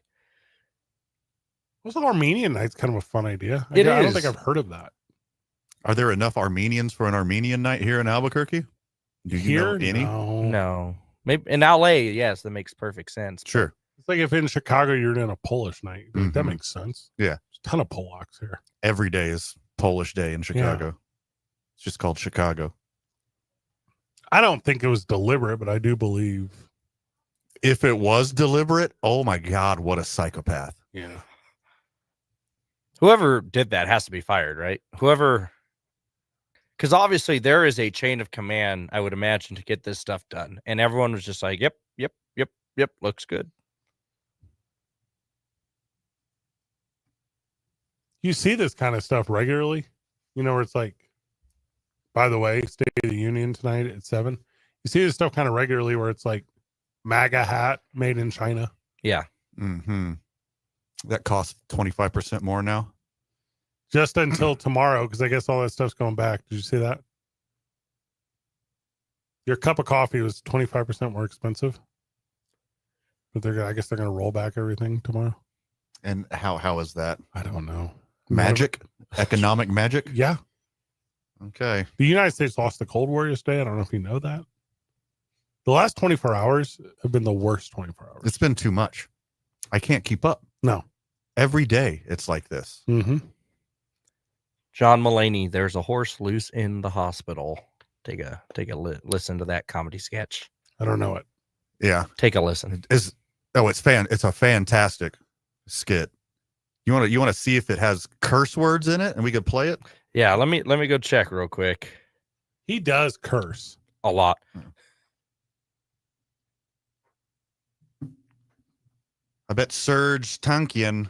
Speaker 2: What's the Armenian night's kind of a fun idea.
Speaker 5: I
Speaker 2: don't think I've heard of that.
Speaker 4: Are there enough Armenians for an Armenian night here in Albuquerque? Do you know any?
Speaker 5: No. Maybe in LA, yes, that makes perfect sense.
Speaker 4: Sure.
Speaker 2: It's like if in Chicago you're in a Polish night. That makes sense.
Speaker 4: Yeah.
Speaker 2: There's a ton of Polacks here.
Speaker 4: Every day is Polish Day in Chicago. Yeah. It's just called Chicago.
Speaker 2: I don't think it was deliberate, but I do believe.
Speaker 4: If it was deliberate, oh my God, what a psychopath.
Speaker 2: Yeah.
Speaker 5: Whoever did that has to be fired, right? Whoever, because obviously there is a chain of command, I would imagine, to get this stuff done. And everyone was just like, yep, looks good.
Speaker 2: You see this kind of stuff regularly, where it's like, by the way, State of the Union tonight at 7. You see this stuff kind of regularly where it's like MAGA hat made in China.
Speaker 5: Yeah.
Speaker 4: Mm-hmm. That costs 25% more now.
Speaker 2: Just until tomorrow, because I guess all that stuff's going back. Did you see that? Your cup of coffee was 25% more expensive. But I guess they're going to roll back everything tomorrow.
Speaker 4: And how is that?
Speaker 2: I don't know.
Speaker 4: Magic? Economic magic?
Speaker 2: Yeah.
Speaker 4: Okay.
Speaker 2: The United States lost the Cold War yesterday. I don't know if you know that. The last 24 hours have been the worst 24 hours.
Speaker 4: It's been too much. I can't keep up.
Speaker 2: No.
Speaker 4: Every day it's like this.
Speaker 2: Mm-hmm.
Speaker 5: John Mulaney, there's a horse loose in the hospital. Take a listen to that comedy sketch.
Speaker 2: I don't know it.
Speaker 4: Yeah.
Speaker 5: Take a listen.
Speaker 4: It's a fantastic skit. You want to see if it has curse words in it and we could play it?
Speaker 5: Yeah, let me go check real quick.
Speaker 2: He does curse
Speaker 5: a lot.
Speaker 4: I bet Serge Tankian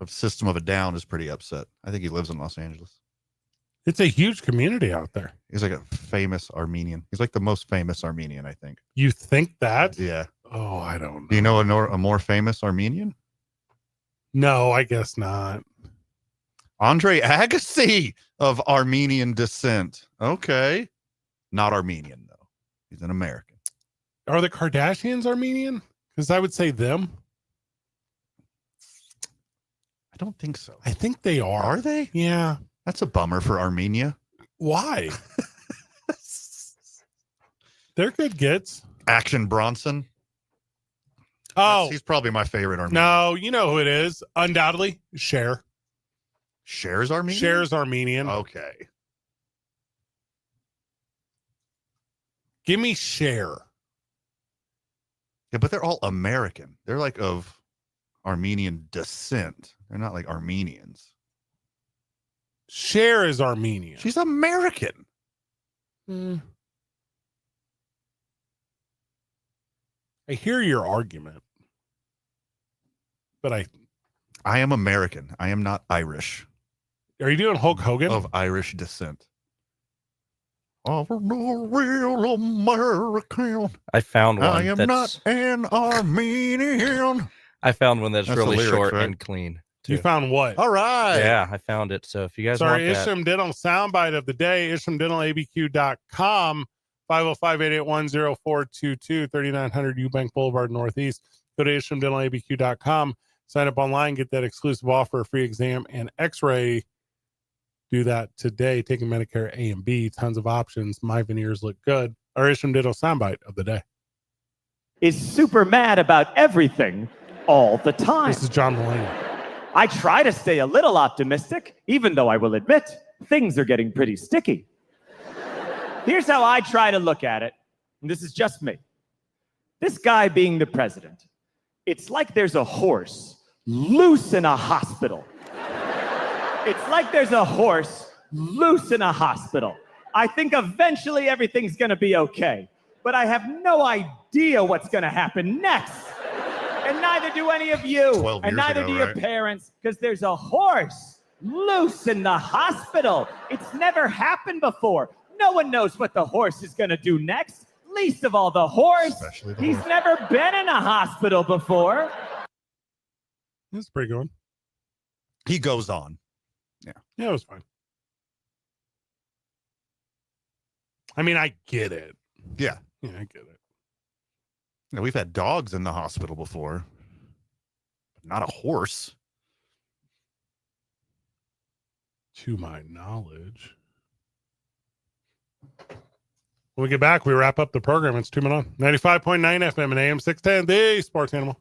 Speaker 4: of System of a Down is pretty upset. I think he lives in Los Angeles.
Speaker 2: It's a huge community out there.
Speaker 4: He's like a famous Armenian. He's like the most famous Armenian, I think.
Speaker 2: You think that?
Speaker 4: Yeah.
Speaker 2: Oh, I don't know.
Speaker 4: Do you know a more famous Armenian?
Speaker 2: No, I guess not.
Speaker 4: Andre Agassi of Armenian descent. Okay. Not Armenian, though. He's an American.
Speaker 2: Are the Kardashians Armenian? Because I would say them.
Speaker 4: I don't think so.
Speaker 2: I think they are.
Speaker 4: Are they?
Speaker 2: Yeah.
Speaker 4: That's a bummer for Armenia.
Speaker 2: Why? They're good gets.
Speaker 4: Action Bronson.
Speaker 2: Oh.
Speaker 4: He's probably my favorite Armenian.
Speaker 2: No, you know who it is. Undoubtedly, Cher.
Speaker 4: Cher's Armenian?
Speaker 2: Cher's Armenian.
Speaker 4: Okay.
Speaker 2: Give me Cher.
Speaker 4: Yeah, but they're all American. They're like of Armenian descent. They're not like Armenians.
Speaker 2: Cher is Armenian.
Speaker 4: She's American.
Speaker 2: I hear your argument, but
Speaker 4: I am American. I am not Irish.
Speaker 2: Are you doing Hulk Hogan?
Speaker 4: Of Irish descent. Of a real American.
Speaker 5: I found one.
Speaker 4: I am not an Armenian.
Speaker 5: I found one that's
Speaker 4: That's
Speaker 5: really
Speaker 4: the lyrics,
Speaker 5: short
Speaker 4: right?
Speaker 5: and clean.
Speaker 2: You found what?
Speaker 4: All right.
Speaker 5: Yeah, I found it. So if you guys
Speaker 2: Sorry,
Speaker 5: want that,
Speaker 2: Isham Dental soundbite of the day, ishamdentalabq.com, 505-881-0422, 3900 Eubank Boulevard Northeast. Go to ishamdentalabq.com, sign up online, get that exclusive offer, a free exam and x-ray. Do that today. Taking Medicare A and B, tons of options. My veneers look good. Our Isham Dental soundbite of the day
Speaker 18: is super mad about everything all the time.
Speaker 2: This is John Mulaney.
Speaker 18: I try to stay a little optimistic, even though I will admit things are getting pretty sticky. Here's how I try to look at it, and this is just me. This guy being the president, it's like there's a horse loose in a hospital. It's like there's a horse loose in a hospital. I think eventually everything's gonna be okay, but I have no idea what's gonna happen next. And neither do any of you, and neither do your parents, because there's a horse loose in the hospital. It's never happened before. No one knows what the horse is gonna do next, least of all the horse. He's never been in a hospital before.
Speaker 2: That's pretty good.
Speaker 4: He goes on.
Speaker 2: Yeah, it was fine. I mean, I get it.
Speaker 4: Yeah.
Speaker 2: Yeah, I get it.
Speaker 4: You know, we've had dogs in the hospital before, but not a horse.
Speaker 2: To my knowledge. When we get back, we wrap up the program. It's 2 minutes on 95.9 FM and AM 610, the Sports Animal.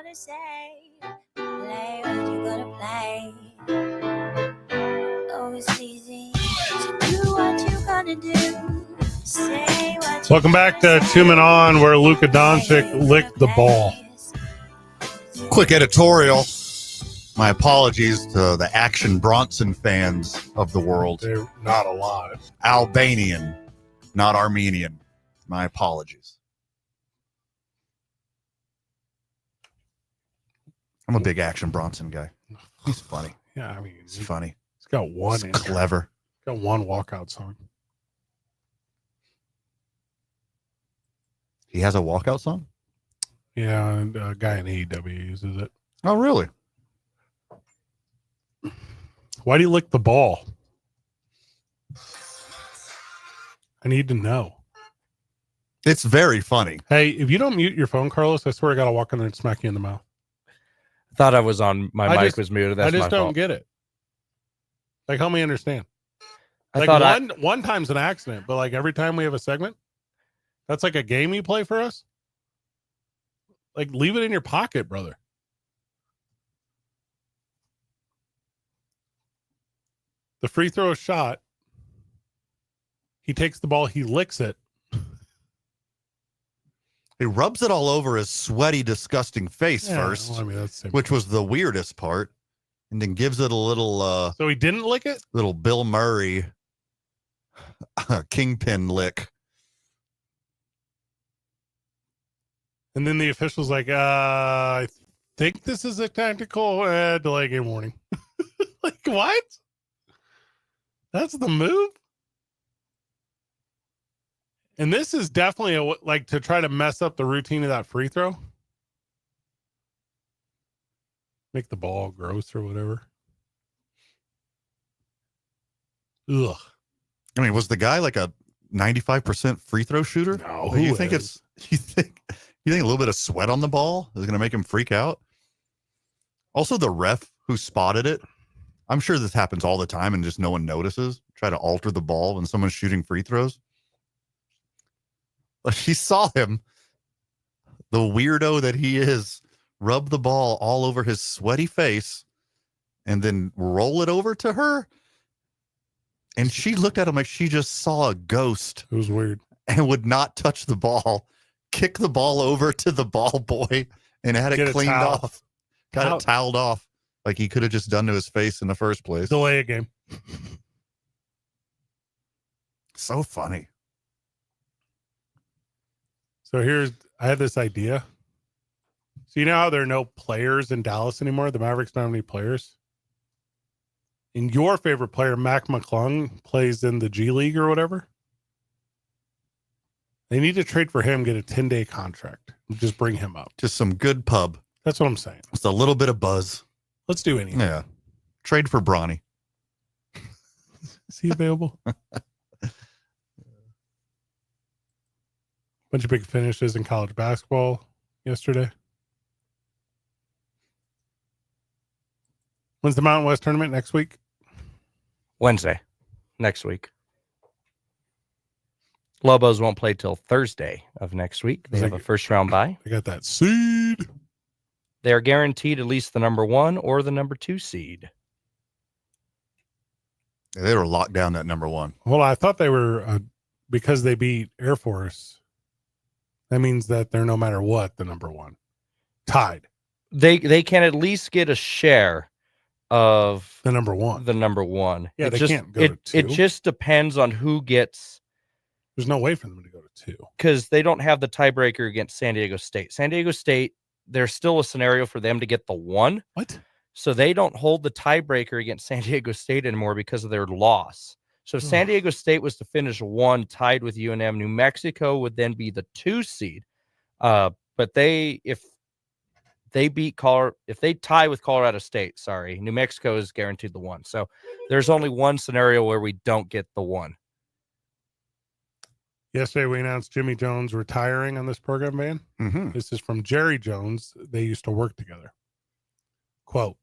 Speaker 19: gonna say? Play what you gonna play. Oh, it's easy. So do what you gonna do. Say what you
Speaker 2: Welcome back to Two Men On, where Luka Doncic licked the ball.
Speaker 4: Quick editorial. My apologies to the Action Bronson fans of the world.
Speaker 2: They're not alive.
Speaker 4: Albanian, not Armenian. My apologies. I'm a big Action Bronson guy. He's funny.
Speaker 2: Yeah, I mean,
Speaker 4: He's funny.
Speaker 2: He's got one.
Speaker 4: He's clever.
Speaker 2: He's got one walkout song.
Speaker 4: He has a walkout song?
Speaker 2: Yeah, and a guy in AEW uses it.
Speaker 4: Oh, really?
Speaker 2: Why do you lick the ball? I need to know.
Speaker 4: It's very funny.
Speaker 2: Hey, if you don't mute your phone, Carlos, I swear I gotta walk in there and smack you in the mouth.
Speaker 5: I thought I was on. My mic was muted. That's
Speaker 2: I just
Speaker 5: my
Speaker 2: don't
Speaker 5: fault.
Speaker 2: get it. Like, help me understand.
Speaker 5: I
Speaker 2: Like
Speaker 5: thought
Speaker 2: one time's an accident, but like every time we have a segment, that's like a game you play for us. Like, leave it in your pocket, brother. The free throw shot. He takes the ball, he licks it.
Speaker 4: He rubs it all over his sweaty, disgusting face first,
Speaker 2: well, I mean, that's the same
Speaker 4: which was the weirdest part, and then gives it a little
Speaker 2: So he didn't lick it?
Speaker 4: little Bill Murray kingpin lick.
Speaker 2: And then the official's like, I think this is a tactical delay game warning. Like, what? That's the move? And this is definitely like to try to mess up the routine of that free throw. Make the ball gross or whatever. Ugh.
Speaker 4: I mean, was the guy like a 95% free throw shooter?
Speaker 2: No,
Speaker 4: Like,
Speaker 2: who
Speaker 4: you think
Speaker 2: is?
Speaker 4: you think a little bit of sweat on the ball is going to make him freak out? Also, the ref who spotted it, I'm sure this happens all the time and just no one notices. Try to alter the ball when someone's shooting free throws. But she saw him, the weirdo that he is, rub the ball all over his sweaty face and then roll it over to her. And she looked at him like she just saw a ghost.
Speaker 2: It was weird.
Speaker 4: And would not touch the ball, kick the ball over to the ball boy, and had
Speaker 2: Get
Speaker 4: it
Speaker 2: a
Speaker 4: cleaned
Speaker 2: towel.
Speaker 4: off. Got it toweled off like he could have just done to his face in the first place.
Speaker 2: Delay a game.
Speaker 4: So funny.
Speaker 2: So I had this idea. So you know how there are no players in Dallas anymore? The Mavericks don't have any players. And your favorite player, Mac McClung, plays in the G League or whatever. They need to trade for him, get a 10-day contract. Just bring him up.
Speaker 4: Just some good pub.
Speaker 2: That's what I'm saying.
Speaker 4: Just a little bit of buzz.
Speaker 2: Let's do anything.
Speaker 4: Yeah. Trade for Bronny.
Speaker 2: Is he available? Bunch of big finishes in college basketball yesterday. When's the Mountain West tournament next week?
Speaker 5: Wednesday, next week. Lobos won't play till Thursday of next week. They have a first round bye.
Speaker 2: They got that seed.
Speaker 5: They are guaranteed at least the number 1 or the number 2 seed.
Speaker 4: They were locked down at number 1.
Speaker 2: Well, I thought they were because they beat Air Force. That means that they're no matter what the number 1. Tied.
Speaker 5: They can at least get a share of
Speaker 2: the number 1.
Speaker 5: The number 1.
Speaker 2: Yeah,
Speaker 5: it
Speaker 2: they
Speaker 5: just,
Speaker 2: can't go to 2.
Speaker 5: It just depends on who gets.
Speaker 2: There's no way for them to go to 2
Speaker 5: because they don't have the tiebreaker against San Diego State. San Diego State, there's still a scenario for them to get the 1.
Speaker 2: What?
Speaker 5: So they don't hold the tiebreaker against San Diego State anymore because of their loss. So if San Diego State was to finish 1 tied with UNM, New Mexico would then be the 2 seed. But if they tie with Colorado State, New Mexico is guaranteed the 1. So there's only one scenario where we don't get the 1.
Speaker 2: Yesterday, we announced Jimmy Jones retiring on this program, man.
Speaker 4: Mm-hmm.
Speaker 2: This is from Jerry Jones. They used to work together. Quote,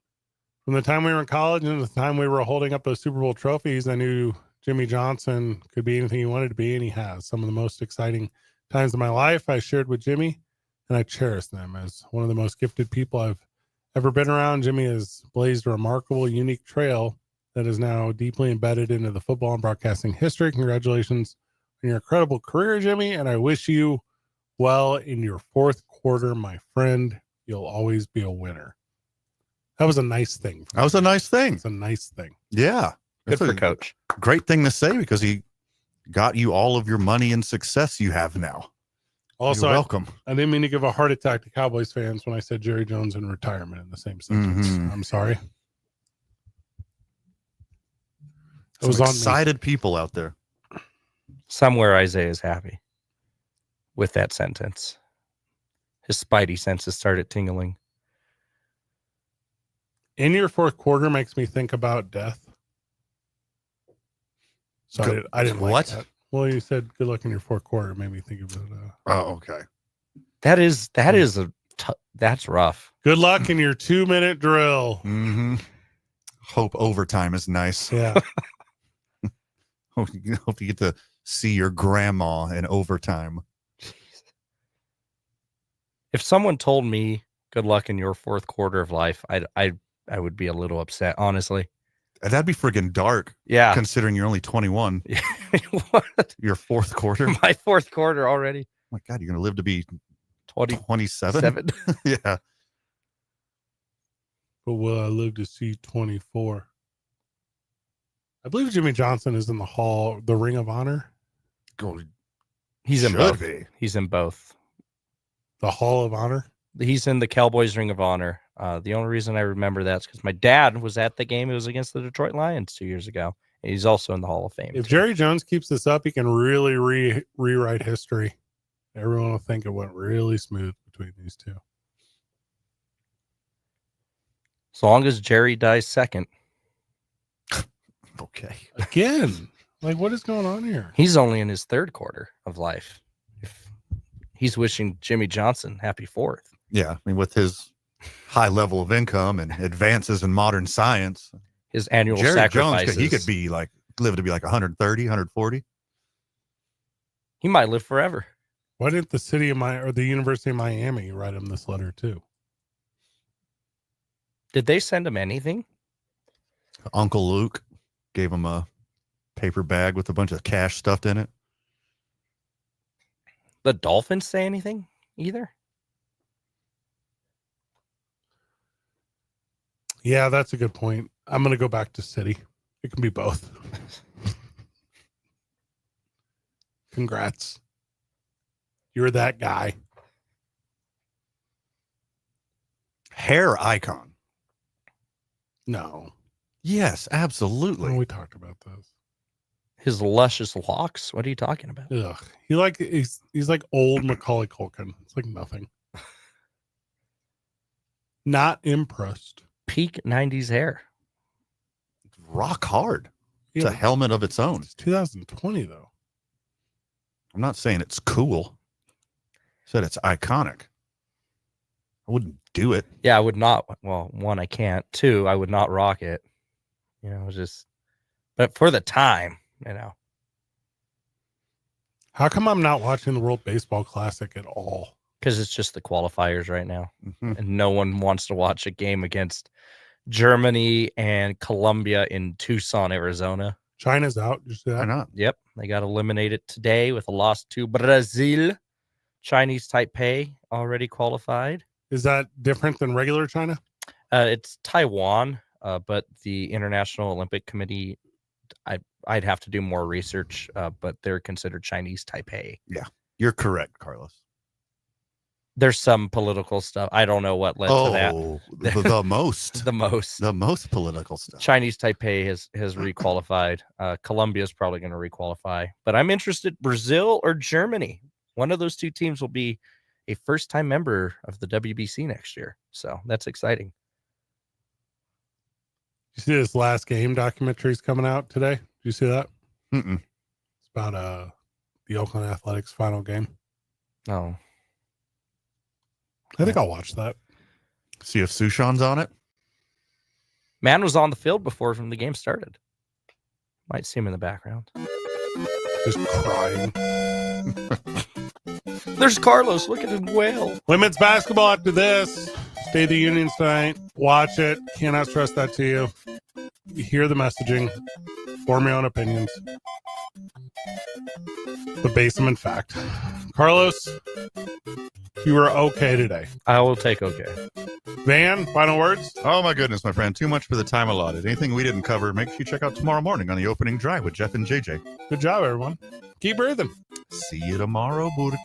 Speaker 2: from the time we were in college and the time we were holding up those Super Bowl trophies, I knew Jimmy Johnson could be anything he wanted to be, and he has. Some of the most exciting times of my life I shared with Jimmy. and I cherish them as one of the most gifted people I've ever been around. Jimmy has blazed a remarkable, unique trail that is now deeply embedded into the football and broadcasting history. Congratulations on your incredible career, Jimmy, and I wish you well in your fourth quarter, my friend. You'll always be a winner. That was a nice thing.
Speaker 4: That was a nice thing.
Speaker 2: It's a nice thing.
Speaker 4: Yeah.
Speaker 5: Good
Speaker 4: That's
Speaker 5: for Coach.
Speaker 4: Great thing to say because he got you all of your money and success you have now.
Speaker 2: Also,
Speaker 4: You're welcome.
Speaker 2: I didn't mean to give a heart attack to Cowboys fans when I said Jerry Jones in retirement in the same sentence. I'm sorry. It was
Speaker 4: Some
Speaker 2: on me.
Speaker 4: excited people out there.
Speaker 5: Somewhere Isaiah's happy with that sentence. His spidey senses started tingling.
Speaker 2: In your fourth quarter makes me think about death. So I didn't like
Speaker 4: what?
Speaker 2: that. Well, you said good luck in your fourth quarter. It made me think of it.
Speaker 4: Oh, okay.
Speaker 5: That's rough.
Speaker 2: Good luck in your 2-minute drill.
Speaker 4: Mm-hmm. Hope overtime is nice.
Speaker 2: Yeah.
Speaker 4: Hope you get to see your grandma in overtime.
Speaker 5: If someone told me good luck in your fourth quarter of life, I would be a little upset, honestly.
Speaker 4: That'd be friggin' dark.
Speaker 5: Yeah.
Speaker 4: Considering you're only 21.
Speaker 5: What?
Speaker 4: Your fourth quarter?
Speaker 5: My fourth quarter already.
Speaker 4: Oh my God, you're going to live to be
Speaker 5: 27?
Speaker 4: Yeah.
Speaker 2: But will I live to see 24? I believe Jimmy Johnson is in the Ring of Honor.
Speaker 5: He's in
Speaker 4: Should
Speaker 5: both.
Speaker 4: be.
Speaker 5: He's in both.
Speaker 2: The Hall of Honor?
Speaker 5: He's in the Cowboys Ring of Honor. The only reason I remember that is because my dad was at the game. It was against the Detroit Lions 2 years ago. And he's also in the Hall of Fame.
Speaker 2: If Jerry Jones keeps this up, he can really rewrite history. Everyone will think it went really smooth between these two.
Speaker 5: As long as Jerry dies second.
Speaker 4: Okay.
Speaker 2: Again, like what is going on here?
Speaker 5: He's only in his third quarter of life. He's wishing Jimmy Johnson happy fourth.
Speaker 4: Yeah. I mean, with his high level of income and advances in modern science,
Speaker 5: his annual
Speaker 4: Jerry
Speaker 5: sacrifices.
Speaker 4: Jones, he could be live to be 130, 140.
Speaker 5: He might live forever.
Speaker 2: Why didn't the University of Miami write him this letter too?
Speaker 5: Did they send him anything?
Speaker 4: Uncle Luke gave him a paper bag with a bunch of cash stuffed in it.
Speaker 5: The Dolphins say anything either?
Speaker 2: Yeah, that's a good point. I'm going to go back to City. It can be both. Congrats. You're that guy.
Speaker 4: Hair icon.
Speaker 2: No.
Speaker 4: Yes, absolutely.
Speaker 2: Oh, we talked about this.
Speaker 5: His luscious locks? What are you talking about?
Speaker 2: Ugh. He's like old Macaulay Culkin. It's like nothing. Not impressed.
Speaker 5: Peak 90s hair.
Speaker 4: Rock hard. It's a helmet of its own.
Speaker 2: It's 2020 though.
Speaker 4: I'm not saying it's cool. I said it's iconic. I wouldn't do it.
Speaker 5: Yeah, I would not. Well, one, I can't. Two, I would not rock it. But for the time,
Speaker 2: How come I'm not watching the World Baseball Classic at all?
Speaker 5: Because it's just the qualifiers right now. And no one wants to watch a game against Germany and Colombia in Tucson, Arizona.
Speaker 2: China's out. You see that?
Speaker 4: Why not?
Speaker 5: Yep. They got eliminated today with a loss to Brazil. Chinese Taipei already qualified.
Speaker 2: Is that different than regular China?
Speaker 5: It's Taiwan, but the International Olympic Committee, I'd have to do more research, but they're considered Chinese Taipei.
Speaker 4: Yeah, you're correct, Carlos.
Speaker 5: There's some political stuff. I don't know what led to that.
Speaker 4: The most.
Speaker 5: The
Speaker 4: most political stuff.
Speaker 5: Chinese Taipei has requalified. Colombia is probably going to requalify. But I'm interested, Brazil or Germany. One of those two teams will be a first-time member of the WBC next year. So that's exciting.
Speaker 2: You see this Last Game documentary is coming out today? Do you see that?
Speaker 4: Mm-mm.
Speaker 2: It's about the Oakland Athletics final game.
Speaker 5: Oh.
Speaker 2: I think I'll watch that.
Speaker 4: See if Sushan's on it.
Speaker 5: Man was on the field before from the game started. Might see him in the background.
Speaker 2: Just crying.
Speaker 5: There's Carlos. Look at him wail.
Speaker 2: Women's basketball after this. State of the Union tonight. Watch it. Cannot stress that to you. You hear the messaging. Form your own opinions. But base them in fact. Carlos, you were okay today.
Speaker 5: I will take okay.
Speaker 2: Van, final words?
Speaker 4: Oh, my goodness, my friend. Too much for the time allotted. Anything we didn't cover, make sure you check out tomorrow morning on the opening drive with Jeff and JJ.
Speaker 2: Good job, everyone. Keep breathing.
Speaker 4: See you tomorrow, Burke.